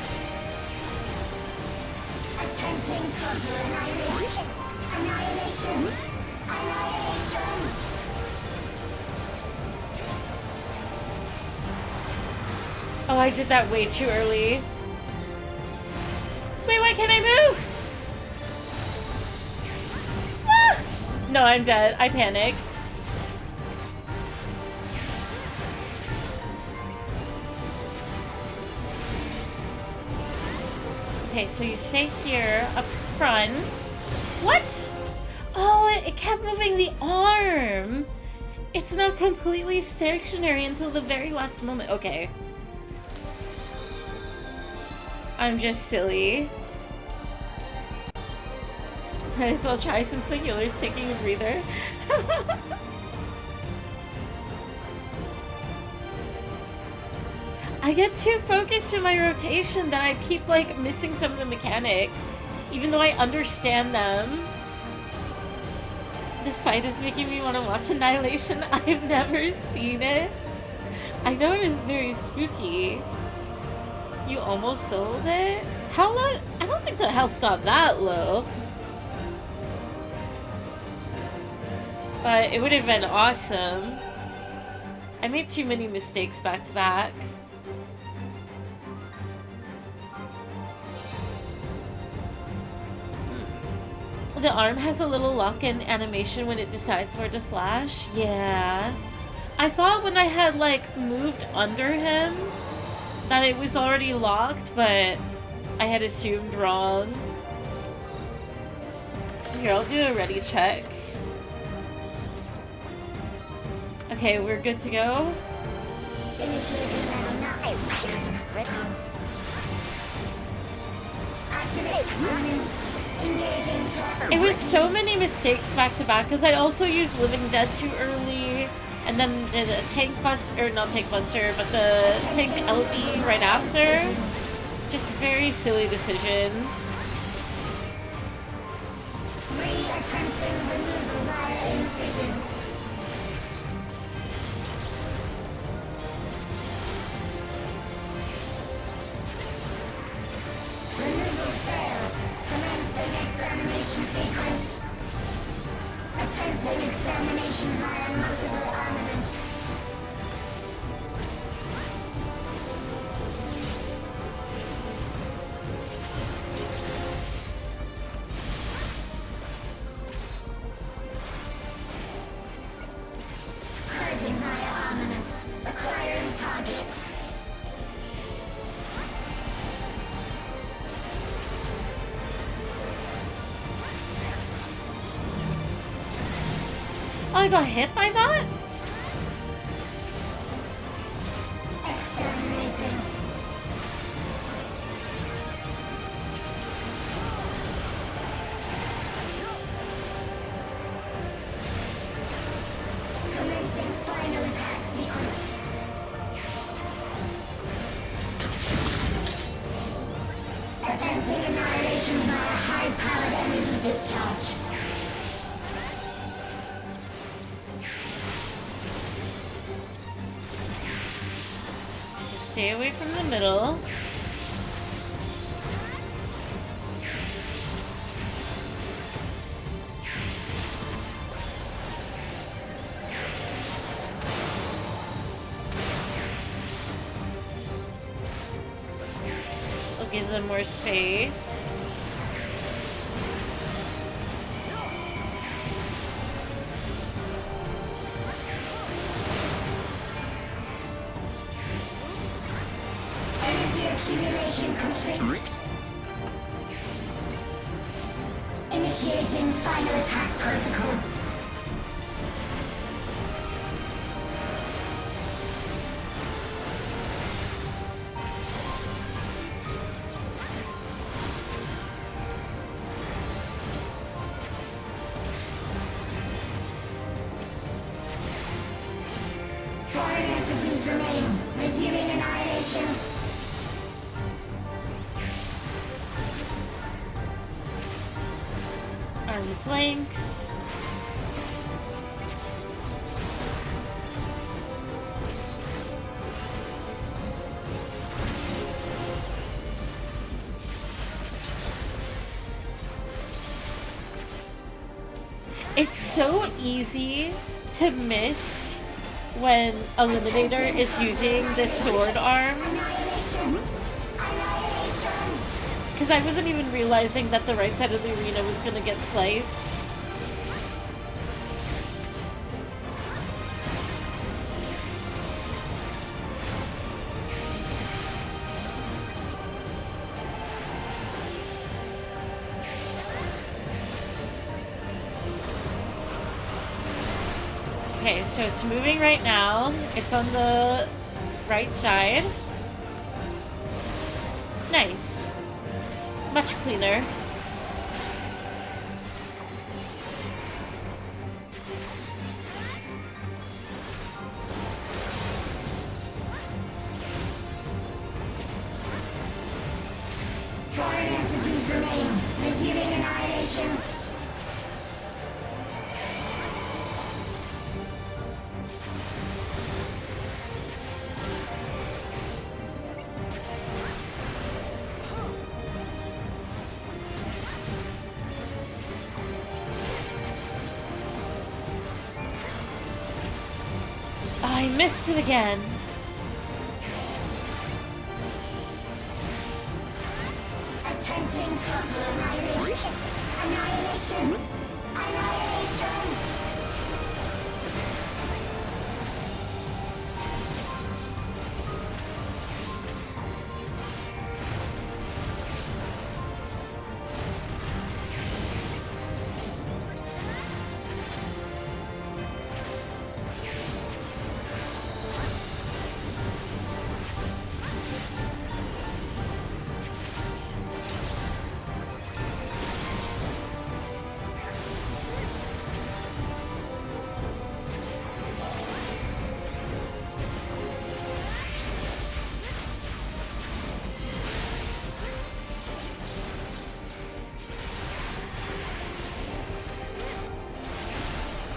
Attempting total annihilation. Annihilation. Annihilation. Oh, I did that way too early. Wait, why can't I move? Ah! No, I'm dead. I panicked. Okay, so you stay here up front. What? Oh, it kept moving the arm. It's not completely stationary until the very last moment. Okay. I'm just silly. Might as well try since the healer's taking a breather. I get too focused in my rotation that I keep like missing some of the mechanics, even though I understand them. This fight is making me want to watch Annihilation. I've never seen it. I know it is very spooky. You almost sold it? How low? I don't think the health got that low. But it would have been awesome. I made too many mistakes back to back. The arm has a little lock-in animation when it decides where to slash. Yeah. I thought when I had, like, moved under him that it was already locked, but I had assumed wrong. Here, I'll do a ready check. Okay, we're good to go. Initiating level 9. Activate components. Engaging. It was so many mistakes back to back because I also used Living Dead too early and then did a tank buster, or not tank buster, but the tank LB right after. Just very silly decisions. Re-attempting removal via incision. Removal failed. Commencing extermination sequence. Attempting extermination via multiple armaments. Purging via armaments. Acquiring target. Oh, I got hit by that? Exterminating. Commencing final attack sequence. Attempting annihilation via high-powered energy discharge. stay away from the middle. I'll give them more space. Accumulation complete. Initiating final attack protocol. Foreign entities remain. Resuming annihilation. Arm's length. It's so easy to miss when Eliminator is using this sword arm. Because I wasn't even realizing that the right side of the arena was gonna get sliced. Okay, so it's moving right now. It's on the right side. Nice. Much cleaner. Foreign entities remain. Resuming annihilation. I missed it again. Attempting total annihilation. Annihilation. Annihilation.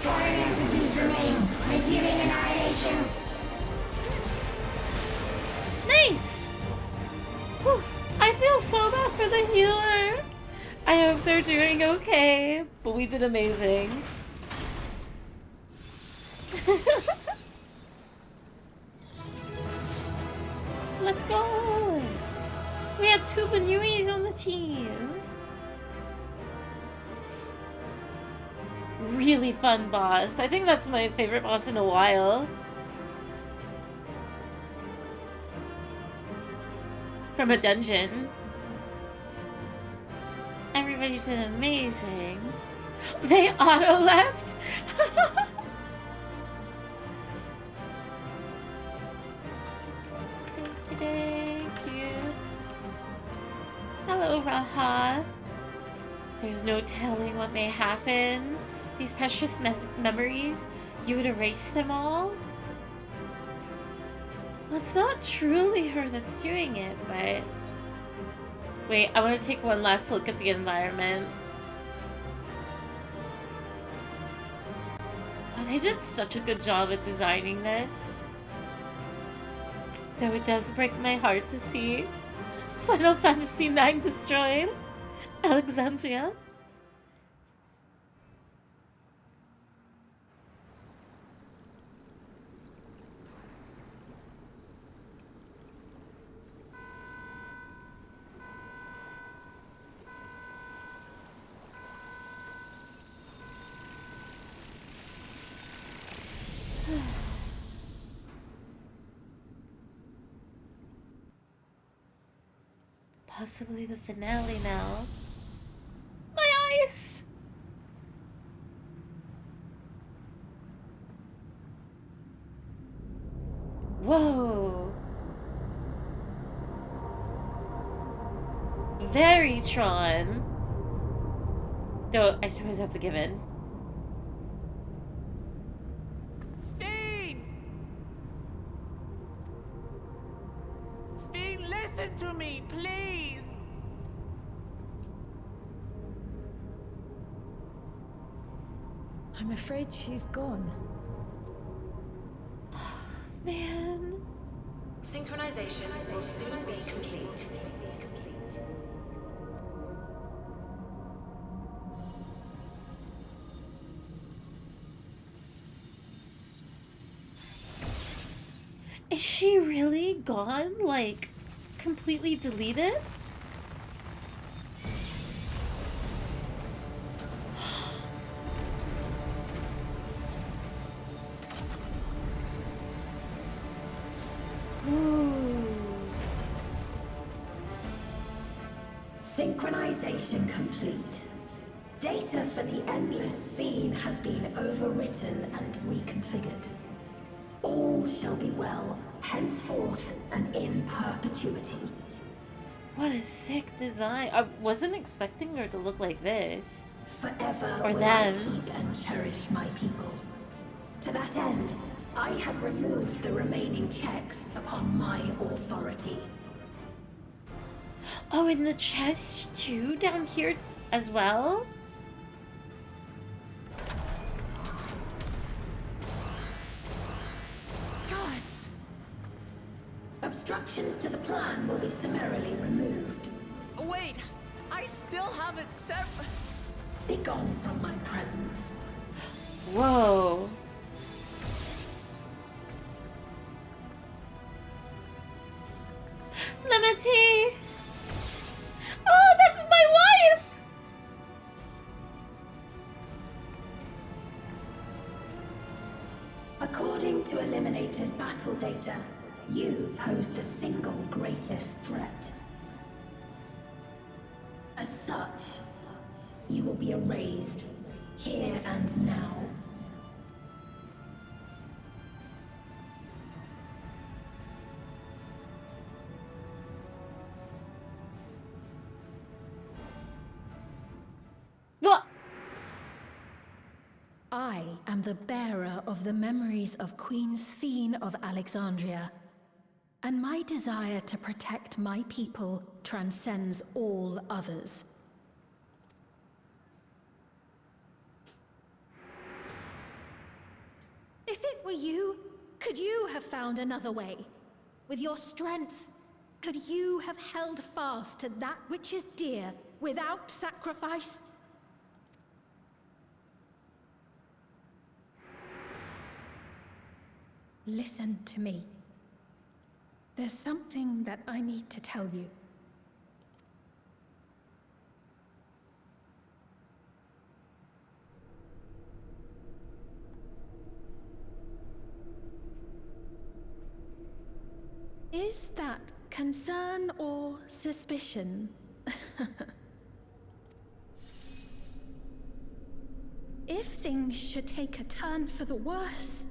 Foreign entities remain. Resuming annihilation. Nice! Whew. I feel so bad for the healer. I hope they're doing okay, but we did amazing. Let's go! We had two Banuis on the team. Really fun boss. I think that's my favorite boss in a while. From a dungeon. Everybody did amazing. They auto-left? Thank you. Hello, Raha. There's no telling what may happen. These precious memories, you would erase them all? Well, it's not truly her that's doing it, but... Wait, I want to take one last look at the environment. Oh, they did such a good job at designing this. Though it does break my heart to see Final Fantasy IX destroyed Alexandria. Possibly the finale now. My eyes! Whoa! Very Tron. Though, I suppose that's a given. Steen! Steen, listen to me, please! I'm afraid she's gone. Man. Synchronization will soon be complete. Is she really gone? Like, completely deleted? Synchronization complete. Data for the Endless Fiend has been overwritten and reconfigured. All shall be well, henceforth and in perpetuity. What a sick design. I wasn't expecting her to look like this. Forever Or will them. I keep and cherish my people. To that end, I have removed the remaining checks upon my authority. Oh, in the chest too, down here as well? Gods! Obstructions to the plan will be summarily removed. Wait! I still haven't set... Begone from my presence. Whoa. Limity! Oh, that's my wife! According to Eliminator's battle data, you pose the single greatest threat. As such, you will be erased, here and now. What? I am the bearer of the memories of Queen Sphene of Alexandria, and my desire to protect my people transcends all others. If it were you, could you have found another way? With your strength, could you have held fast to that which is dear without sacrifice? Listen to me. There's something that I need to tell you. Is that concern or suspicion? If things should take a turn for the worse,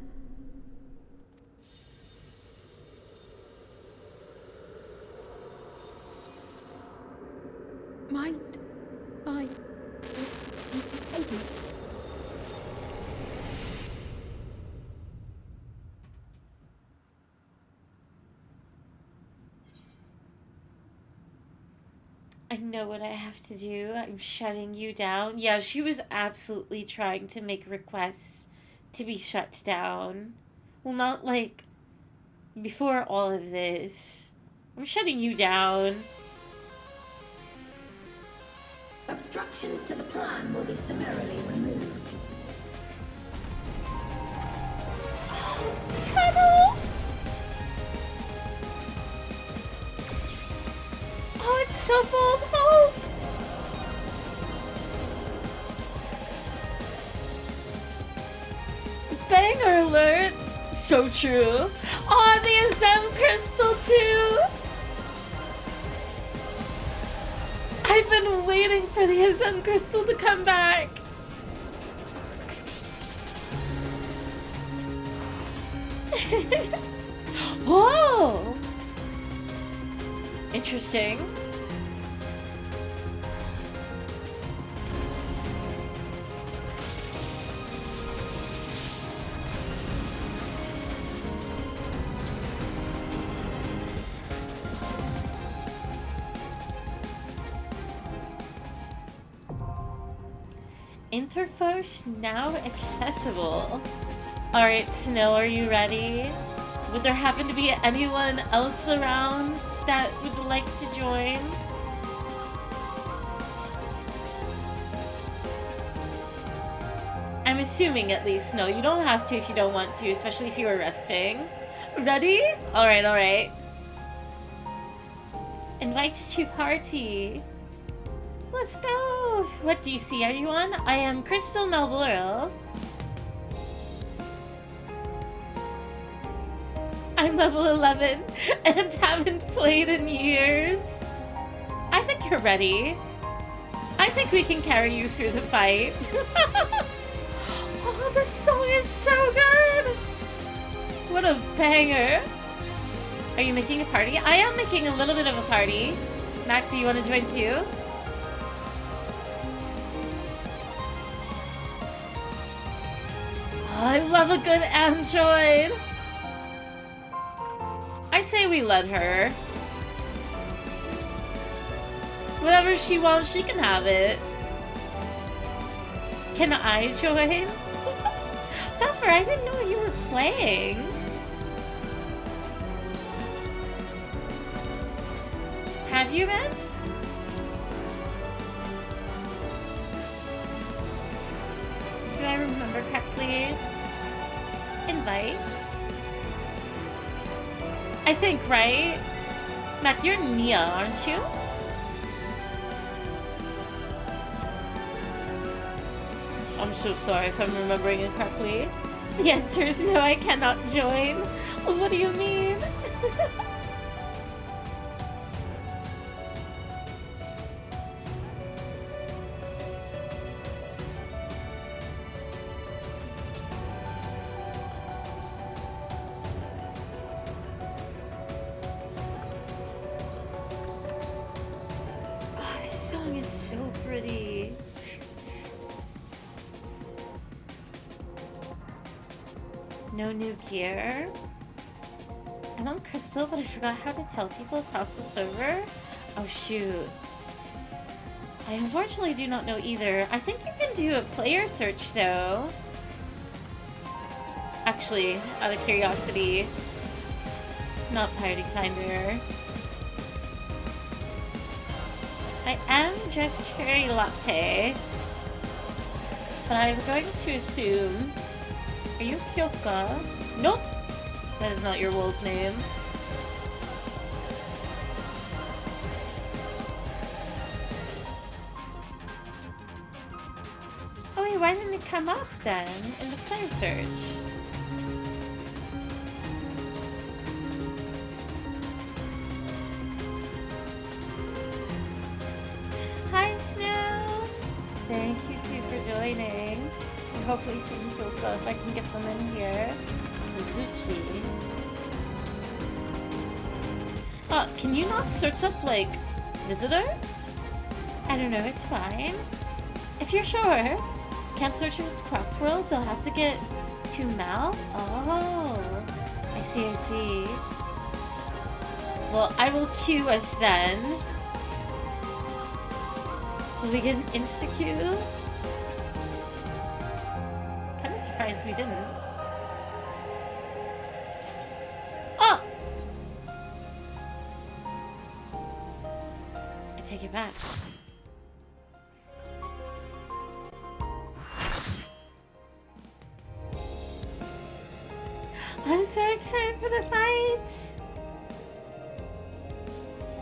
might I... I know what I have to do. I'm shutting you down. Yeah, she was absolutely trying to make requests to be shut down. Well, not like before all of this. I'm shutting you down. Obstructions to the plan will be summarily removed. Cuddle! Oh, it's so full of hope! Banger alert! So true. Oh, the SM crystal too! I've been waiting for the SM crystal to come back! Whoa! Interesting. Interface now accessible. Alright, Snow, are you ready? Would there happen to be anyone else around that would like to join? I'm assuming at least, no, you don't have to if you don't want to, especially if you are resting. Ready? Alright, alright. Invite to party. Let's go! What DC are you on? I am Crystal Malboro. I'm level 11 and haven't played in years. I think you're ready. I think we can carry you through the fight. Oh, this song is so good! What a banger. Are you making a party? I am making a little bit of a party. Mac, do you want to join too? I love a good android. I say we let her. Whatever she wants, she can have it. Can I join? Pfeffer, I didn't know you were playing. Have you been? Do I remember correctly? Invite? I think, right? Mac, you're Nia, aren't you? I'm so sorry if I'm remembering it correctly. The answer is no, I cannot join. What do you mean? Oh, this song is so pretty. No new gear. I'm on Crystal, but I forgot how to tell people across the server. Oh shoot. I unfortunately do not know either. I think you can do a player search though. Actually, out of curiosity. Not Pirating Finder. I am just fairylatte. But I'm going to assume... Are you Kyoka? Nope! That is not your wool's name. Oh wait, why didn't it come up then in the player search? Hi Snow! Thank you too for joining. And hopefully soon Kyoka if I can get them in here. Suzuchi. Can you not search up, like, visitors? I don't know, it's fine. If you're sure. Can't search if it's Crossworld, they'll have to get to Mal? Oh. I see, I see. Well, I will queue us then. Will we get an insta-queue? Kinda surprised we didn't. Oh! take it back. I'm so excited for the fight!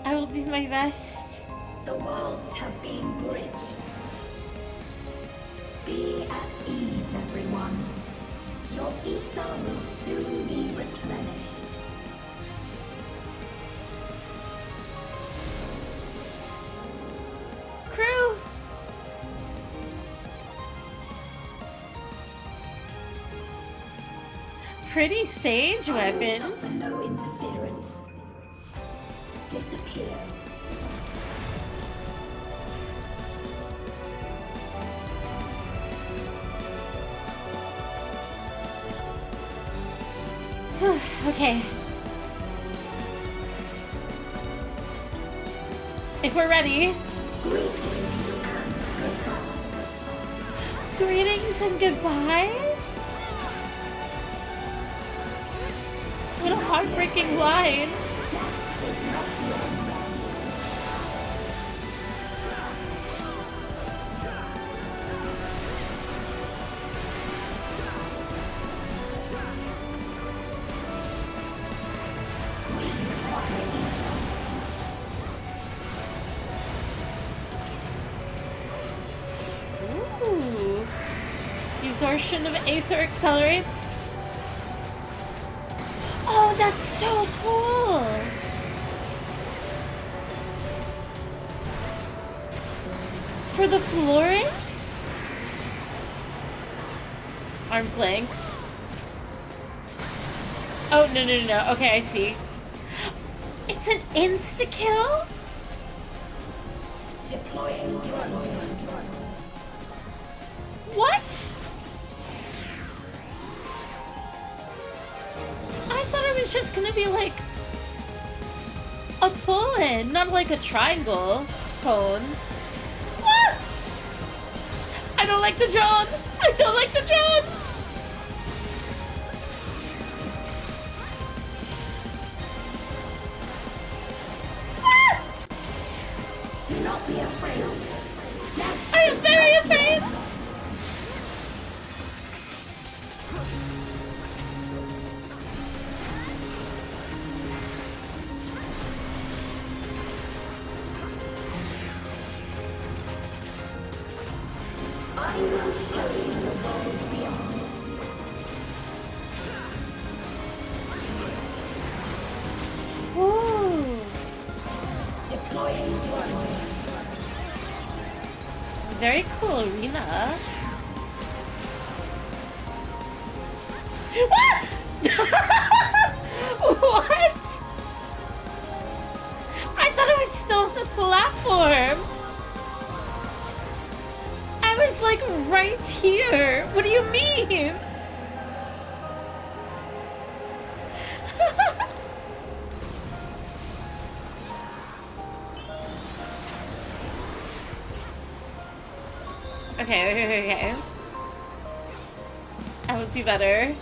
I will do my best. The worlds have been bridged. Be at ease, everyone. Your ether will soon be replenished. Crew! Pretty sage weapons. No interference. Disappear. Okay. If we're ready. Greetings and goodbye. What a heartbreaking line. Ooh. The absorption of aether accelerates. Oh, that's so cool! For the flooring? Arm's length. Oh, no. Okay, I see. It's an insta-kill? Deploying drone. What? I thought it was just gonna be like a pull-in, not like a triangle cone. What? I don't like the drone. I don't like the drone. What? Do not be afraid. I am very afraid. I will show you the world beyond. Ooh. Deploying drone. Very cool arena. What? I thought it was still on the platform. I was like right here. What do you mean? Okay. I will do better.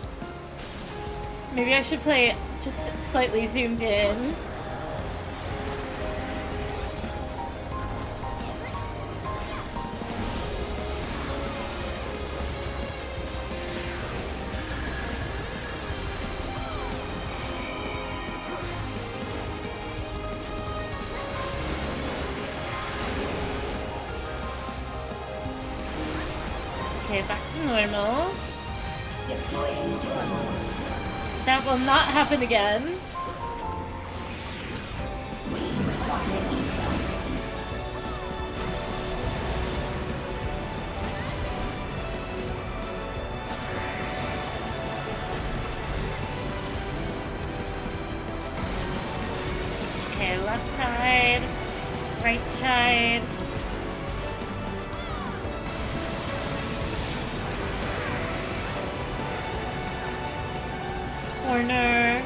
Maybe I should play it just slightly zoomed in. Okay, back to normal. Deploying drone. That will not happen again. We require ether. Okay, left side, right side. Corner.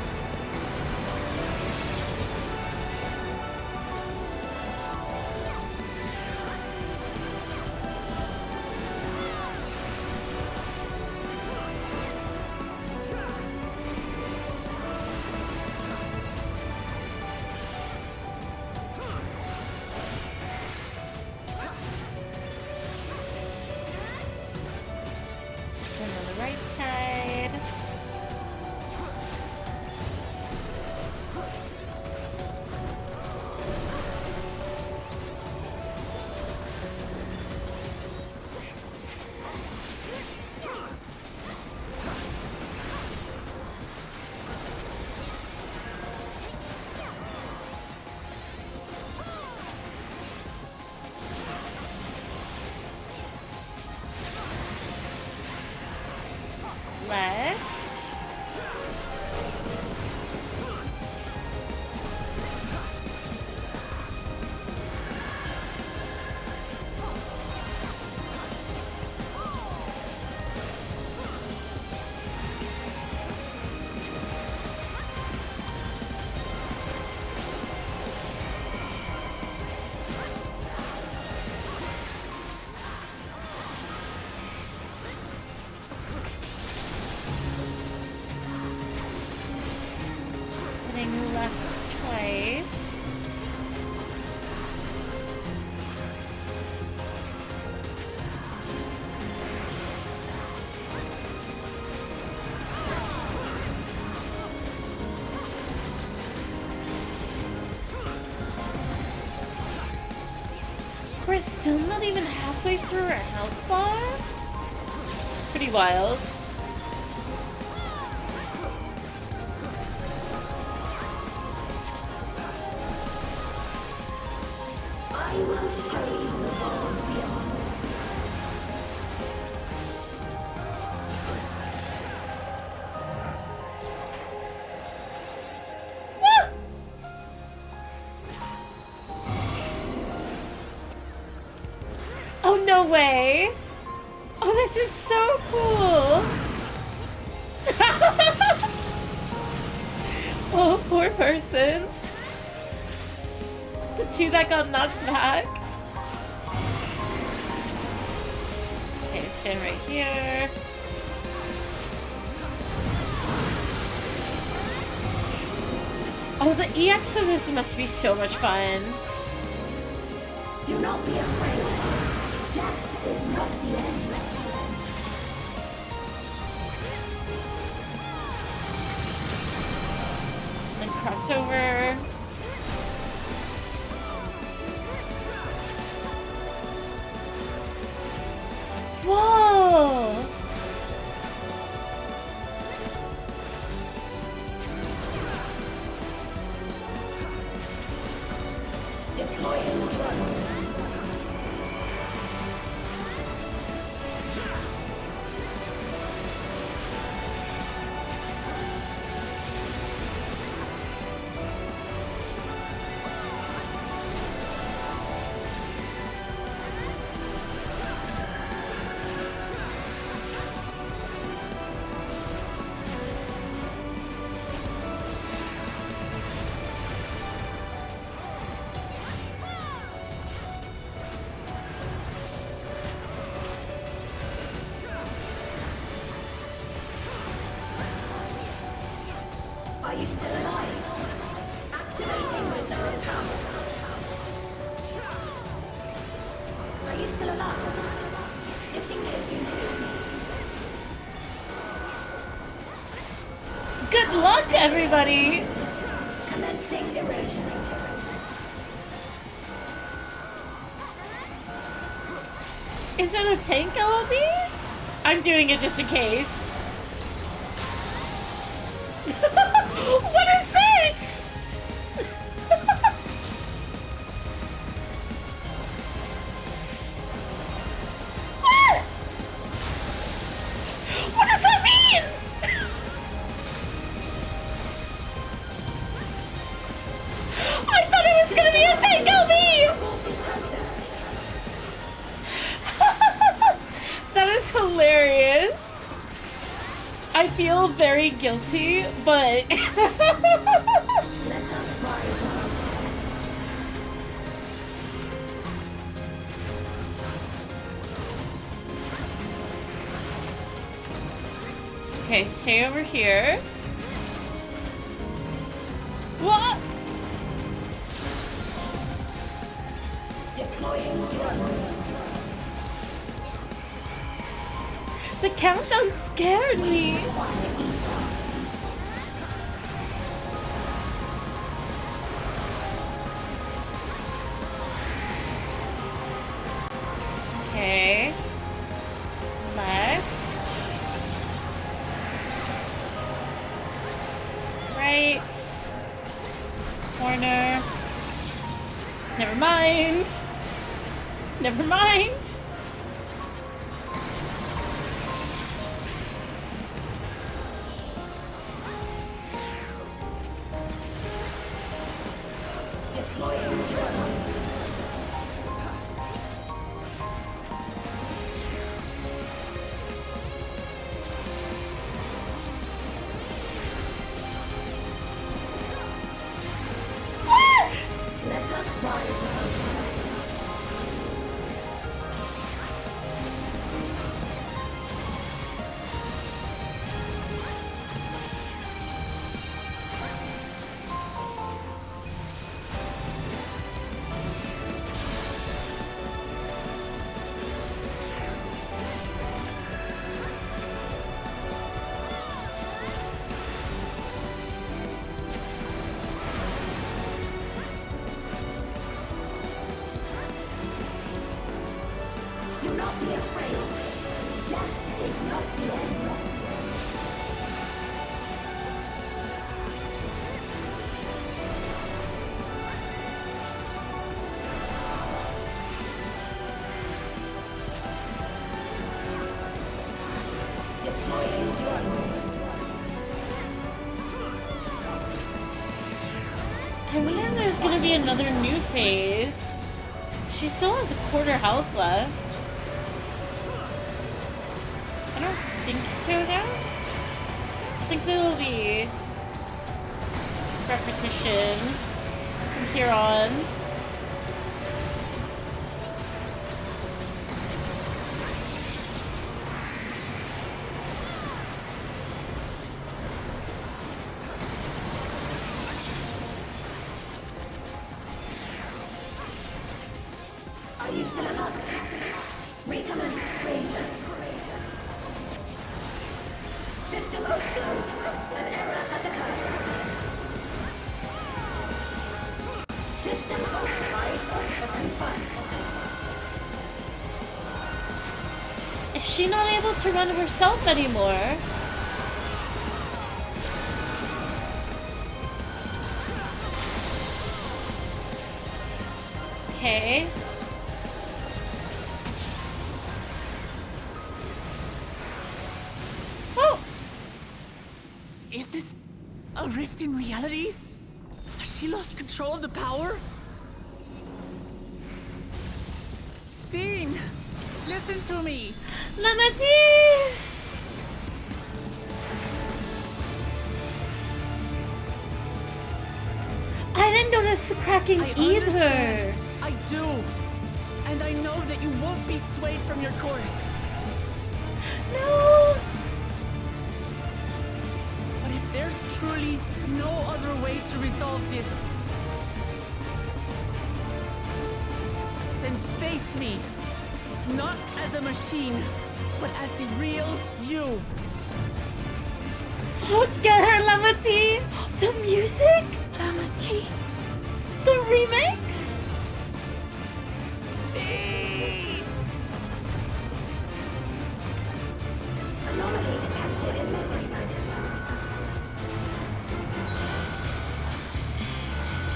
left twice. We're still not even halfway through our health bar? Pretty wild. I will show you the world beyond. Oh, no way! Oh, this is so cool! Oh, poor person. The two that got knocked back. Okay, stand right here. Oh, the EX of this must be so much fun. Do not be afraid. Death is not the end. Then crossover. Whoa! Deploying drone. Are you still alive? Activating reserve power. Are you still alive? Disengaging soon. Good luck, everybody! Commencing erosion. Is it a tank LOB? I'm doing it just in case. What is this? What? What does that mean? I thought it was gonna be a tank LB! That is hilarious. I feel very guilty, but okay, stay over here. What? Deploying drone. The countdown scared me. Okay. Left. Right. Corner. Never mind. Never mind. I wonder if there's gonna be another new phase. She still has a quarter health left. I don't think so now. I think there will be repetition from here on. Are you still alive? Recommend Ranger. System overload. An error has occurred. System override confirmed. Is she not able to run herself anymore? Okay. Oh! Is this a rift in reality? Has she lost control of the power? Steen! Listen to me! Lamati! I didn't notice the cracking either. Understand. I do. And I know that you won't be swayed from your course. No! But if there's truly no other way to resolve this, then face me. Not as a machine, but as the real you. Get her, Lamati! The music? Lamati. The remix? Anomaly detected in memory banks.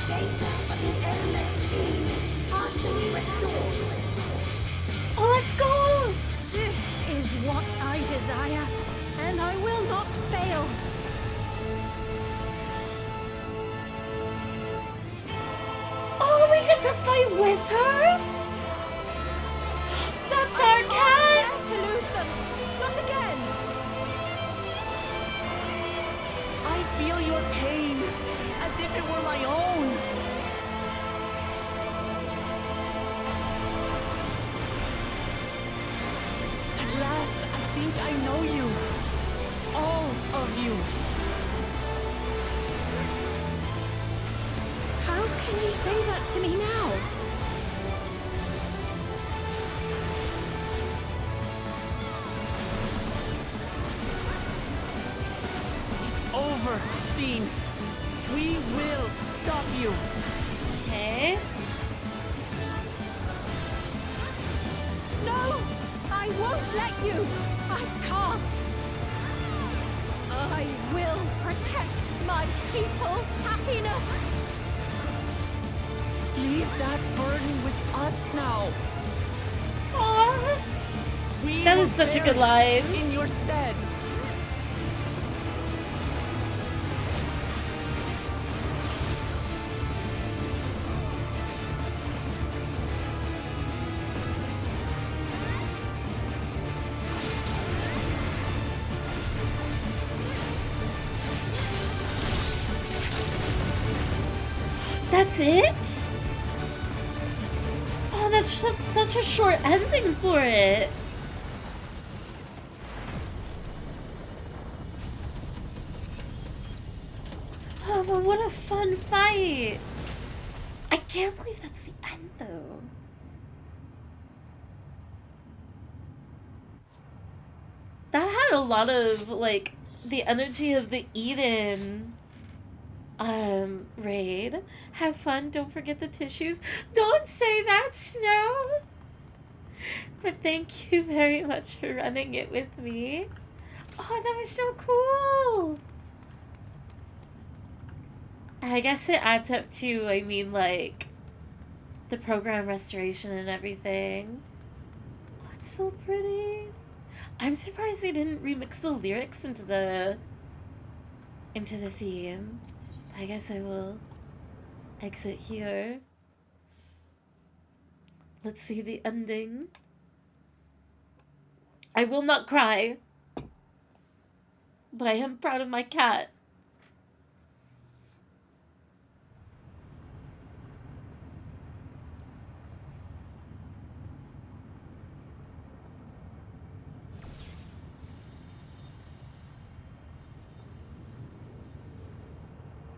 Data for the endless beam partially restored. Oh, let's go! This is what I desire, and I will not fail. Oh, we get to fight with her? That's our cat! To lose them, not again. I feel your pain, as if it were my own. At last, I think I know you. All of you. How can you say that to me now? It's over, Steen. We will stop you. Okay. No! I won't let you! I can't! I will protect my people's happiness! Leave that burden with us now. Aww. We That will was such a bear good it line. in your stead. That's it? Oh, that's such a short ending for it. Oh, but what a fun fight. I can't believe that's the end, though. That had a lot of, like, the energy of the Eden raid. Have fun, don't forget the tissues. Don't say that, Snow! But thank you very much for running it with me. Oh, that was so cool! I guess it adds up to, I mean, like, the program restoration and everything. Oh, it's so pretty. I'm surprised they didn't remix the lyrics into the theme. I guess I will Exit here. Let's see the ending. I will not cry, but I am proud of my cat.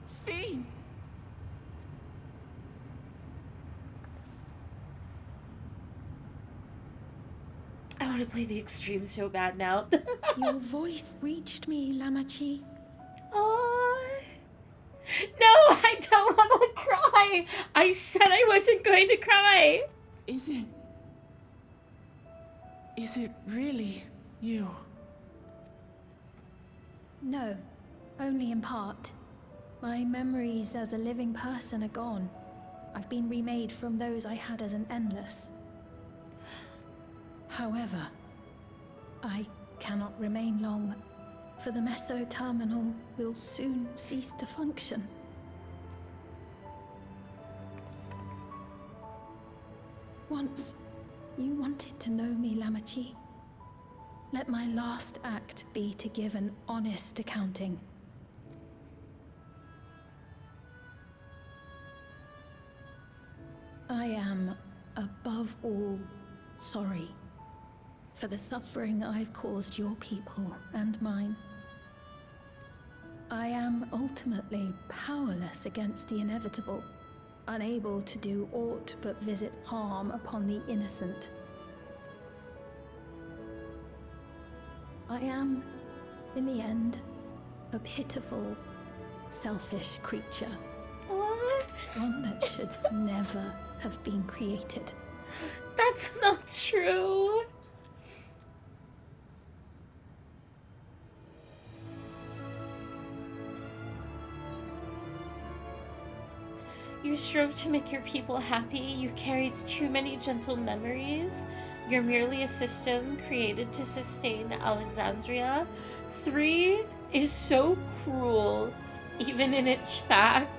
Sphene! I want to play the extreme so bad now. Your voice reached me, Lamachi. Oh no, I don't want to cry. I said I wasn't going to cry. Is it really you? No, only in part. My memories as a living person are gone. I've been remade from those I had as an endless. However, I cannot remain long, for the Meso terminal will soon cease to function. Once, you wanted to know me, Lamachi. Let my last act be to give an honest accounting. I am, above all, sorry for the suffering I've caused your people and mine. I am ultimately powerless against the inevitable, unable to do aught but visit harm upon the innocent. I am, in the end, a pitiful, selfish creature. One that should never have been created. That's not true. You strove to make your people happy. You carried too many gentle memories. You're merely a system created to sustain Alexandria. 3 is so cruel, even in its fact.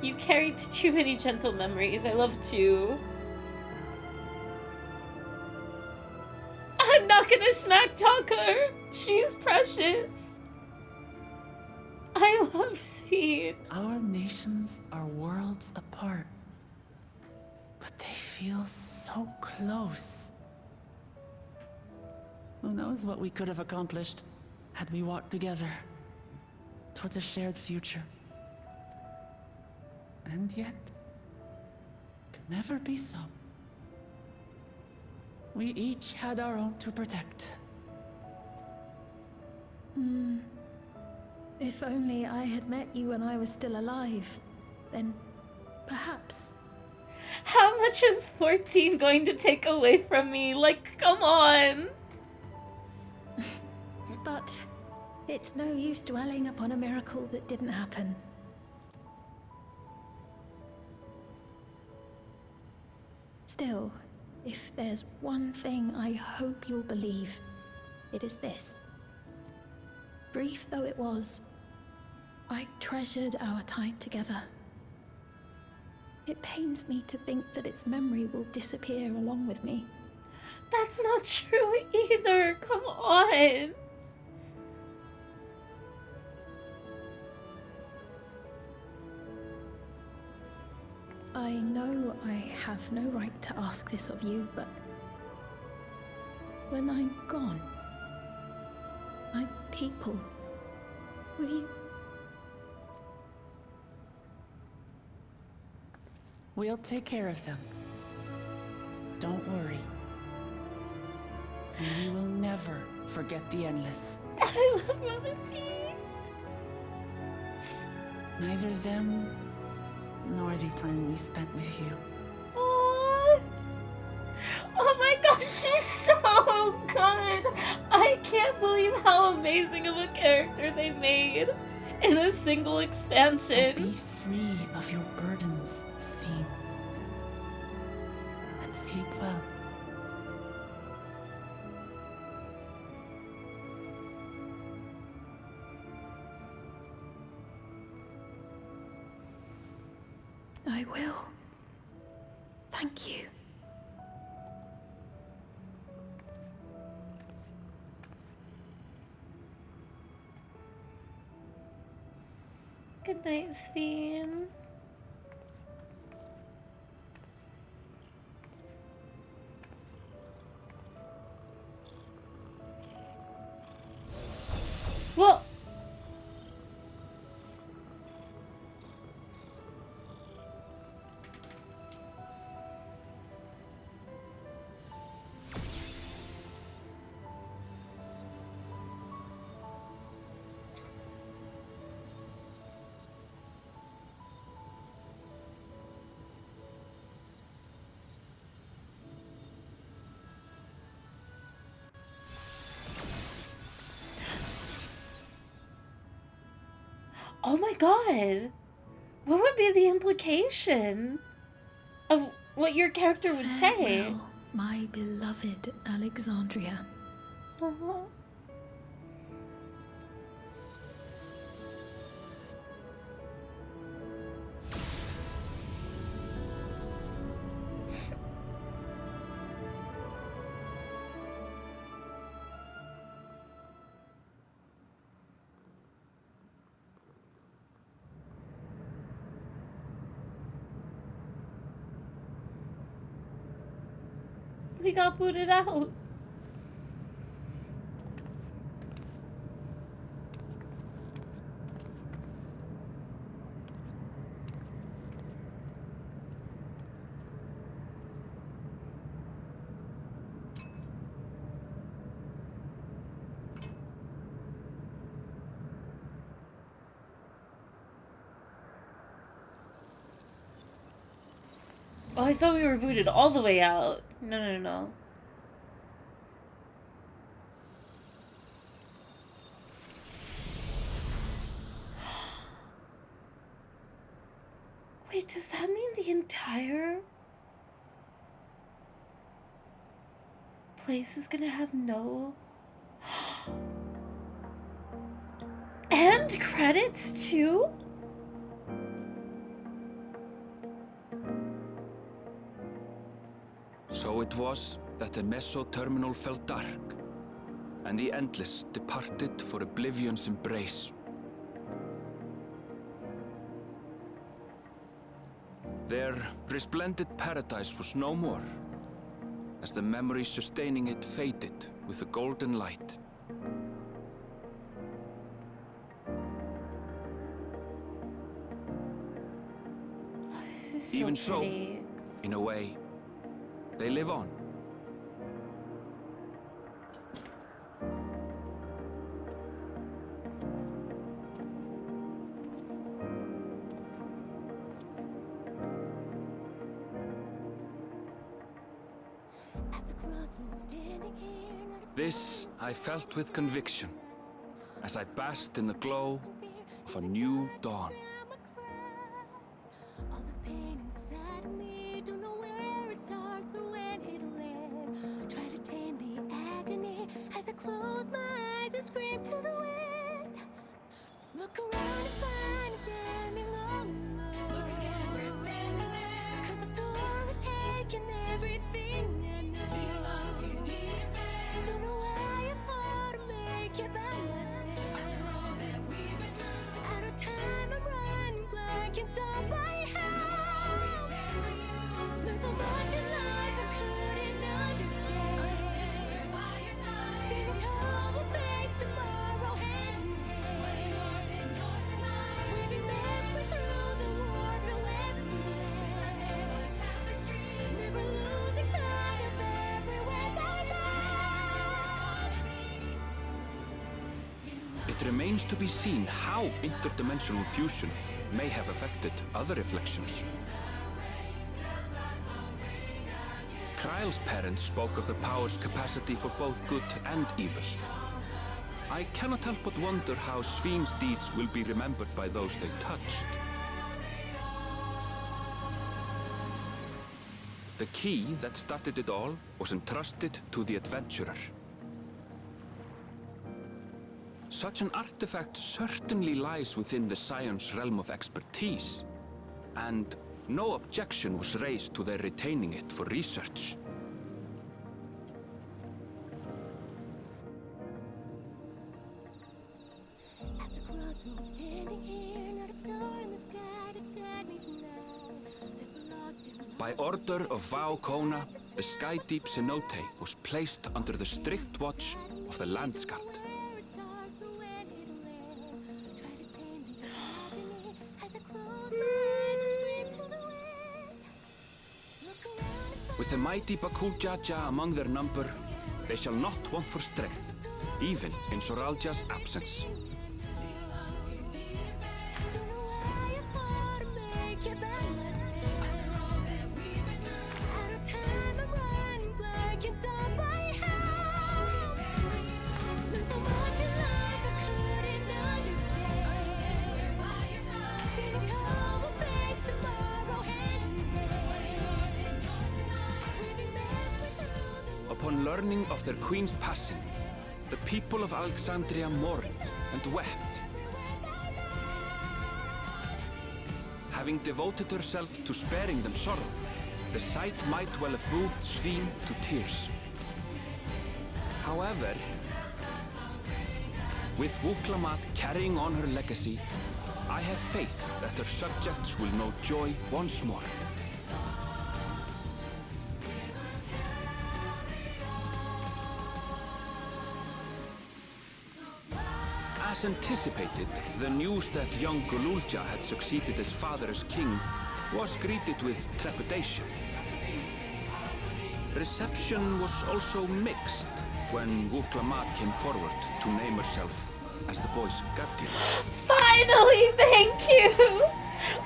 You carried too many gentle memories. I love 2. I'm not gonna smack talk her. She's precious. I love Sphene. Our nations are worlds apart, but they feel so close. Who knows what we could have accomplished had we walked together towards a shared future. And yet, it could never be so. We each had our own to protect. If only I had met you when I was still alive, then perhaps. How much is 14 going to take away from me? Like, come on. But it's no use dwelling upon a miracle that didn't happen. Still, if there's one thing I hope you'll believe, it is this. Brief though it was, I treasured our time together. It pains me to think that its memory will disappear along with me. That's not true either. Come on. I know I have no right to ask this of you, but when I'm gone, my people, will you? We'll take care of them. Don't worry. And we will never forget the Endless. I love Mama T. Neither them nor the time we spent with you. Aww. Oh my gosh, she's so good! I can't believe how amazing of a character they made in a single expansion. So be free of your burdens, Sphene. And sleep well. I will. Thank you. Good night, Sphene. Whoa! Oh my god! What would be the implication of what your character would say? Farewell, my beloved Alexandria. Uh-huh. We got booted out. Oh, I thought we were booted all the way out. No. Wait, does that mean the entire place is gonna have no... And credits too? So it was that the Meso terminal fell dark, and the Endless departed for oblivion's embrace. Their resplendent paradise was no more, as the memory sustaining it faded with the golden light. Oh, this is so Even pretty. so, in a way, they live on. This I felt with conviction, as I basked in the glow of a new dawn. Close my eyes and scream to the wind. Look around and find us standing alone. Look again, we're standing there. 'Cause the storm has taken everything I know. You lost, you need it back. Don't know why I thought I'd make it by myself. After all that we've been through, out of time I'm running blind. Can somebody help? We stand for you. Learned so much in life I couldn't understand. We're by your side. Standing tall, we'll face tomorrow hand in hand. What yours and mine. We've been halfway through the war, but every land. This our tale of tapestry. Never losing sight of everywhere that we It remains to be seen how interdimensional fusion may have affected other reflections. Kryle's parents spoke of the power's capacity for both good and evil. I cannot help but wonder how Sphene's deeds will be remembered by those they touched. The key that started it all was entrusted to the adventurer. Such an artifact certainly lies within the Scion's realm of expertise, and No objection was raised to their retaining it for research. At the crossroads, standing here, not a star in the sky to guide me tonight. If we're lost in the By order of Vau Kona, the sky deep cenote was placed under the strict watch of the Landsguard. where it starts or when it'll end. Try to tame the agony as I close my eyes and scream to the wind. Look around and find With the mighty Bakuljaja among their number, they shall not want for strength, even in Soralja's absence. don't know why I thought to make you by myself. Out of time, I'm running blind. Can somebody help? Learned so much in life I couldn't understand. Standing tall, we'll face tomorrow hand in hand. Weaving memories through the Upon learning of their queen's passing, the people of Alexandria mourned and wept. Having devoted herself to sparing them sorrow, the sight might well have moved Sveen to tears. However, with Wuklamat carrying on her legacy, I have faith that her subjects will know joy once more. As anticipated, the news that young Gululja had succeeded his father as king was greeted with trepidation. Reception was also mixed when Wuklamat came forward to name herself as the boy's guardian. Finally, thank you!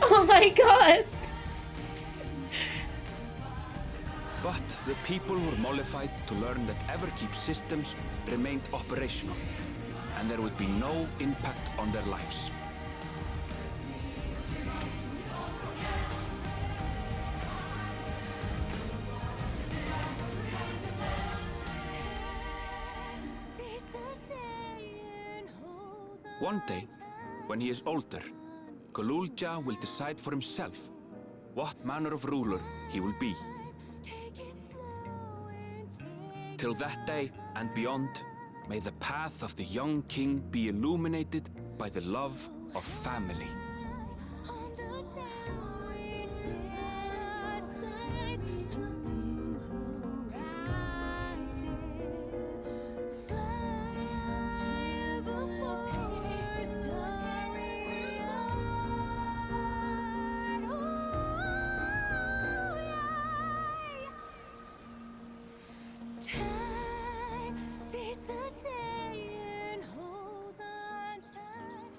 Oh my god! But the people were mollified to learn that Everkeep's systems remained operational, and there would be no impact on their lives. seize the day and hold on. One day, when he is older, Gululja will decide for himself what manner of ruler he will be. Take it slow and take Till that day and beyond, may the path of the young king be illuminated by the love of family. on the down we set our sights on these horizons. Fly to the forest starry night. Oh, yeah. Time seize the day and hold on tight.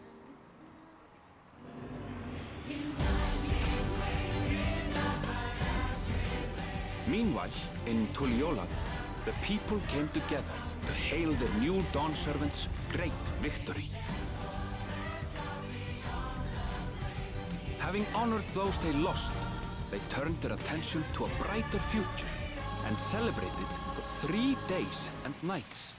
Meanwhile, in Tuliolad, the people came together to hail their new dawn servants' great victory. Having honored those they lost, they turned their attention to a brighter future and celebrated for 3 days and nights.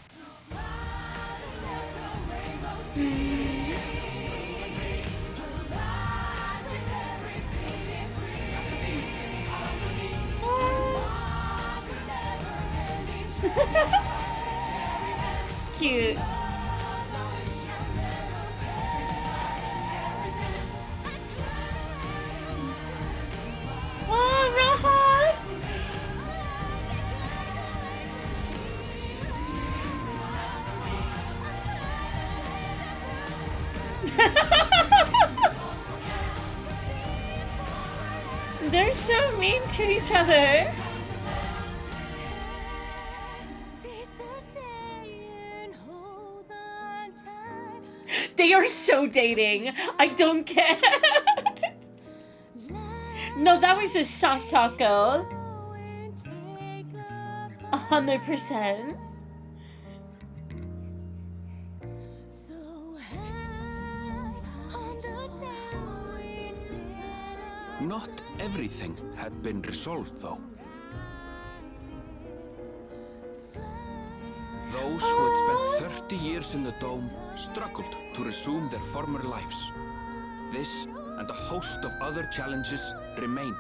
Cute. Oh, Raha! They're so mean to each other. Seize the day and hold on tight. They are so dating. I don't care. No, that was a soft taco. And take a 100%. so high on the down we set our Not everything had been resolved, though. Those who had spent 30 years in the dome struggled to resume their former lives. This and a host of other challenges remained.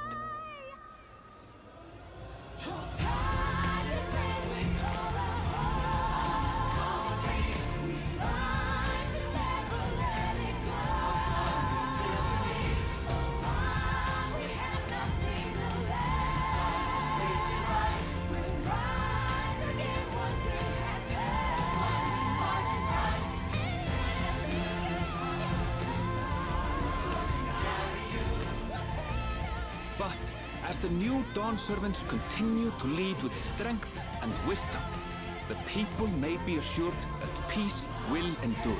But as the new Dawn servants continue to lead with strength and wisdom, the people may be assured that peace will endure.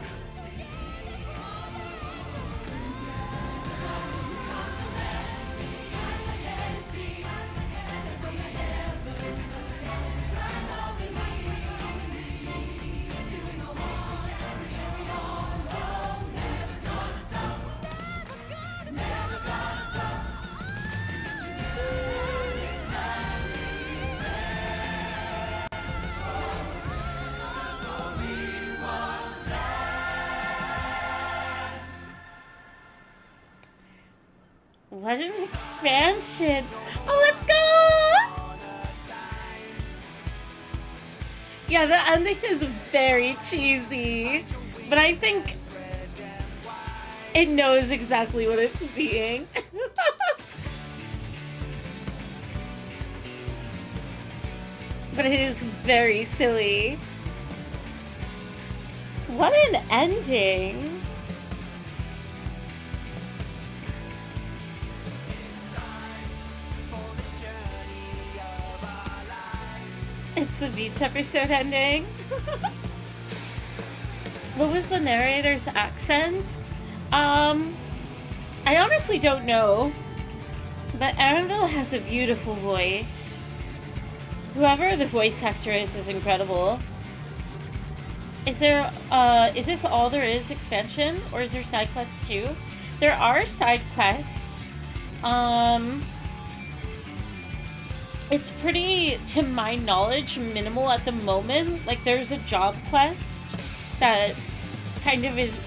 What an expansion! Oh, let's go! Yeah, the ending is very cheesy, but I think it knows exactly what it's being. But it is very silly. What an ending! It's the beach episode ending. What was the narrator's accent? I honestly don't know. But Arenville has a beautiful voice. Whoever the voice actor is incredible. Is this all there is expansion? Or is there side quests too? There are side quests. It's pretty, to my knowledge, minimal at the moment. Like, there's a job quest that kind of is...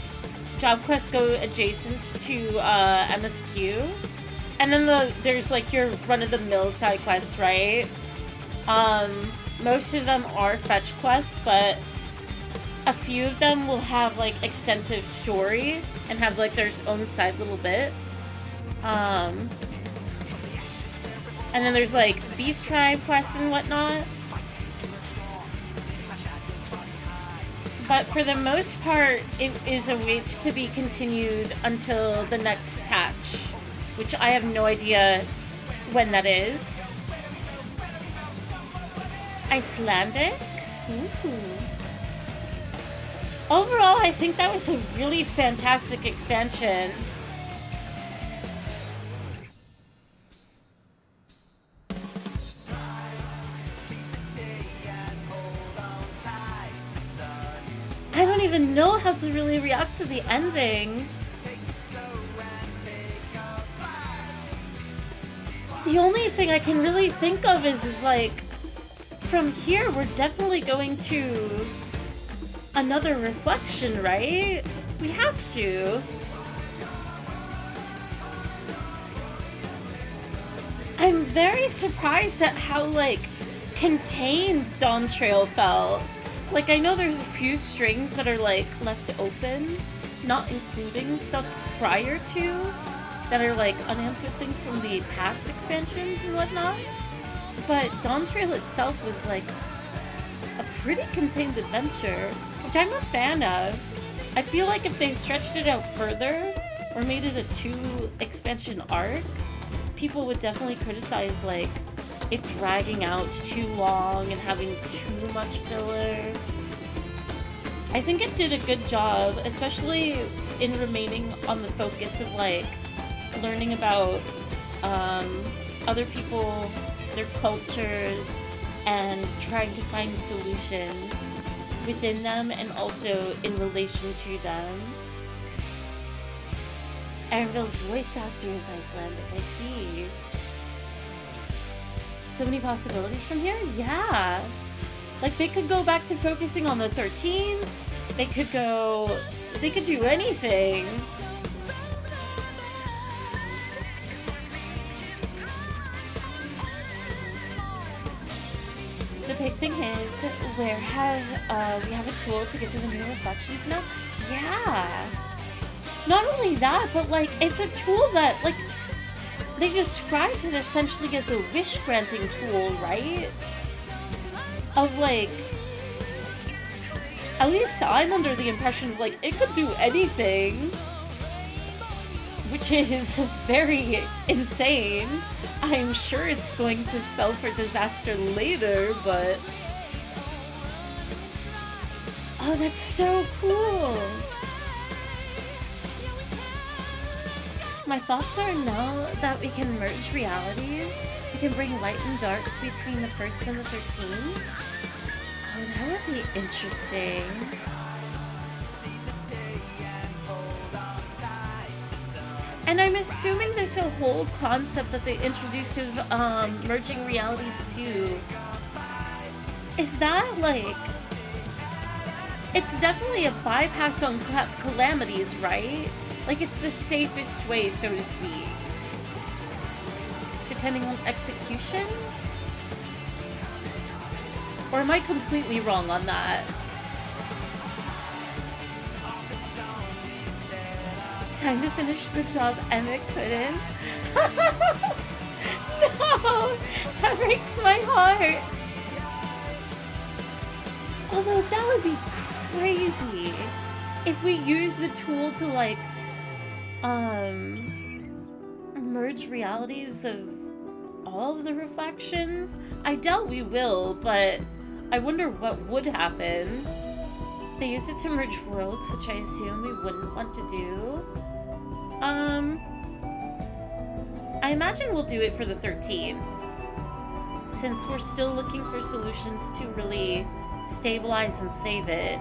Job quests go adjacent to MSQ. And then there's, like, your run-of-the-mill side quests, right? Most of them are fetch quests, but a few of them will have, like, extensive story and have, like, their own side little bit. And then there's, like, Beast Tribe quests and whatnot. But for the most part, it is a wait to be continued until the next patch, which I have no idea when that is. Icelandic? Ooh. Overall, I think that was a really fantastic expansion. I don't even know how to really react to the ending. The only thing I can really think of is like, from here we're definitely going to another reflection, right? We have to. I'm very surprised at how, like, contained Dawntrail felt. Like, I know there's a few strings that are, like, left open, not including stuff prior to, that are, like, unanswered things from the past expansions and whatnot. But Dawntrail itself was, like, a pretty contained adventure, which I'm a fan of. I feel like if they stretched it out further, or made it a 2-expansion arc, people would definitely criticize, like, it dragging out too long and having too much filler. I think it did a good job, especially in remaining on the focus of, like, learning about other people, their cultures, and trying to find solutions within them and also in relation to them. Arenville's voice actor is Icelandic, I see. So many possibilities from here? Yeah. Like, they could go back to focusing on the 13. They could do anything. big thing is, we have a tool to get to the new reflections now? Yeah. Not only that, but like, it's a tool that, like, they described it essentially as a wish-granting tool, right? Of like, at least I'm under the impression of like, it could do anything. Which is very insane. I'm sure it's going to spell for disaster later, but... Oh, that's so cool! My thoughts are now that we can merge realities, we can bring light and dark between the 1st and the 13th. Oh, that would be interesting. And I'm assuming there's a whole concept that they introduced of merging realities too. Is that like... It's definitely a bypass on calamities, right? Like it's the safest way, so to speak. Depending on execution? Or am I completely wrong on that? Time to finish the job Emmett couldn't. No! That breaks my heart! Although that would be crazy if we use the tool to like merge realities of all of the reflections. I doubt we will, but I wonder what would happen. They used it to merge worlds, which I assume we wouldn't want to do. I imagine we'll do it for the 13th, since we're still looking for solutions to really stabilize and save it.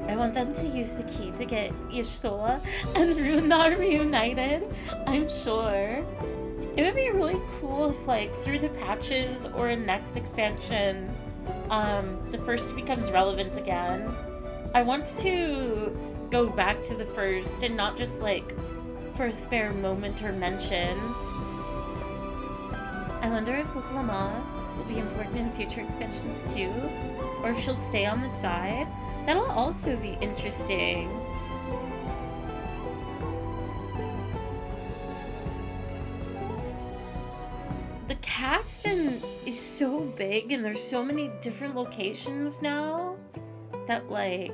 I want them to use the key to get Y'shtola and Runar reunited, I'm sure. It would be really cool if, like, through the patches or in next expansion, the 1st becomes relevant again. I want to go back to the 1st and not just, like, for a spare moment or mention. I wonder if Wuklama will be important in future expansions too, or if she'll stay on the side. That'll also be interesting. The cast is so big and there's so many different locations now that, like,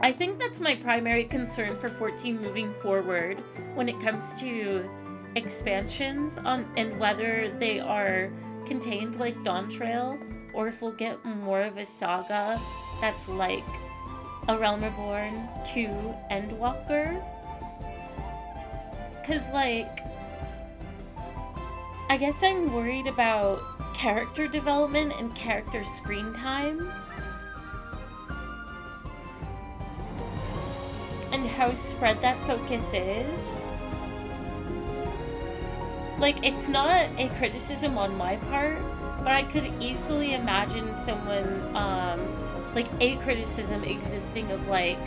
I think that's my primary concern for 14 moving forward when it comes to expansions and whether they are contained like Dawntrail or if we'll get more of a saga that's like A Realm Reborn 2 Endwalker. Cause like, I guess I'm worried about character development and character screen time. And how spread that focus is. Like, it's not a criticism on my part, but I could easily imagine someone, like, a criticism existing of, like,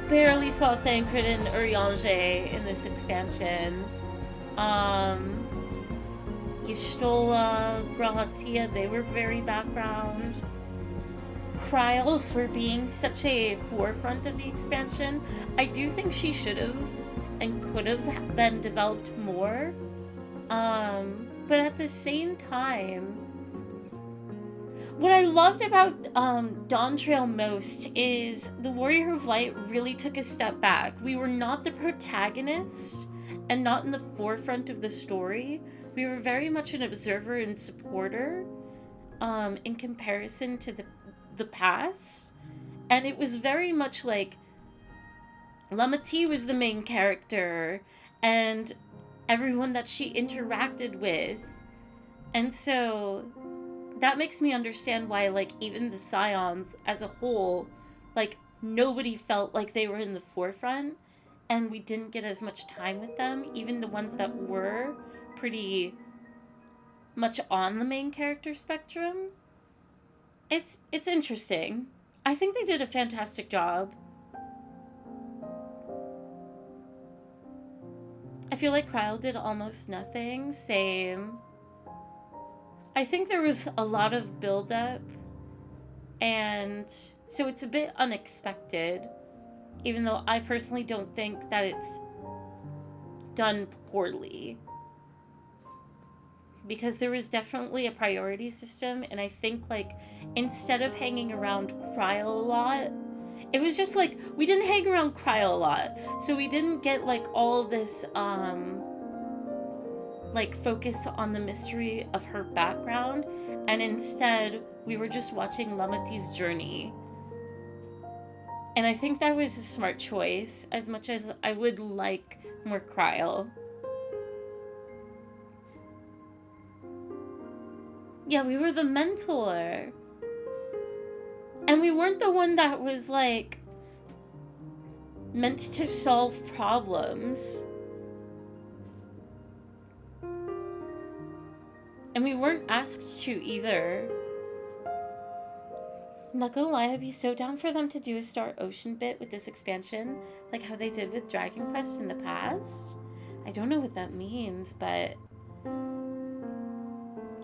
barely saw Thancred and Urianger in this expansion. Y'shtola, Grahatia, they were very background. Kryle for being such a forefront of the expansion. I do think she should have and could have been developed more. But at the same time, what I loved about Dawntrail most is the Warrior of Light really took a step back. We were not the protagonist and not in the forefront of the story. We were very much an observer and supporter in comparison to the past. And it was very much like Lamati was the main character and everyone that she interacted with. And so that makes me understand why, like, even the Scions as a whole, like, nobody felt like they were in the forefront and we didn't get as much time with them, even the ones that were pretty much on the main character spectrum. It's interesting. I think they did a fantastic job. I feel like Kryle did almost nothing. Same. I think there was a lot of build-up, and so it's a bit unexpected, even though I personally don't think that it's done poorly. Because there was definitely a priority system, and I think, like, instead of hanging around Cryle a lot, it was just, like, we didn't hang around Cryle a lot, so we didn't get, like, all this, like, focus on the mystery of her background, and instead, we were just watching Lamati's journey. And I think that was a smart choice, as much as I would like more Cryle. Yeah, we were the mentor. And we weren't the one that was, like, meant to solve problems. And we weren't asked to either. Not gonna lie, I'd be so down for them to do a Star Ocean bit with this expansion, like how they did with Dragon Quest in the past. I don't know what that means, but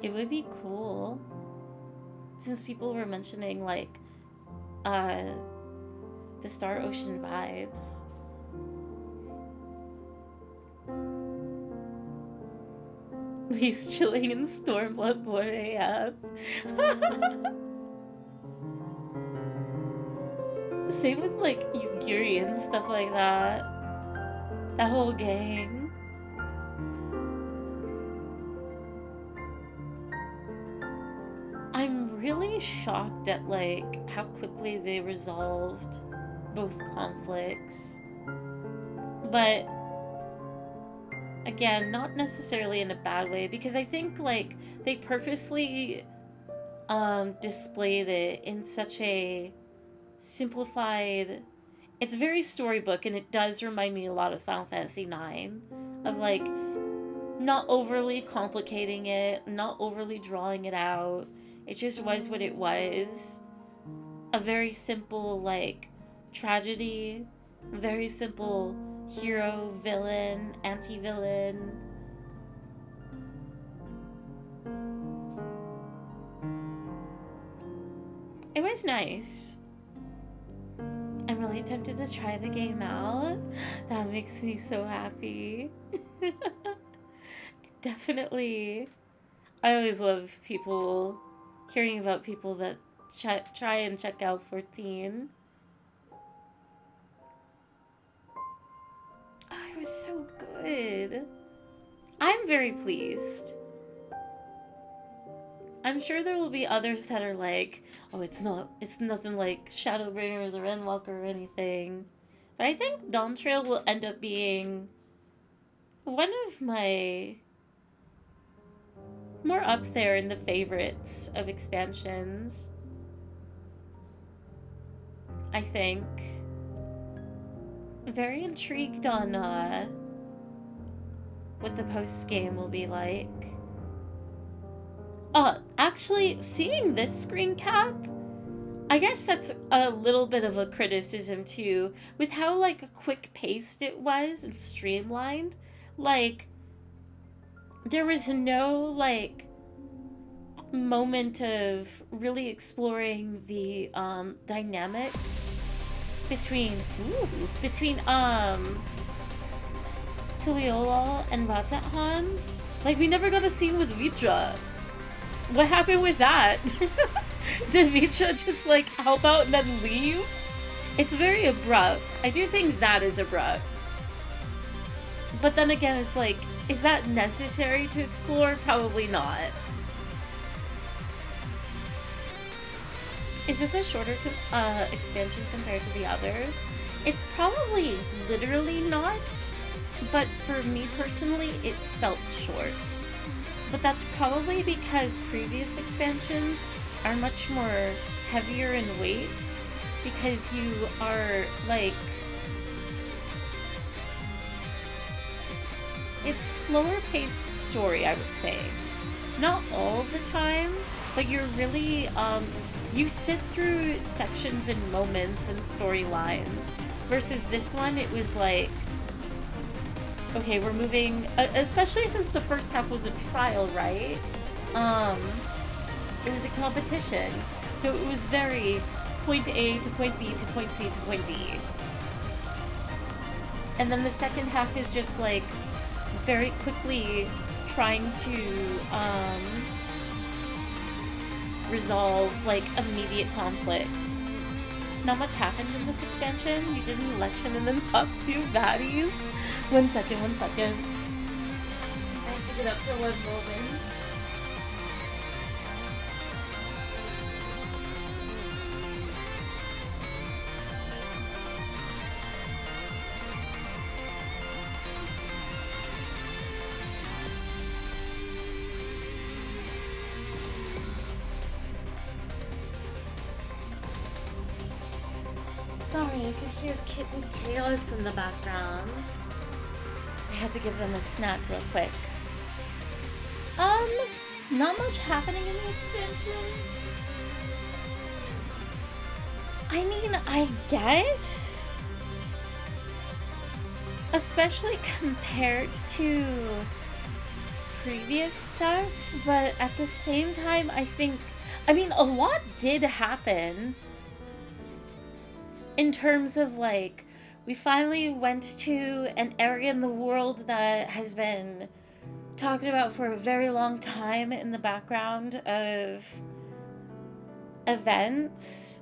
it would be cool. Since people were mentioning, like, the Star Ocean vibes. He's chilling in Stormblood Board AF. Same with, like, Yugiri and stuff like that. That whole gang. I'm really shocked at, like, how quickly they resolved both conflicts. But again, not necessarily in a bad way, because I think, like, they purposely displayed it in such a simplified... It's very storybook, and it does remind me a lot of Final Fantasy IX, of, like, not overly complicating it, not overly drawing it out. It just was what it was. A very simple, like, tragedy, very simple hero, villain, anti-villain. It was nice. I'm really tempted to try the game out. That makes me so happy. Definitely. I always love people, hearing about people that try and check out 14. Oh, it was so good. I'm very pleased. I'm sure there will be others that are like, oh, it's nothing like Shadowbringers or Endwalker or anything. But I think Dawntrail will end up being one of my more up there in the favorites of expansions. I think. Very intrigued on what the post-game will be like. Actually, seeing this screen cap, I guess that's a little bit of a criticism too, with how, like, quick-paced it was and streamlined. Like, there was no, like, moment of really exploring the dynamic between Tuliolol and Ratathan. Like, we never got a scene with Vitra. What happened with that? Did Vitra just, like, help out and then leave? It's very abrupt. I do think that is abrupt. But then again, it's like, is that necessary to explore? Probably not. Is this a shorter expansion compared to the others? It's probably literally not, but for me personally, it felt short. But that's probably because previous expansions are much more heavier in weight, because you are, like... It's slower paced story, I would say. Not all of the time, but you're really, you sit through sections and moments and storylines, versus this one, it was like, okay, we're moving, especially since the first half was a trial, right? It was a competition, so it was very point A to point B to point C to point D. And then the second half is just like very quickly trying to resolve like immediate conflict. Not much happened in this expansion. You did an election and then fought two baddies. One second. I have to get up for one moment. Sorry, I could hear kitten chaos in the background. I had to give them a snack real quick. Not much happening in the expansion. I mean, I guess. Especially compared to previous stuff, but at the same time, I mean, a lot did happen. In terms of, like, we finally went to an area in the world that has been talked about for a very long time in the background of events.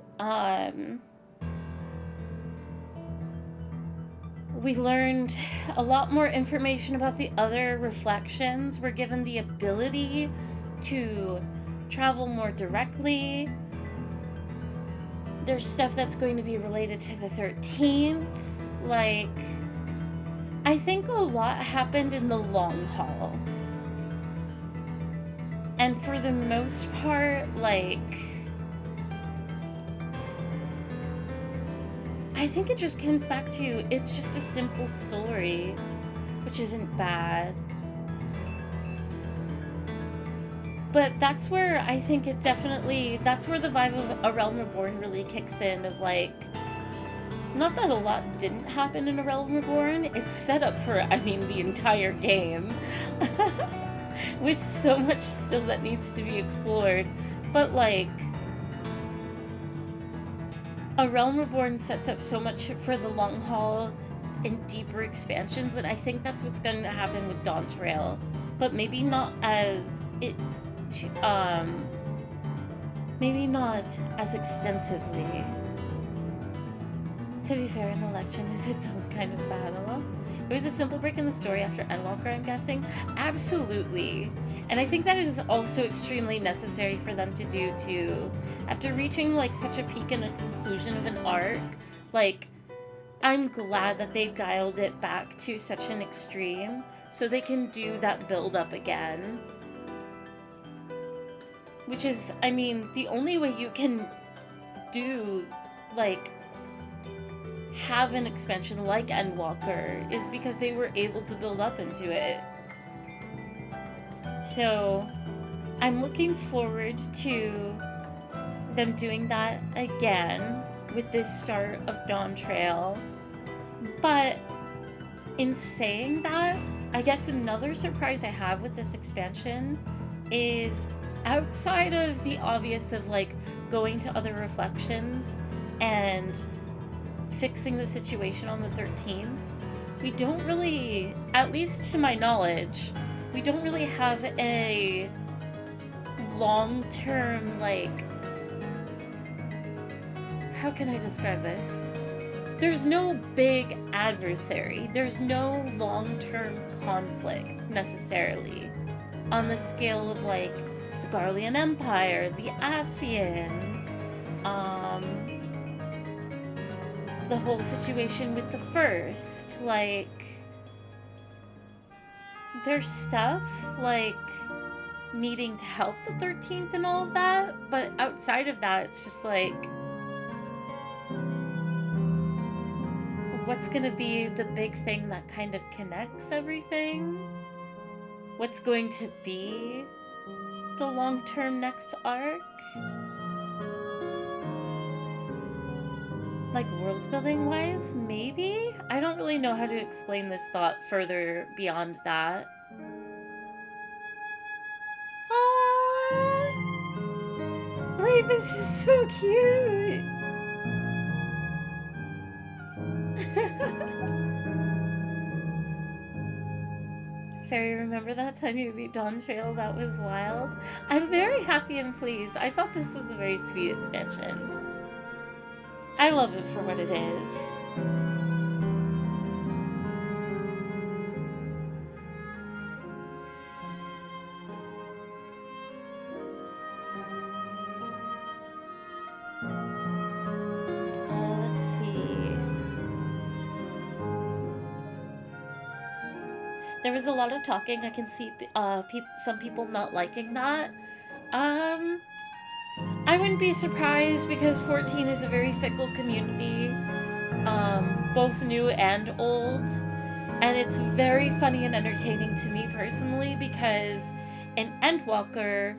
We learned a lot more information about the other reflections. We're given the ability to travel more directly. There's stuff that's going to be related to the 13th. Like, I think a lot happened in the long haul. And for the most part, like, I think it just comes back to, it's just a simple story, which isn't bad. But that's where I think it definitely, that's where the vibe of A Realm Reborn really kicks in, of like, not that a lot didn't happen in A Realm Reborn, it's set up for, I mean, the entire game. With so much still that needs to be explored. But like, A Realm Reborn sets up so much for the long haul and deeper expansions, and I think that's what's going to happen with Dawntrail. But maybe not as maybe not as extensively. To be fair, an election is its own kind of battle. It was a simple break in the story after Endwalker, I'm guessing. Absolutely. And I think that is also extremely necessary for them to do too. After reaching like such a peak and a conclusion of an arc, like, I'm glad that they dialed it back to such an extreme so they can do that build up again. Which is, I mean, the only way you can do, like, have an expansion like Endwalker is because they were able to build up into it. So, I'm looking forward to them doing that again with this start of Dawntrail. But, in saying that, I guess another surprise I have with this expansion is, outside of the obvious of like going to other reflections and fixing the situation on the 13th, we don't really, at least to my knowledge, we don't really have a long-term, like, how can I describe this? There's no big adversary. There's no long-term conflict necessarily on the scale of like the Garlean Empire, the Asians, the whole situation with the First. Like, there's stuff like needing to help the 13th and all of that, but outside of that, it's just like, what's gonna be the big thing that kind of connects everything? What's going to be the long-term next arc? Like, world-building wise, maybe? I don't really know how to explain this thought further beyond that. This is so cute. Fairy, remember that time you beat Dawntrail? That was wild. I'm very happy and pleased. I thought this was a very sweet expansion. I love it for what it is. Let's see. There was a lot of talking. I can see some people not liking that. I wouldn't be surprised because 14 is a very fickle community, both new and old. And it's very funny and entertaining to me personally because in Endwalker,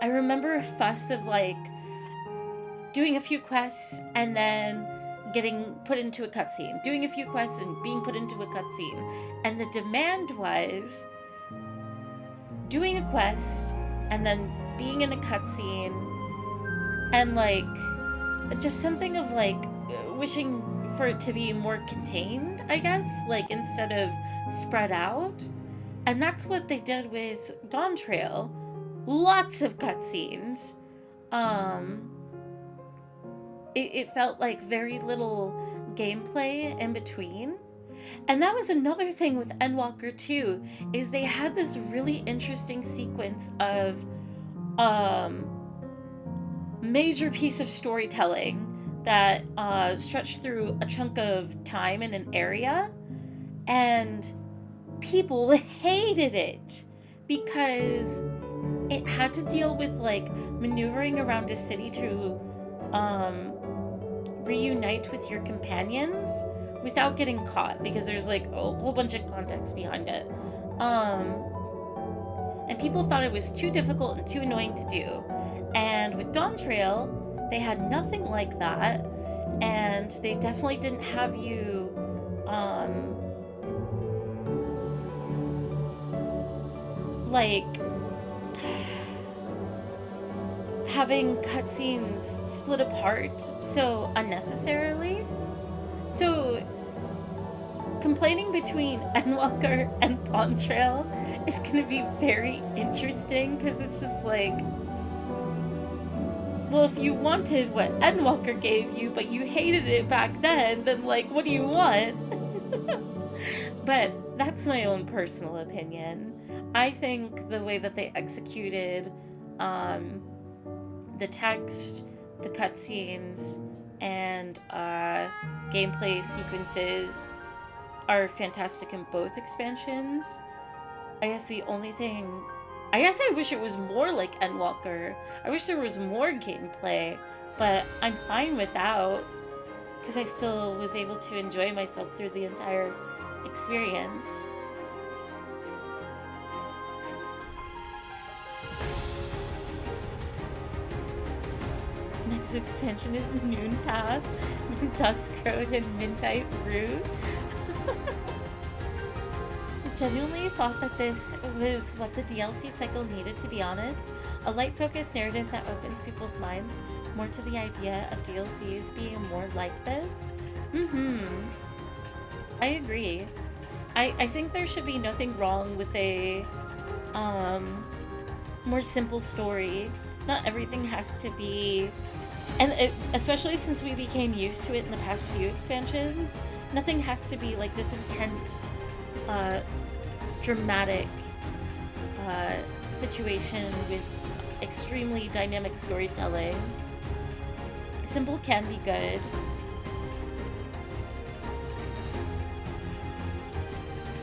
I remember a fuss of like doing a few quests and then getting put into a cutscene, doing a few quests and being put into a cutscene. And the demand was doing a quest and then being in a cutscene and like just something of like wishing for it to be more contained, I guess, like instead of spread out. And that's what they did with Dawntrail. Lots of cutscenes. It felt like very little gameplay in between. And that was another thing with Endwalker 2, is they had this really interesting sequence of major piece of storytelling that stretched through a chunk of time in an area, and people hated it because it had to deal with like maneuvering around a city to reunite with your companions without getting caught, because there's like a whole bunch of context behind it. And people thought it was too difficult and too annoying to do. And with Dawntrail, they had nothing like that, and they definitely didn't have you like having cutscenes split apart so unnecessarily. So complaining between Endwalker and Dawntrail is going to be very interesting, because it's just like, well, if you wanted what Endwalker gave you, but you hated it back then like, what do you want? But that's my own personal opinion. I think the way that they executed the text, the cutscenes, and gameplay sequences are fantastic in both expansions. I guess I wish it was more like Endwalker. I wish there was more gameplay, but I'm fine without, because I still was able to enjoy myself through the entire experience. Next expansion is Noon Path, Dusk Road, and Midnight Route. Genuinely thought that this was what the DLC cycle needed, to be honest. A light-focused narrative that opens people's minds more to the idea of DLCs being more like this. I agree. I think there should be nothing wrong with a more simple story. Not everything has to be... And especially since we became used to it in the past few expansions, nothing has to be like this intense, dramatic situation with extremely dynamic storytelling. Simple can be good.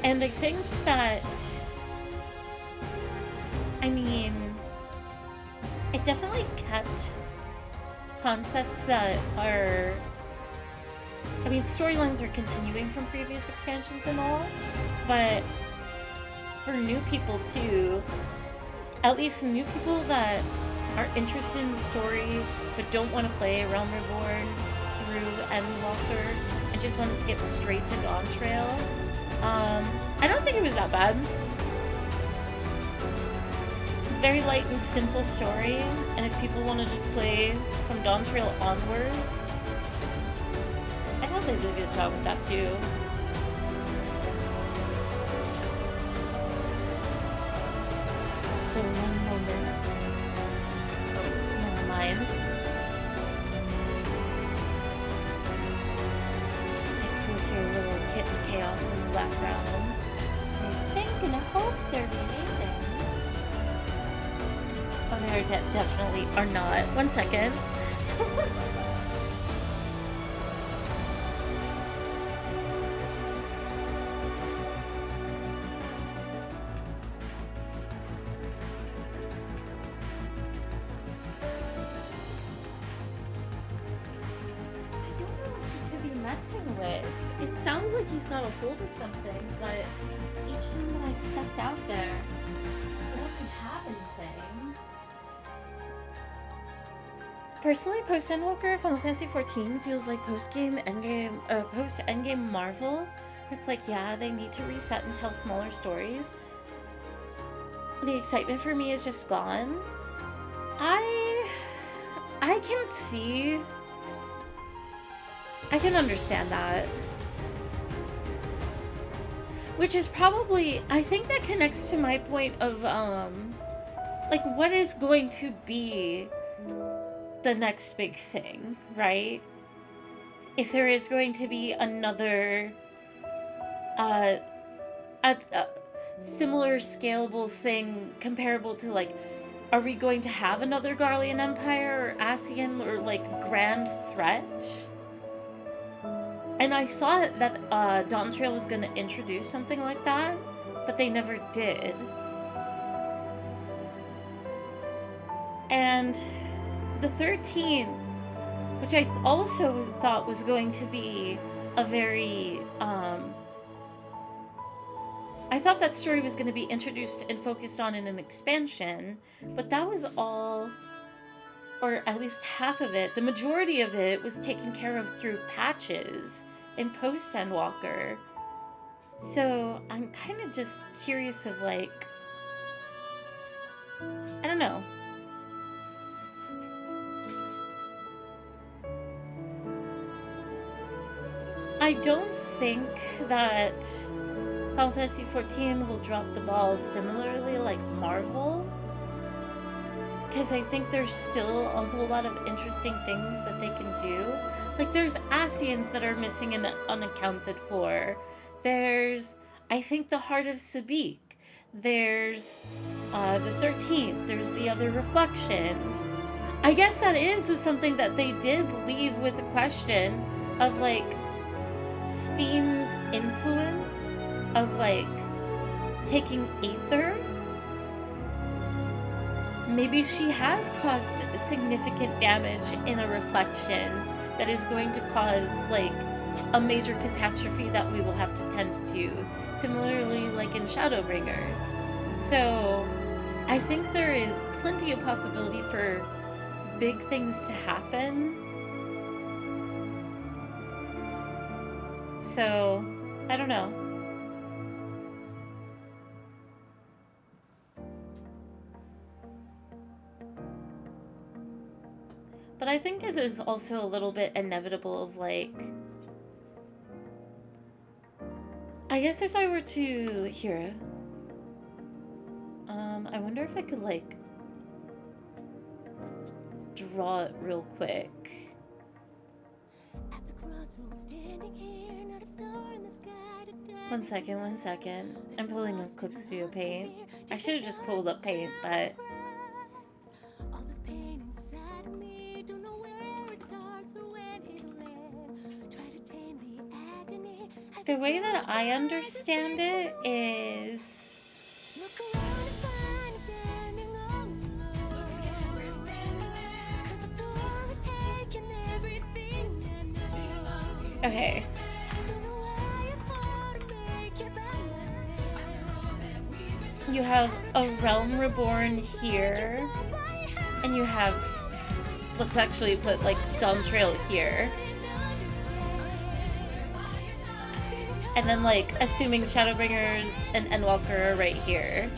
And I think that, I mean, it definitely kept concepts that are, I mean, storylines are continuing from previous expansions and all, but for new people too, at least new people that are interested in the story but don't want to play Realm Reborn through Endwalker and just want to skip straight to Dawntrail, I don't think it was that bad. very light and simple story, and if people want to just play from Dawntrail onwards, I thought they did a good job with that too. So one moment. Oh, never mind. I still hear little kitten chaos in the background. I think and I hope they're behaving. Oh, they definitely are not. 1 second. It sounds like he's got a hold of something, but each time that I've stepped out there, it doesn't have anything. Personally, post-Endwalker Final Fantasy XIV feels like post-Endgame Marvel, where it's like, yeah, they need to reset and tell smaller stories. The excitement for me is just gone. I can see... I can understand that. Which is probably, I think that connects to my point of, like, what is going to be the next big thing, right? If there is going to be another, a similar scalable thing comparable to, like, are we going to have another Garlean Empire or Ascian or, like, grand threat? And I thought that Dawntrail was going to introduce something like that, but they never did. And the 13th, which I also thought was going to be a very... I thought that story was going to be introduced and focused on in an expansion, but that was all... or at least half of it, the majority of it was taken care of through patches in post-Endwalker. So I'm kind of just curious of, like, I don't know. I don't think that Final Fantasy XIV will drop the ball similarly like Marvel, because I think there's still a whole lot of interesting things that they can do. Like, there's Ascians that are missing and unaccounted for. There's, I think, the Heart of Sabik. There's the 13th. There's the other reflections. I guess that is something that they did leave with a question of, like, Sphne's influence of, like, taking Aether. Maybe she has caused significant damage in a reflection that is going to cause, like, a major catastrophe that we will have to tend to. Similarly, like in Shadowbringers. So, I think there is plenty of possibility for big things to happen. So, I don't know. But I think it is also a little bit inevitable of, like... I guess if I were to... Here. I wonder if I could, like... draw it real quick. One second. I'm pulling up Clip Studio Paint. I should have just pulled up Paint, but... The way that I understand it is... Okay. You have a Realm Reborn here, and you have... Let's actually put, like, Dawntrail here. And then, like, assuming Shadowbringers and Endwalker are right here.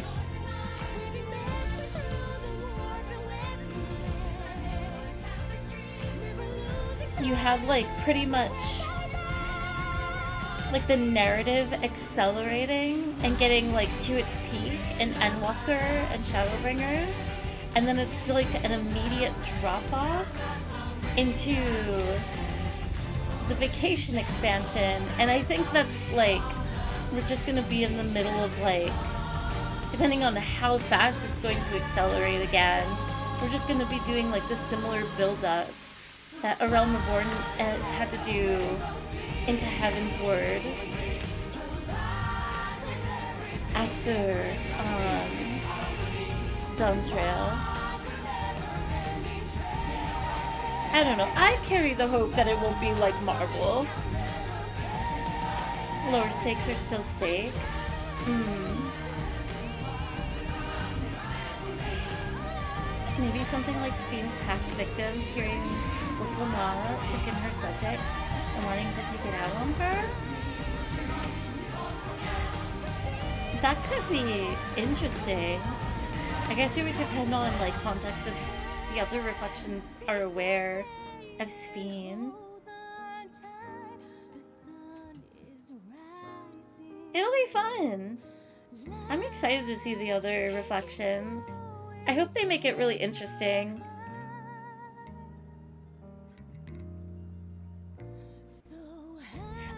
you have like pretty much like the narrative accelerating and getting like to its peak in Endwalker and Shadowbringers, and then it's like an immediate drop off into the Vacation expansion. And I think that like we're just gonna be in the middle of like, depending on how fast it's going to accelerate again, we're just gonna be doing like the similar build up that A Realm Reborn had to do into Heaven's Word after dawntrail. I don't know. I carry the hope that it won't be like Marvel. Lower stakes are still stakes. Maybe something like Sphyn's past victims hearing what Lama took in her subjects and wanting to take it out on her. That could be interesting. I guess it would depend on like context if the other reflections are aware of Sphyn. It'll be fun. I'm excited to see the other reflections. I hope they make it really interesting.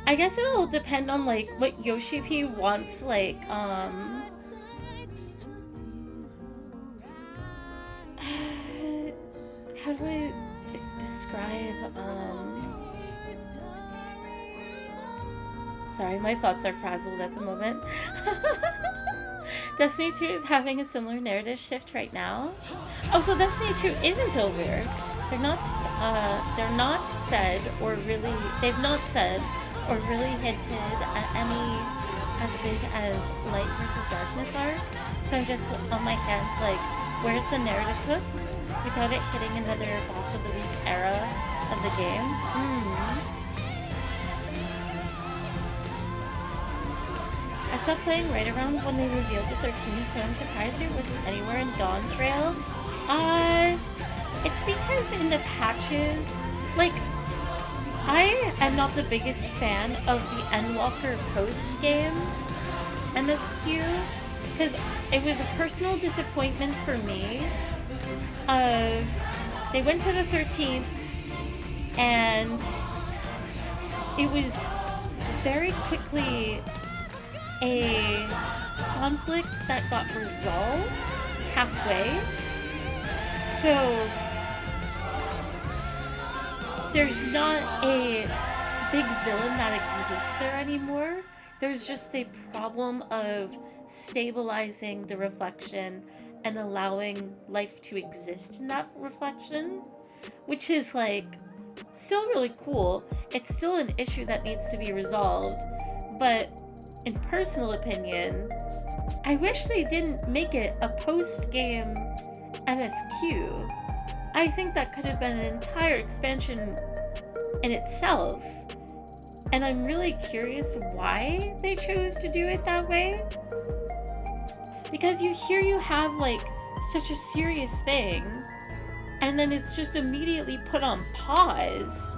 I guess it'll depend on like what Yoshi P wants, like how do I describe sorry, my thoughts are frazzled at the moment. Destiny 2 is having a similar narrative shift right now. Oh, so Destiny 2 isn't over. They've not said or really hinted at any as big as Light versus Darkness arc. So I'm just on my hands like, where's the narrative hook without it hitting another boss of the week era of the game? I stopped playing right around when they revealed the 13th, so I'm surprised it wasn't anywhere in Dawntrail. It's because in the patches, like, I am not the biggest fan of the Endwalker post-game MSQ, because it was a personal disappointment for me. They went to the 13th, and it was very quickly a conflict that got resolved halfway. So there's not a big villain that exists there anymore. There's just a problem of stabilizing the reflection and allowing life to exist in that reflection, which is like still really cool. It's still an issue that needs to be resolved, but in personal opinion, I wish they didn't make it a post-game MSQ. I think that could have been an entire expansion in itself. And I'm really curious why they chose to do it that way. Because you have like such a serious thing, and then it's just immediately put on pause.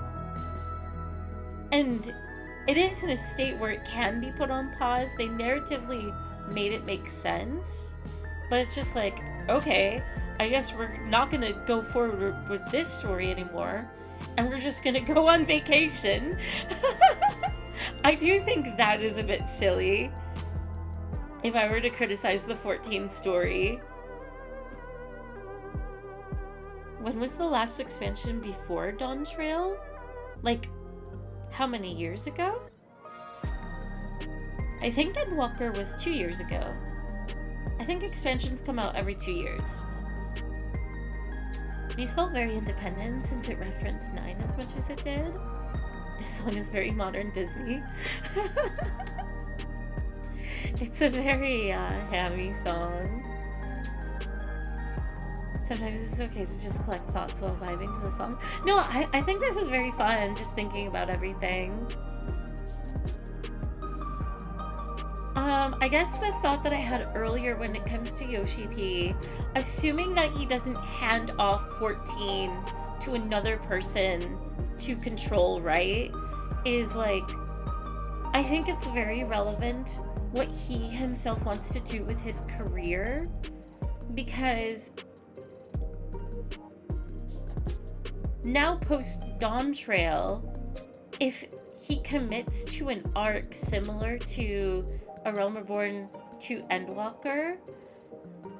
And it is in a state where it can be put on pause. They narratively made it make sense. But it's just like, okay, I guess we're not gonna go forward with this story anymore, and we're just gonna go on vacation. I do think that is a bit silly. If I were to criticize the 14 story. When was the last expansion before Dawntrail? Like, how many years ago? I think Endwalker was 2 years ago. I think expansions come out every 2 years. These felt very independent since it referenced 9 as much as it did. This song is very modern Disney. It's a very hammy song. Sometimes it's okay to just collect thoughts while vibing to the song. No, I think this is very fun, just thinking about everything. I guess the thought that I had earlier when it comes to Yoshi P, assuming that he doesn't hand off 14 to another person to control right is like, I think it's very relevant what he himself wants to do with his career, because now post Dawntrail, if he commits to an arc similar to A Realm Reborn to Endwalker,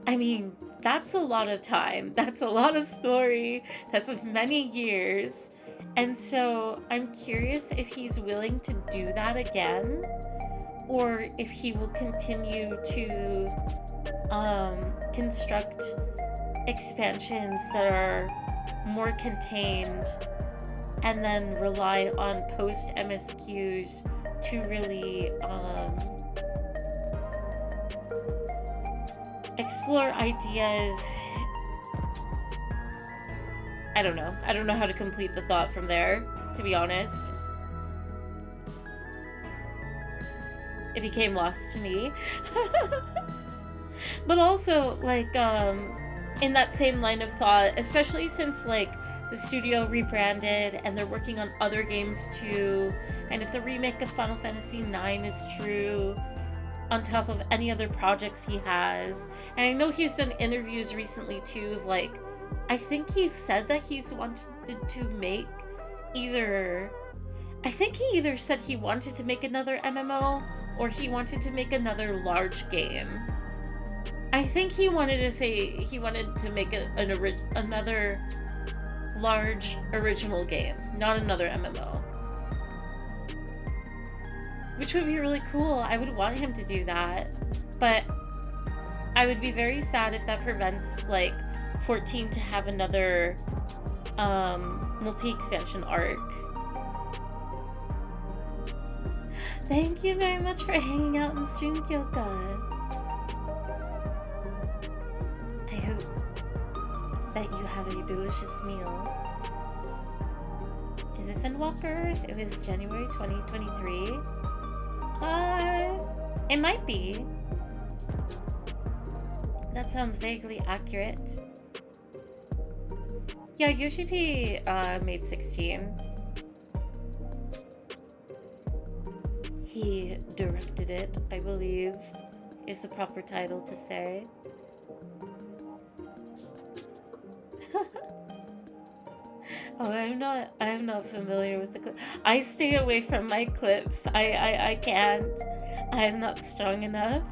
I mean, that's a lot of time. That's a lot of story. That's many years. And so I'm curious if he's willing to do that again, or if he will continue to construct expansions that are more contained and then rely on post MSQs to really explore ideas. I don't know. I don't know how to complete the thought from there, to be honest. It became lost to me. But also, like, in that same line of thought, especially since, like, the studio rebranded and they're working on other games too, and if the remake of Final Fantasy IX is true, on top of any other projects he has, and I know he's done interviews recently too of, like, I think he said that he's wanted to make I think he either said he wanted to make another MMO or he wanted to make another large game. I think he wanted to say he wanted to make another large original game, not another MMO. Which would be really cool. I would want him to do that. But I would be very sad if that prevents, like, 14 to have another multi-expansion arc. Thank you very much for hanging out in stream, Kyoka. I hope that you have a delicious meal. Is this Endwalker? It was January 2023. It might be. That sounds vaguely accurate. Yeah, Yoshi P made 16. He directed it, I believe, is the proper title to say. Oh, I'm not familiar with the clip. I stay away from my clips. I can't. I'm not strong enough.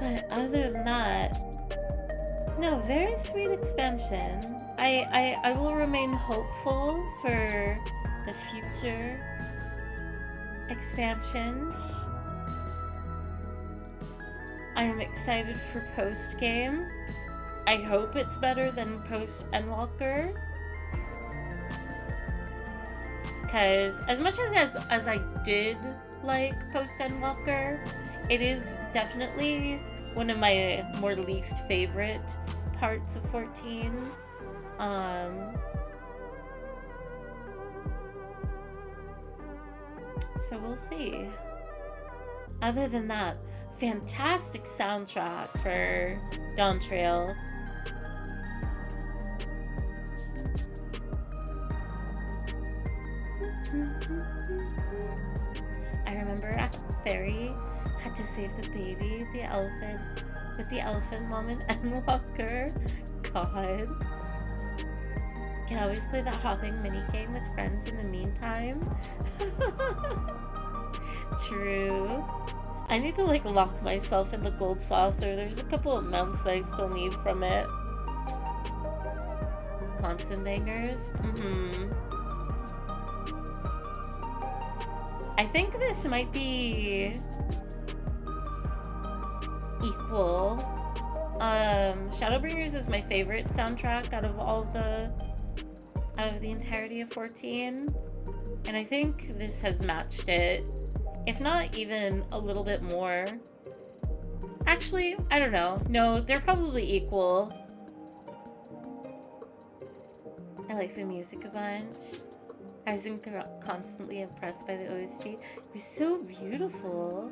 But other than that, no, very sweet expansion. I will remain hopeful for the future expansions. I am excited for post-game. I hope it's better than post-Endwalker. Because as much as I did like post-Endwalker, it is definitely one of my more least favorite parts of 14. So we'll see. Other than that, fantastic soundtrack for Dawntrail. I remember at Fairy had to save the baby, the elephant, with the elephant mom and Endwalker. God. Can always play that hopping minigame with friends in the meantime. True. I need to, like, lock myself in the gold saucer. There's a couple of mounts that I still need from it. Constant bangers. I think this might be equal. Shadowbringers is my favorite soundtrack out of the entirety of 14, and I think this has matched it, if not even a little bit more. Actually, I don't know. No, they're probably equal. I like the music a bunch. I was constantly impressed by the OST. It was so beautiful.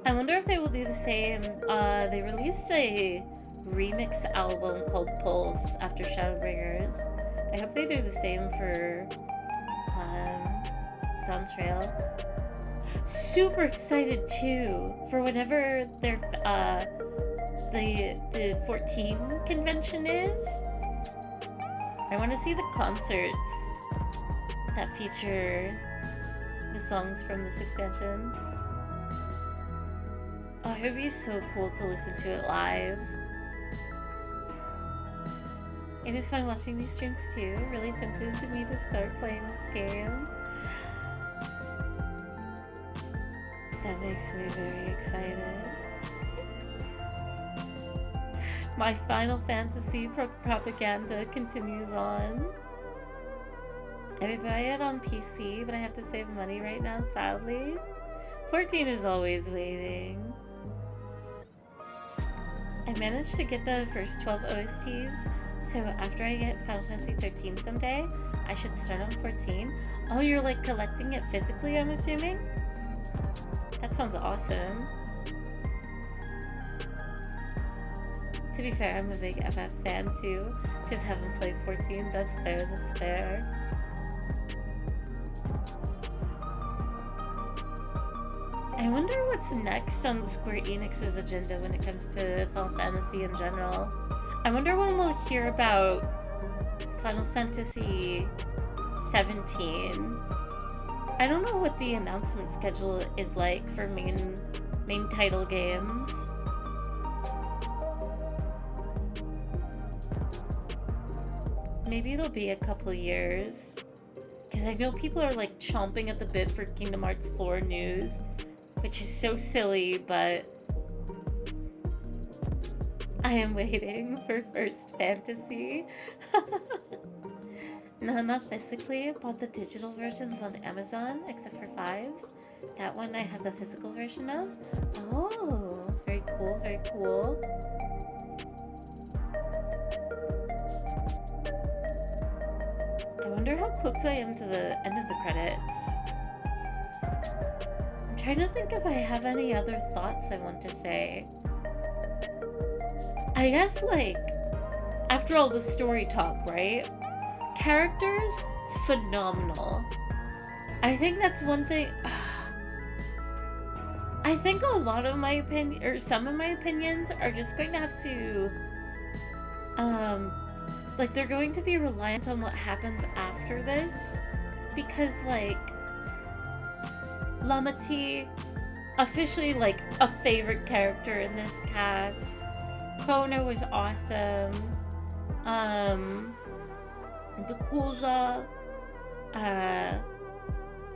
I wonder if they will do the same. They released a remix album called Pulse after Shadowbringers. I hope they do the same for Dawntrail. Super excited too for whenever their the 14 convention is. I want to see the concerts that feature the songs from this expansion. Oh, it would be so cool to listen to it live. It was fun watching these streams too. Really tempted me to start playing this game. That makes me very excited. My Final Fantasy propaganda continues on. I would buy it on PC, but I have to save money right now, sadly. 14 is always waiting. I managed to get the first 12 OSTs, so after I get Final Fantasy 13 someday, I should start on 14. Oh, you're like collecting it physically, I'm assuming? That sounds awesome. To be fair, I'm a big FF fan too. Just haven't played 14. That's fair, that's fair. I wonder what's next on Square Enix's agenda when it comes to Final Fantasy in general. I wonder when we'll hear about Final Fantasy 17. I don't know what the announcement schedule is like for main title games. Maybe it'll be a couple years. Because I know people are like chomping at the bit for Kingdom Hearts 4 news. Which is so silly, but I am waiting for First Fantasy. No, not physically. I bought the digital versions on Amazon, except for 5s. That one I have the physical version of. Oh, very cool, very cool. I wonder how close I am to the end of the credits. I'm trying to think if I have any other thoughts I want to say. I guess, like, after all the story talk, right? Characters, phenomenal. I think that's one thing. I think a lot of my opinion, or some of my opinions, are just going to have to, like, they're going to be reliant on what happens after this, because, like, Lamati, officially, like, a favorite character in this cast. Kono was awesome. Bakuza,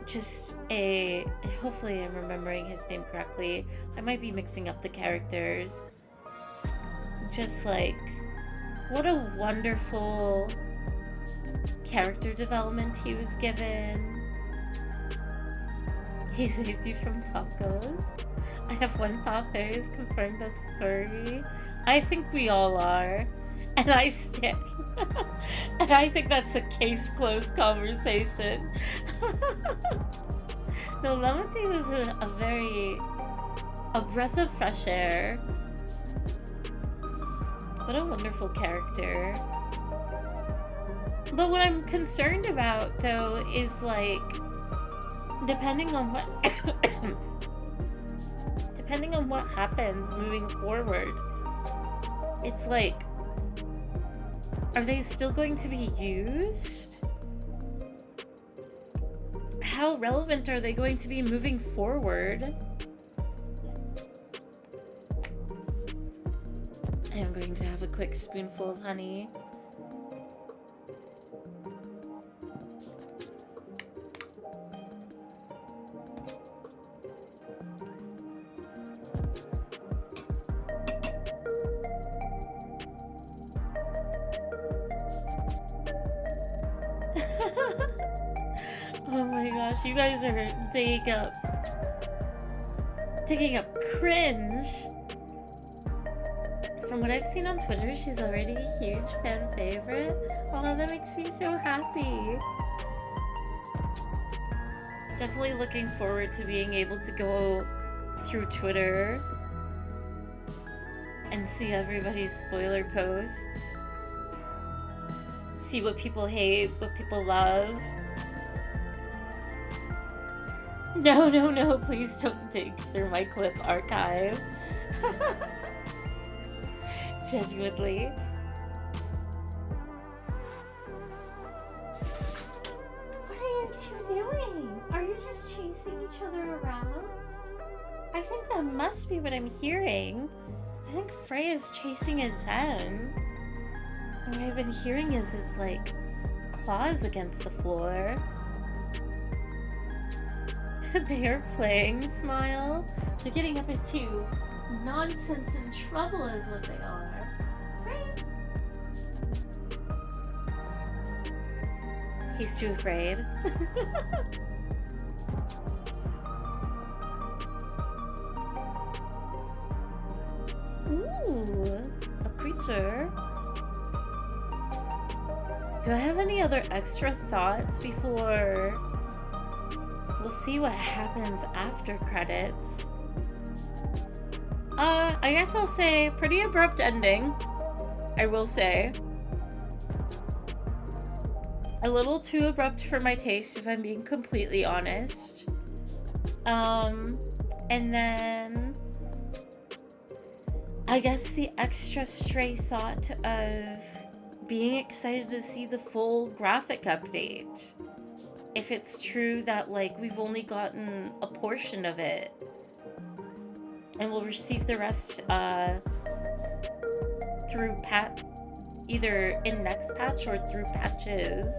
just a, hopefully I'm remembering his name correctly. I might be mixing up the characters. Just like, what a wonderful character development he was given. He saved you from tacos. I have one thought fairy is confirmed as furry. I think we all are. And I stand. And I think that's a case closed conversation. No, Lamati was a breath of fresh air. What a wonderful character. But what I'm concerned about, though, is like, depending on what happens moving forward, it's like, are they still going to be used? How relevant are they going to be moving forward? I am going to have a quick spoonful of honey. Oh my gosh, you guys are digging up cringe. From what I've seen on Twitter, she's already a huge fan favorite. Oh, that makes me so happy. Definitely looking forward to being able to go through Twitter and see everybody's spoiler posts. See what people hate, what people love. No, no, no, please don't dig through my clip archive. Genuinely. What are you two doing? Are you just chasing each other around? I think that must be what I'm hearing. I think Frey is chasing his Zen. And what I've been hearing is his, like, claws against the floor. They are playing, Smile. They're getting up into nonsense and trouble is what they are. Frey. He's too afraid. Ooh, a creature. Do I have any other extra thoughts before we'll see what happens after credits? I guess I'll say pretty abrupt ending. I will say. A little too abrupt for my taste, if I'm being completely honest. And then I guess the extra stray thought of being excited to see the full graphic update. If it's true that, like, we've only gotten a portion of it. And we'll receive the rest, through either in next patch or through patches.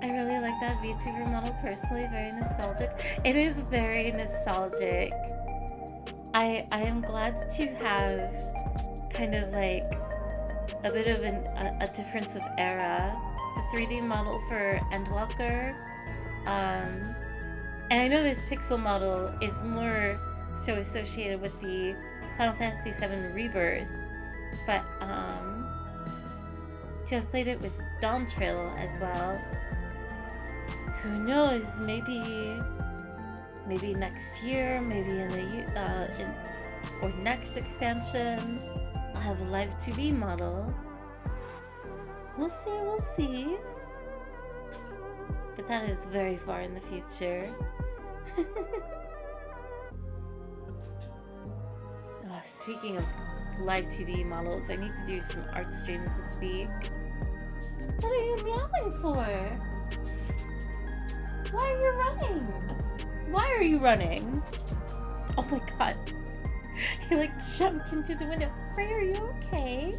I really like that VTuber model personally, very nostalgic. It is very nostalgic. I am glad to have kind of like a bit of a difference of era. The 3D model for Endwalker, and I know this pixel model is more so associated with the Final Fantasy VII Rebirth, but to have played it with Dawntrail as well, who knows? Maybe next year, maybe or next expansion, I'll have a live 2D model. We'll see. But that is very far in the future. Oh, speaking of live 2D models, I need to do some art streams this week. What are you meowing for? Why are you running? Why are you running? Oh my god. He like jumped into the window. Frey, are you okay?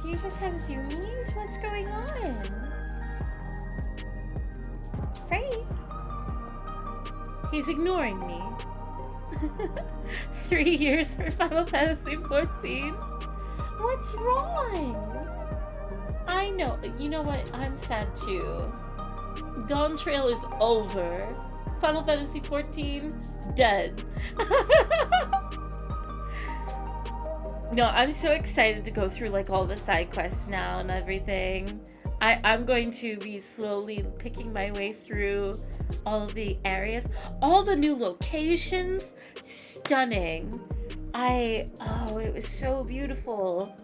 Do you just have zoomies? What's going on? Frey? He's ignoring me. 3 years for Final Fantasy 14. What's wrong? I know. You know what? I'm sad too. Dawntrail is over. Final Fantasy 14, dead. No, I'm so excited to go through like all the side quests now and everything. I'm going to be slowly picking my way through all of the areas. All the new locations, stunning. Oh, it was so beautiful.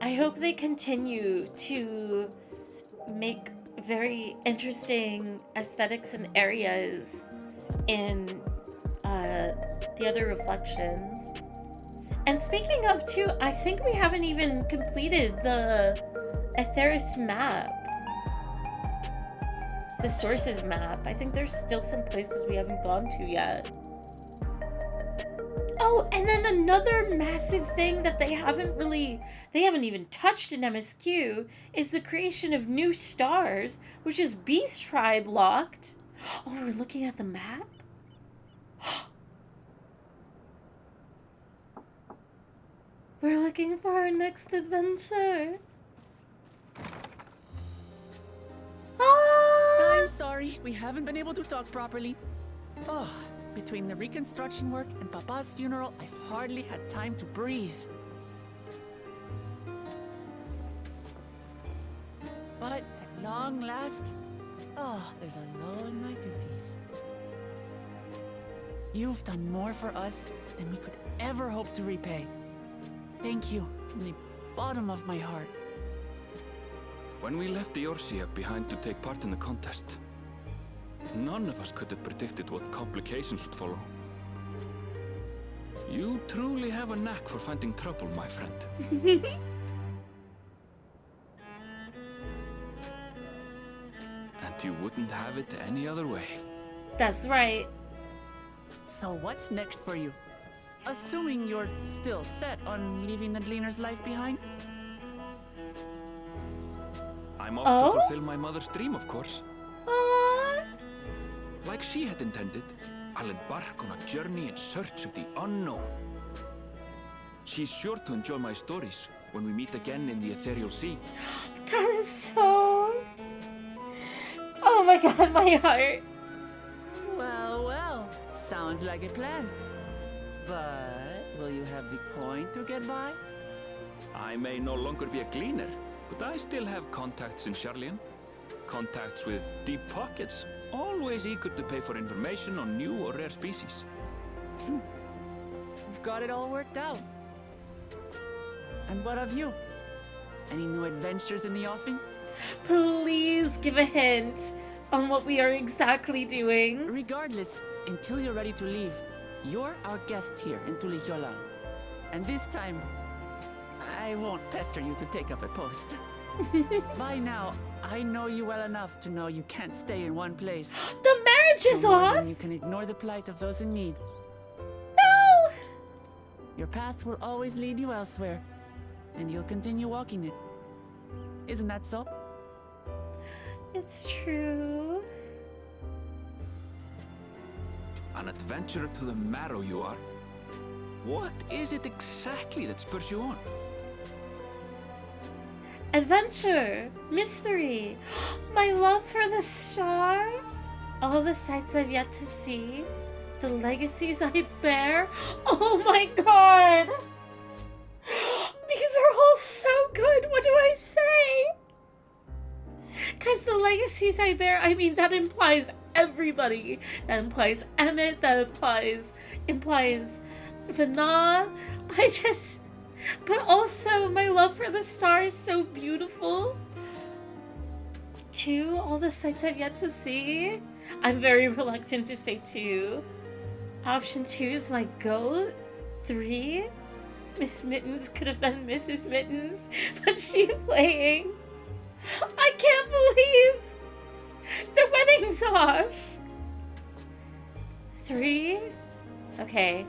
I hope they continue to make very interesting aesthetics and areas in the other reflections. And speaking of too, I think we haven't even completed the Aetheris map. The sources map. I think there's still some places we haven't gone to yet. Oh, and then another massive thing that they haven't even touched in MSQ is the creation of new stars, which is Beast Tribe locked. Oh, we're looking at the map? We're looking for our next adventure. I'm sorry, we haven't been able to talk properly. Oh, between the reconstruction work and Papa's funeral, I've hardly had time to breathe. But long last, there's a lull in my duties. You've done more for us than we could ever hope to repay. Thank you from the bottom of my heart. When we left Eorzea behind to take part in the contest, none of us could have predicted what complications would follow. You truly have a knack for finding trouble, my friend. And you wouldn't have it any other way. That's right. So what's next for you? Assuming you're still set on leaving the Gleaner's life behind? I'm off to fulfill my mother's dream, of course. Aww. Like she had intended, I'll embark on a journey in search of the unknown. She's sure to enjoy my stories when we meet again in the ethereal sea. That is so... Oh my god, my heart. Well, well, sounds like a plan. But will you have the coin to get by? I may no longer be a gleaner, but I still have contacts in Sharlayan. Contacts with deep pockets, always eager to pay for information on new or rare species. You've got it all worked out. And what of you? Any new adventures in the offing? Please give a hint on what we are exactly doing. Regardless, until you're ready to leave, you're our guest here in Tulihiola. And this time, I won't pester you to take up a post. By now, I know you well enough to know you can't stay in one place. The marriage is off! You can ignore the plight of those in need. No! Your path will always lead you elsewhere, and you'll continue walking it. Isn't that so? It's true. An adventurer to the marrow you are. What is it exactly that spurs you on? Adventure, mystery, my love for the star, all the sights I've yet to see, the legacies I bear. Oh my god! These are all so good. What do I say? Because the legacies I bear, I mean, that implies everybody. That implies Emmett, that implies Vana. But also, my love for the star is so beautiful. 2, all the sights I've yet to see. I'm very reluctant to say 2. Option 2 is my goat. 3, Miss Mittens could have been Mrs. Mittens, but she's playing. I can't believe the wedding's off. 3, okay,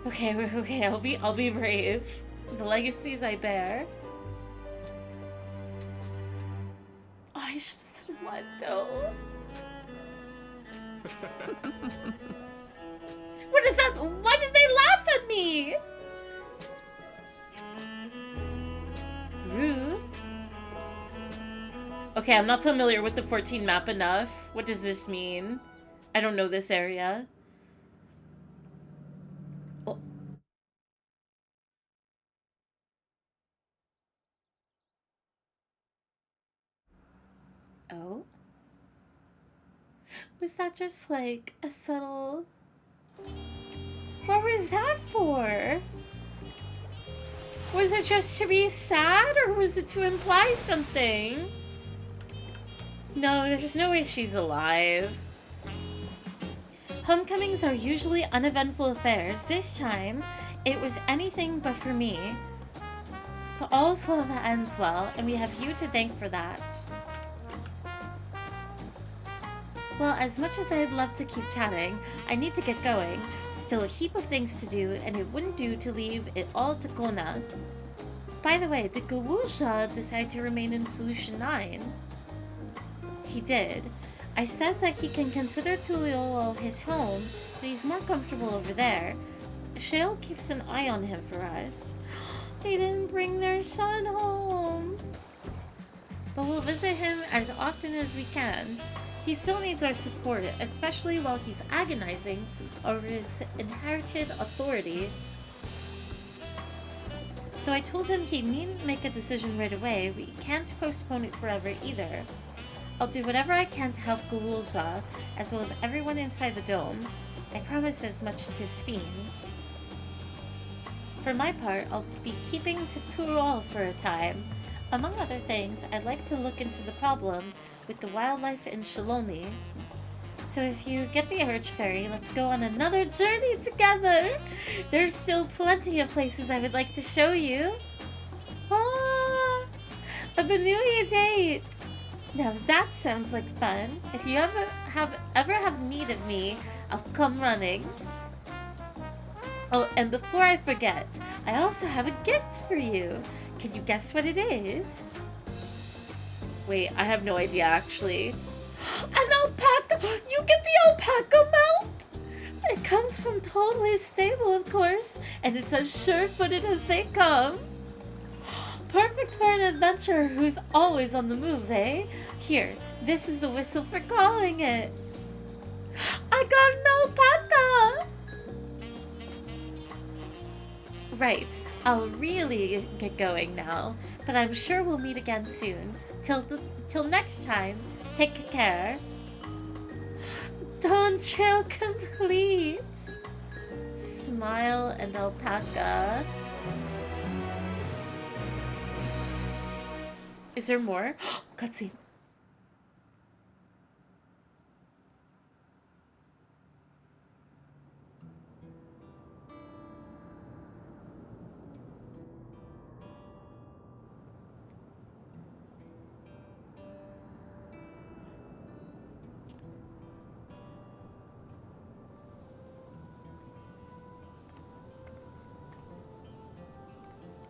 I'll be brave. The legacies I bear. Oh, I should have said 1 though. What is that? Why did they laugh at me? Rude. Okay, I'm not familiar with the 14 map enough. What does this mean? I don't know this area. Oh. Oh? Was that just like a subtle... What was that for? Was it just to be sad, or was it to imply something? No, there's no way she's alive. Homecomings are usually uneventful affairs. This time, it was anything but for me. But all's well that ends well, and we have you to thank for that. Well, as much as I'd love to keep chatting, I need to get going. Still a heap of things to do, and it wouldn't do to leave it all to Kona. By the way, did Gawusha decide to remain in Solution 9? He did. I said that he can consider Tuliolo his home, but he's more comfortable over there. Shale keeps an eye on him for us. They didn't bring their son home. But we'll visit him as often as we can. He still needs our support, especially while he's agonizing over his inherited authority. Though I told him he needn't make a decision right away, we can't postpone it forever either. I'll do whatever I can to help Gululja, as well as everyone inside the dome. I promise as much to Sphene. For my part, I'll be keeping to Turol for a time. Among other things, I'd like to look into the problem with the wildlife in Shaloni. So if you get the urge, Fairy, let's go on another journey together! There's still plenty of places I would like to show you. Ah, a Benui date! Now that sounds like fun. If you ever have need of me, I'll come running. Oh, and before I forget, I also have a gift for you. Can you guess what it is? Wait, I have no idea actually. An alpaca! You get the alpaca mount? It comes from Tolway's stable, of course, and it's as sure-footed as they come. Perfect for an adventurer who's always on the move, eh? Here, this is the whistle for calling it. I got an alpaca! Right, I'll really get going now, but I'm sure we'll meet again soon. Till next time, take care. Dawntrail complete! Smile and alpaca. Is there more? Cutscene.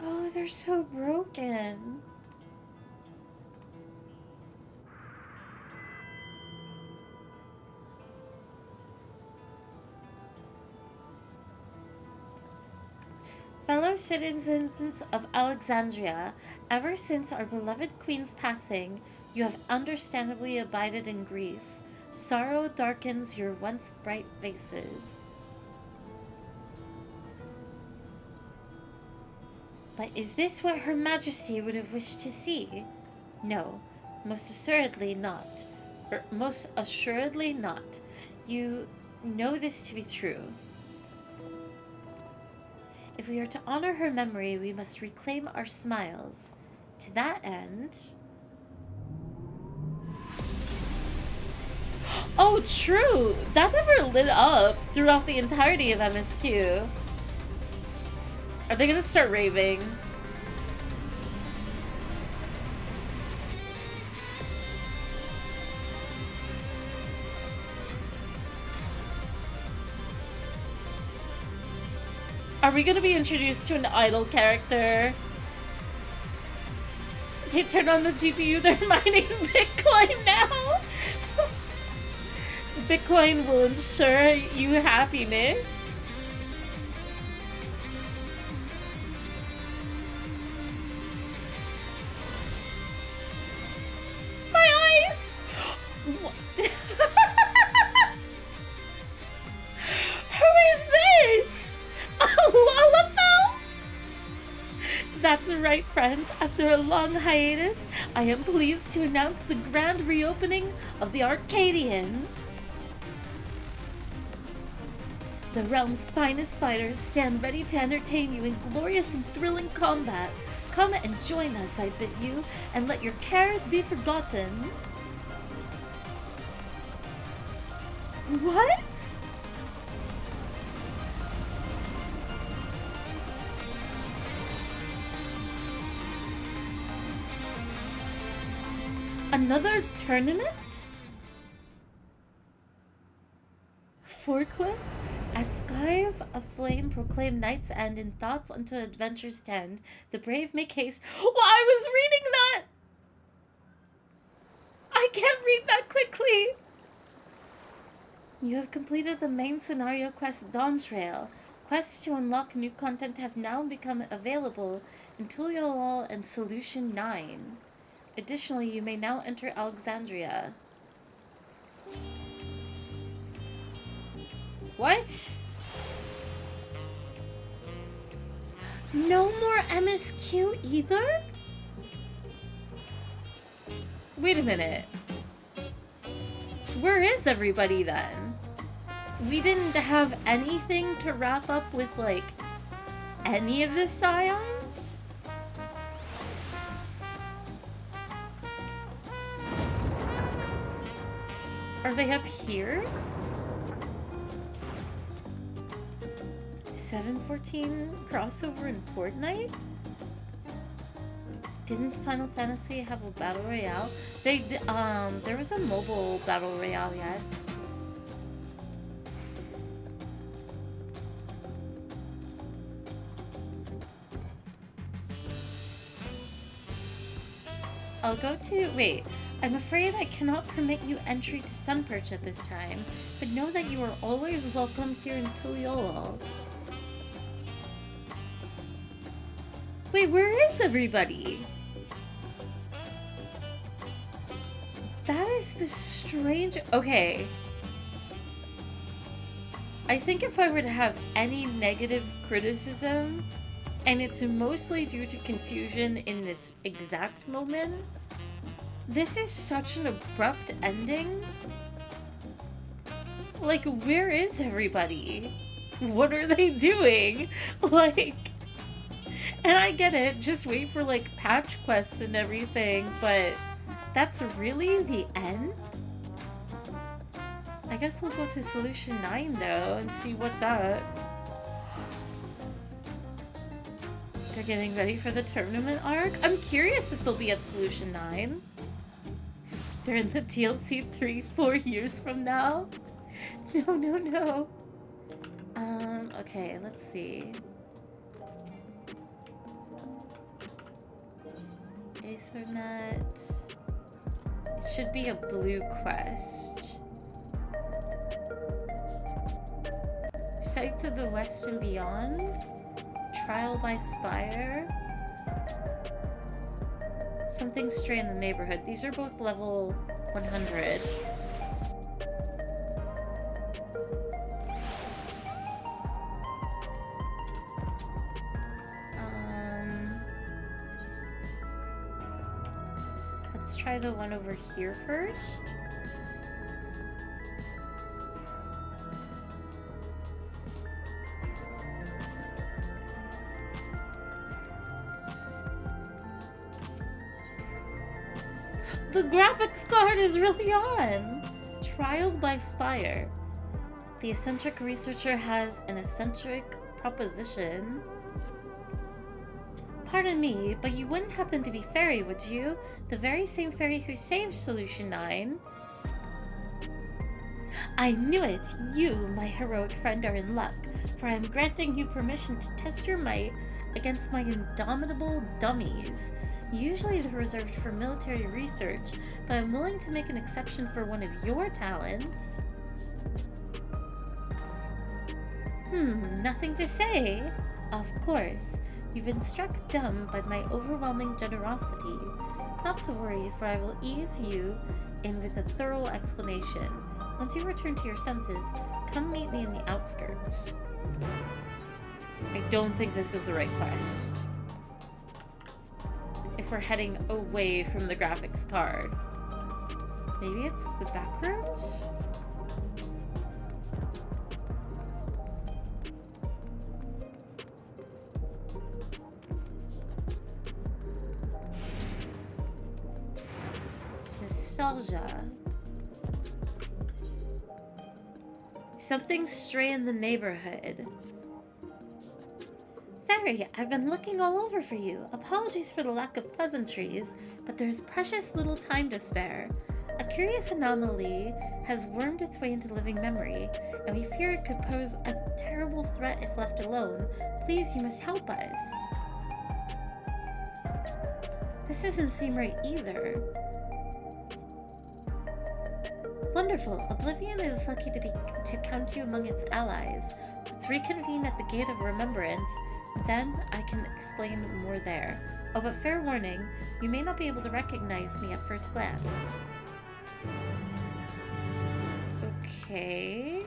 Oh, they're so broken. Fellow citizens of Alexandria, ever since our beloved queen's passing, you have understandably abided in grief. Sorrow darkens your once bright faces. But is this what Her Majesty would have wished to see? No, most assuredly not. Most assuredly not. You know this to be true. If we are to honor her memory, we must reclaim our smiles. To that end... Oh, true! That never lit up throughout the entirety of MSQ. Are they gonna start raving? Are we gonna be introduced to an idol character? They turn on the GPU, they're mining Bitcoin now! Bitcoin will ensure you happiness. My eyes! What? Who is this? Lalafell? That's right, friends. After a long hiatus, I am pleased to announce the grand reopening of the Arcadian. The realm's finest fighters stand ready to entertain you in glorious and thrilling combat. Come and join us, I bid you, and let your cares be forgotten. What? Another tournament? Forklift? As skies aflame proclaim night's end and thoughts unto adventure's tend, the brave make haste. Well, I was reading that! I can't read that quickly! You have completed the main scenario quest Dawntrail. Quests to unlock new content have now become available in Tuliolol and Solution 9. Additionally, you may now enter Alexandria. What? No more MSQ either? Wait a minute. where is everybody then? We didn't have anything to wrap up with, like, any of the scions? Are they up here? 714 crossover in Fortnite? Didn't Final Fantasy have a battle royale? There was a mobile battle royale, yes. I'll go to... Wait. I'm afraid I cannot permit you entry to Sunperch at this time, but know that you are always welcome here in Tuliolol. Wait, where is everybody? That is the strange... Okay. I think if I were to have any negative criticism, and it's mostly due to confusion in this exact moment, this is such an abrupt ending. Like, where is everybody? What are they doing? Like... And I get it, just wait for, like, patch quests and everything, but that's really the end? I guess we'll go to Solution 9, though, and see what's up. They're getting ready for the tournament arc? I'm curious if they'll be at Solution 9. They're in the DLC 3-4 years from now? No, no, no. Okay, let's see. Ethernet. It should be a blue quest. Sights of the West and Beyond. Trial by Spire. Something Stray in the Neighborhood. These are both level 100. Let's try the one over here first. The graphics card is really on! Trial by Spire. The eccentric researcher has an eccentric proposition. Pardon me, but you wouldn't happen to be Fairy, would you? The very same Fairy who saved Solution 9. I knew it! You, my heroic friend, are in luck, for I am granting you permission to test your might against my indomitable dummies. Usually they're reserved for military research, but I'm willing to make an exception for one of your talents. Nothing to say. Of course. You've been struck dumb by my overwhelming generosity. Not to worry, for I will ease you in with a thorough explanation. Once you return to your senses, come meet me in the outskirts. I don't think this is the right quest. If we're heading away from the graphics card. Maybe it's the back rooms? Nostalgia. Something Stray in the Neighborhood. Fairy, I've been looking all over for you. Apologies for the lack of pleasantries, but there's precious little time to spare. A curious anomaly has wormed its way into living memory, and we fear it could pose a terrible threat if left alone. Please, you must help us. This doesn't seem right either. Wonderful. Oblivion is lucky to count you among its allies. Let's reconvene at the Gate of Remembrance. Then I can explain more there. Oh, but fair warning, you may not be able to recognize me at first glance. Okay.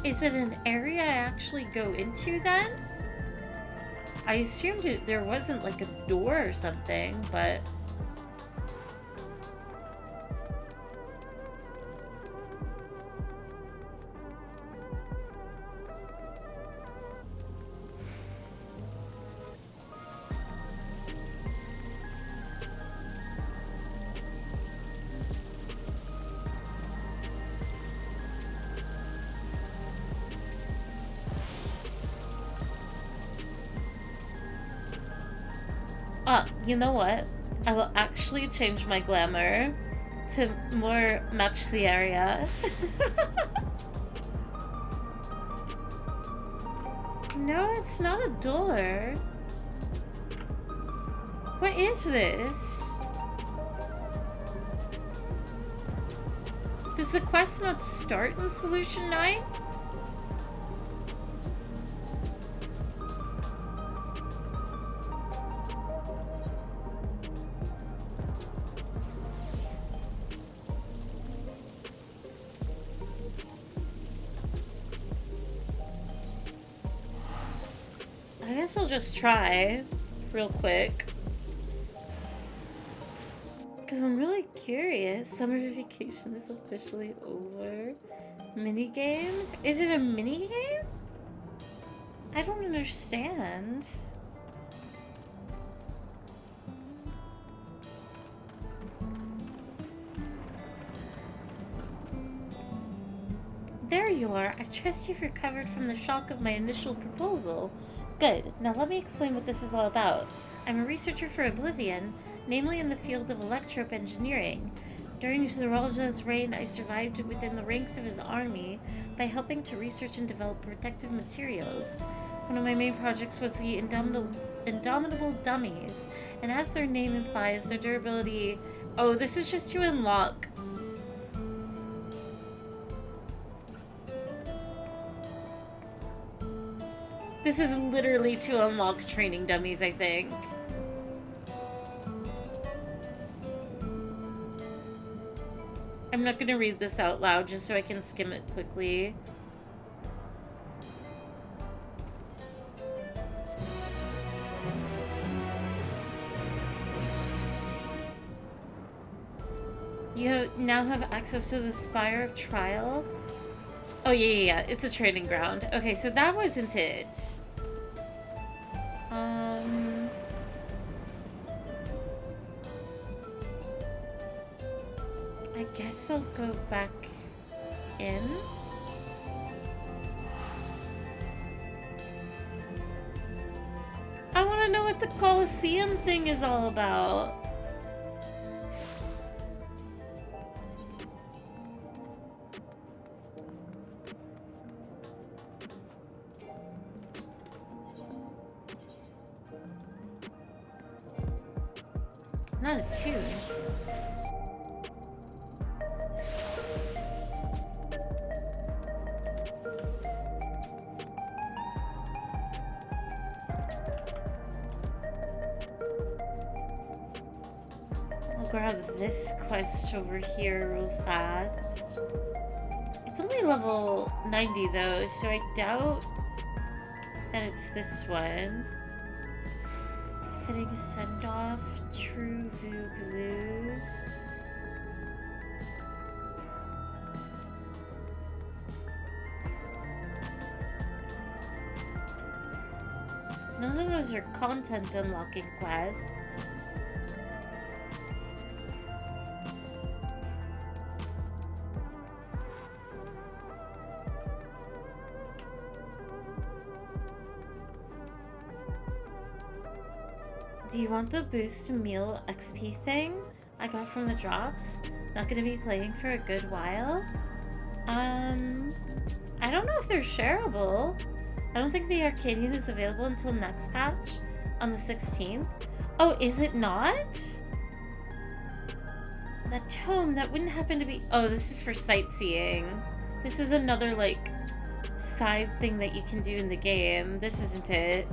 Is it an area I actually go into then? I assumed there wasn't like a door or something, but... you know what? I will actually change my glamour to more match the area. No, it's not a door. What is this? Does the quest not start in Solution 9? I guess I'll just try real quick. Because I'm really curious. Summer vacation is officially over. Minigames? Is it a minigame? I don't understand. There you are. I trust you've recovered from the shock of my initial proposal. Good. Now let me explain what this is all about. I'm a researcher for Oblivion, namely in the field of electrope engineering. During Zeralja's reign, I survived within the ranks of his army by helping to research and develop protective materials. One of my main projects was the Indomitable Dummies, and as their name implies, their durability... Oh, this is just to unlock... This is literally to unlock training dummies, I think. I'm not gonna read this out loud just so I can skim it quickly. You now have access to the Spire of Trial. Oh, yeah. It's a training ground. Okay, so that wasn't it. I guess I'll go back in. I want to know what the Colosseum thing is all about. Not attuned. I'll grab this quest over here real fast. It's only level 90 though, so I doubt that it's this one. Fitting send-off, True Vu Blues. None of those are content unlocking quests. Do you want the boost meal XP thing I got from the drops? Not gonna be playing for a good while? I don't know if they're shareable. I don't think the Arcadian is available until next patch on the 16th. Oh, is it not? That tome, that wouldn't happen to be... Oh, this is for sightseeing. This is another, like, side thing that you can do in the game. This isn't it.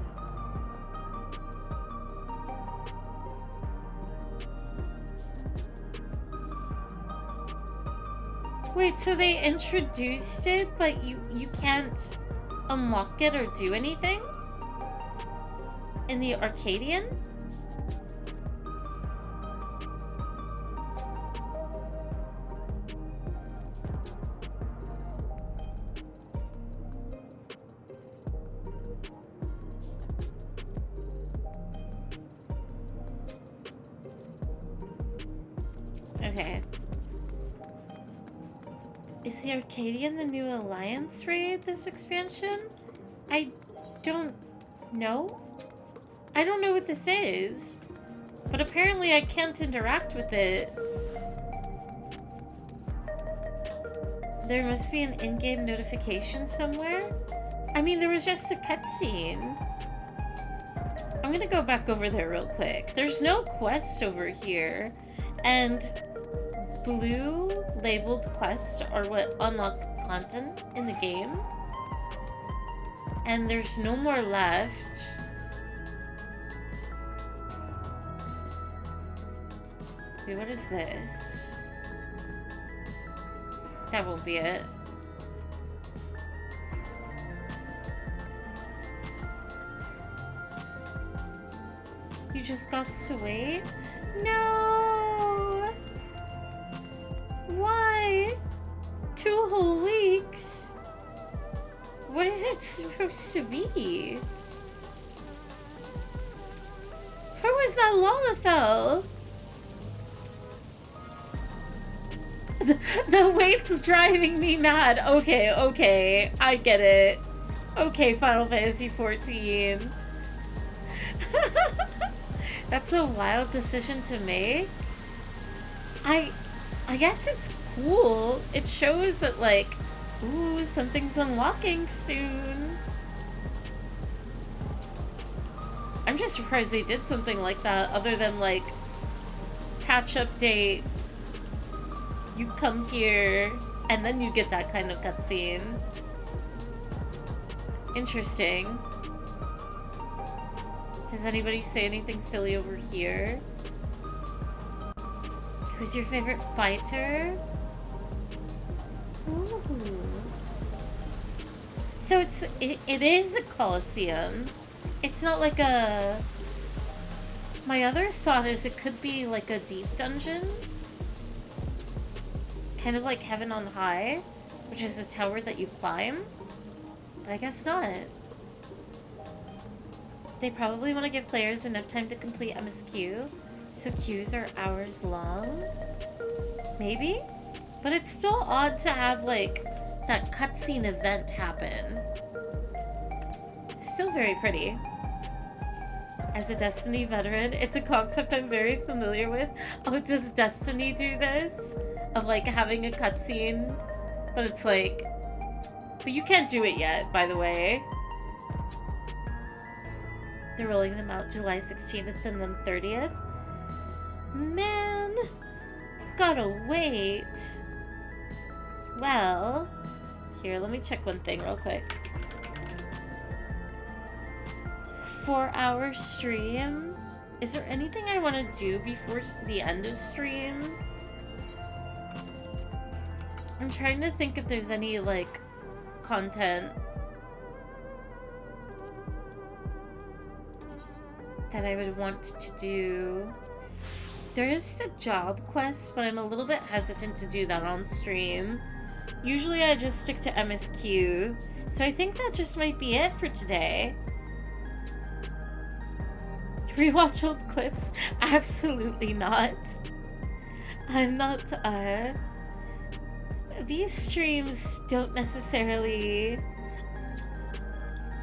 Wait, so they introduced it, but you can't unlock it or do anything? in the Arcadian? Okay. Is the Arcadian the new Alliance raid this expansion? I don't know. I don't know what this is. But apparently I can't interact with it. There must be an in-game notification somewhere. I mean, there was just a cutscene. I'm gonna go back over there real quick. There's no quest over here. And blue labeled quests are what unlock content in the game. And there's no more left. Wait, what is this? That won't be it. You just got to wait? No! Why? 2 whole weeks? What is it supposed to be? Where was that Lalafell? The wait's driving me mad. Okay, okay. I get it. Okay, Final Fantasy 14. That's a wild decision to make. I guess it's cool. It shows that, like, ooh, something's unlocking soon. I'm just surprised they did something like that other than, like, patch update. You come here, and then you get that kind of cutscene. Interesting. Does anybody say anything silly over here? Who's your favorite fighter? Ooh. So it is a Colosseum. It's not like a... My other thought is it could be like a deep dungeon. Kind of like Heaven on High, which is a tower that you climb. But I guess not. They probably want to give players enough time to complete MSQ, so queues are hours long. Maybe? But it's still odd to have, like, that cutscene event happen. Still very pretty. As a Destiny veteran, it's a concept I'm very familiar with. Oh, does Destiny do this? Of, like, having a cutscene? But it's like... But you can't do it yet, by the way. They're rolling them out July 16th and then 30th. Man! Gotta wait. Well... Here, let me check one thing real quick. 4-hour stream? Is there anything I want to do before the end of stream? I'm trying to think if there's any, like, content that I would want to do. There is the job quest, but I'm a little bit hesitant to do that on stream. Usually I just stick to MSQ, so I think that just might be it for today. Rewatch old clips? Absolutely not. I'm not, these streams don't necessarily...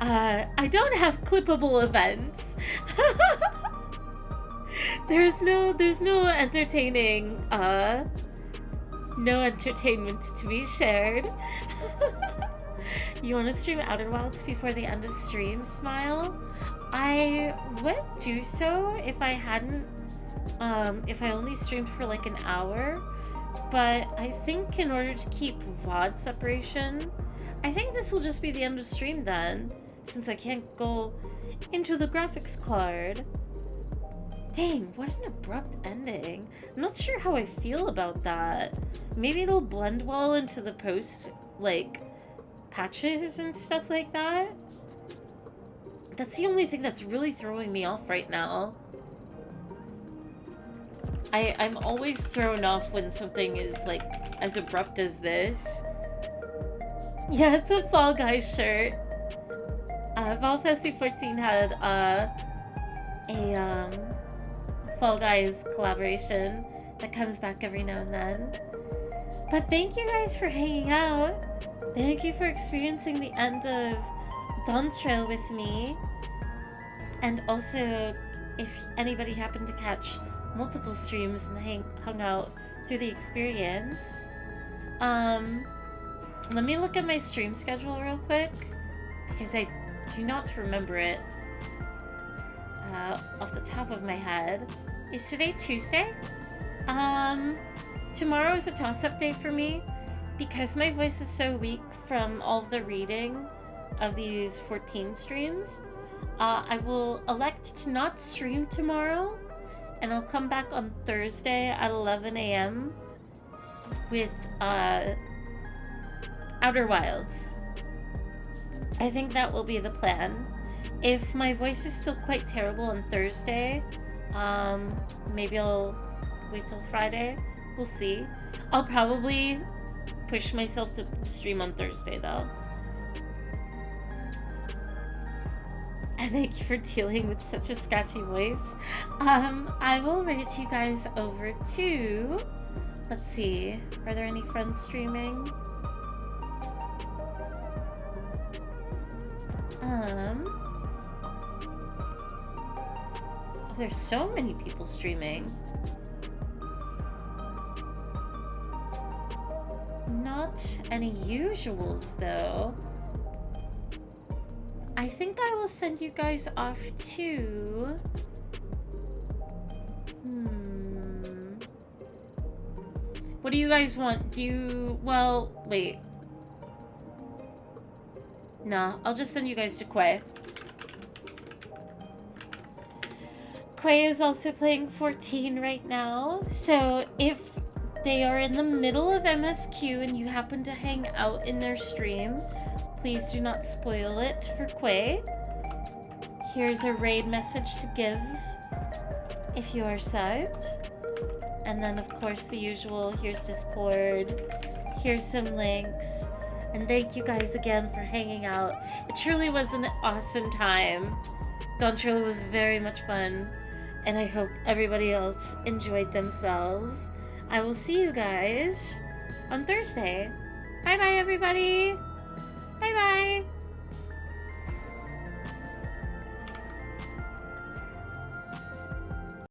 I don't have clippable events. There's no entertaining, no entertainment to be shared. You want to stream Outer Wilds before the end of stream, Smile? I would do so if I hadn't, if I only streamed for like an hour. But I think in order to keep VOD separation, I think this will just be the end of stream then, since I can't go into the graphics card. Dang, what an abrupt ending. I'm not sure how I feel about that. Maybe it'll blend well into the post, like, patches and stuff like that. That's the only thing that's really throwing me off right now. I'm always thrown off when something is like as abrupt as this. Yeah, it's a Fall Guys shirt. Fall Festi 14 had a Fall Guys collaboration that comes back every now and then. But thank you guys for hanging out. Thank you for experiencing the end of Dawntrail with me. And also, if anybody happened to catch multiple streams and hung out through the experience, let me look at my stream schedule real quick, because I do not remember it off the top of my head. Is today Tuesday? Tomorrow is a toss-up day for me, because my voice is so weak from all the reading of these 14 streams. I will elect to not stream tomorrow, and I'll come back on Thursday at 11 a.m. with Outer Wilds. I think that will be the plan. If my voice is still quite terrible on Thursday, maybe I'll wait till Friday. We'll see. I'll probably push myself to stream on Thursday though. And thank you for dealing with such a scratchy voice. I will rate you guys over to... Let's see. Are there any friends streaming? Oh, there's so many people streaming. Not any usuals, though. I think I will send you guys off to... What do you guys want? Do you... Well, wait. Nah, I'll just send you guys to Quay. Quay is also playing 14 right now, so if they are in the middle of MSQ and you happen to hang out in their stream, please do not spoil it for Quay. Here's a raid message to give if you are subbed. And then, of course, the usual, here's Discord, here's some links. And thank you guys again for hanging out. It truly was an awesome time. Dawntrail was very much fun. And I hope everybody else enjoyed themselves. I will see you guys on Thursday. Bye-bye, everybody!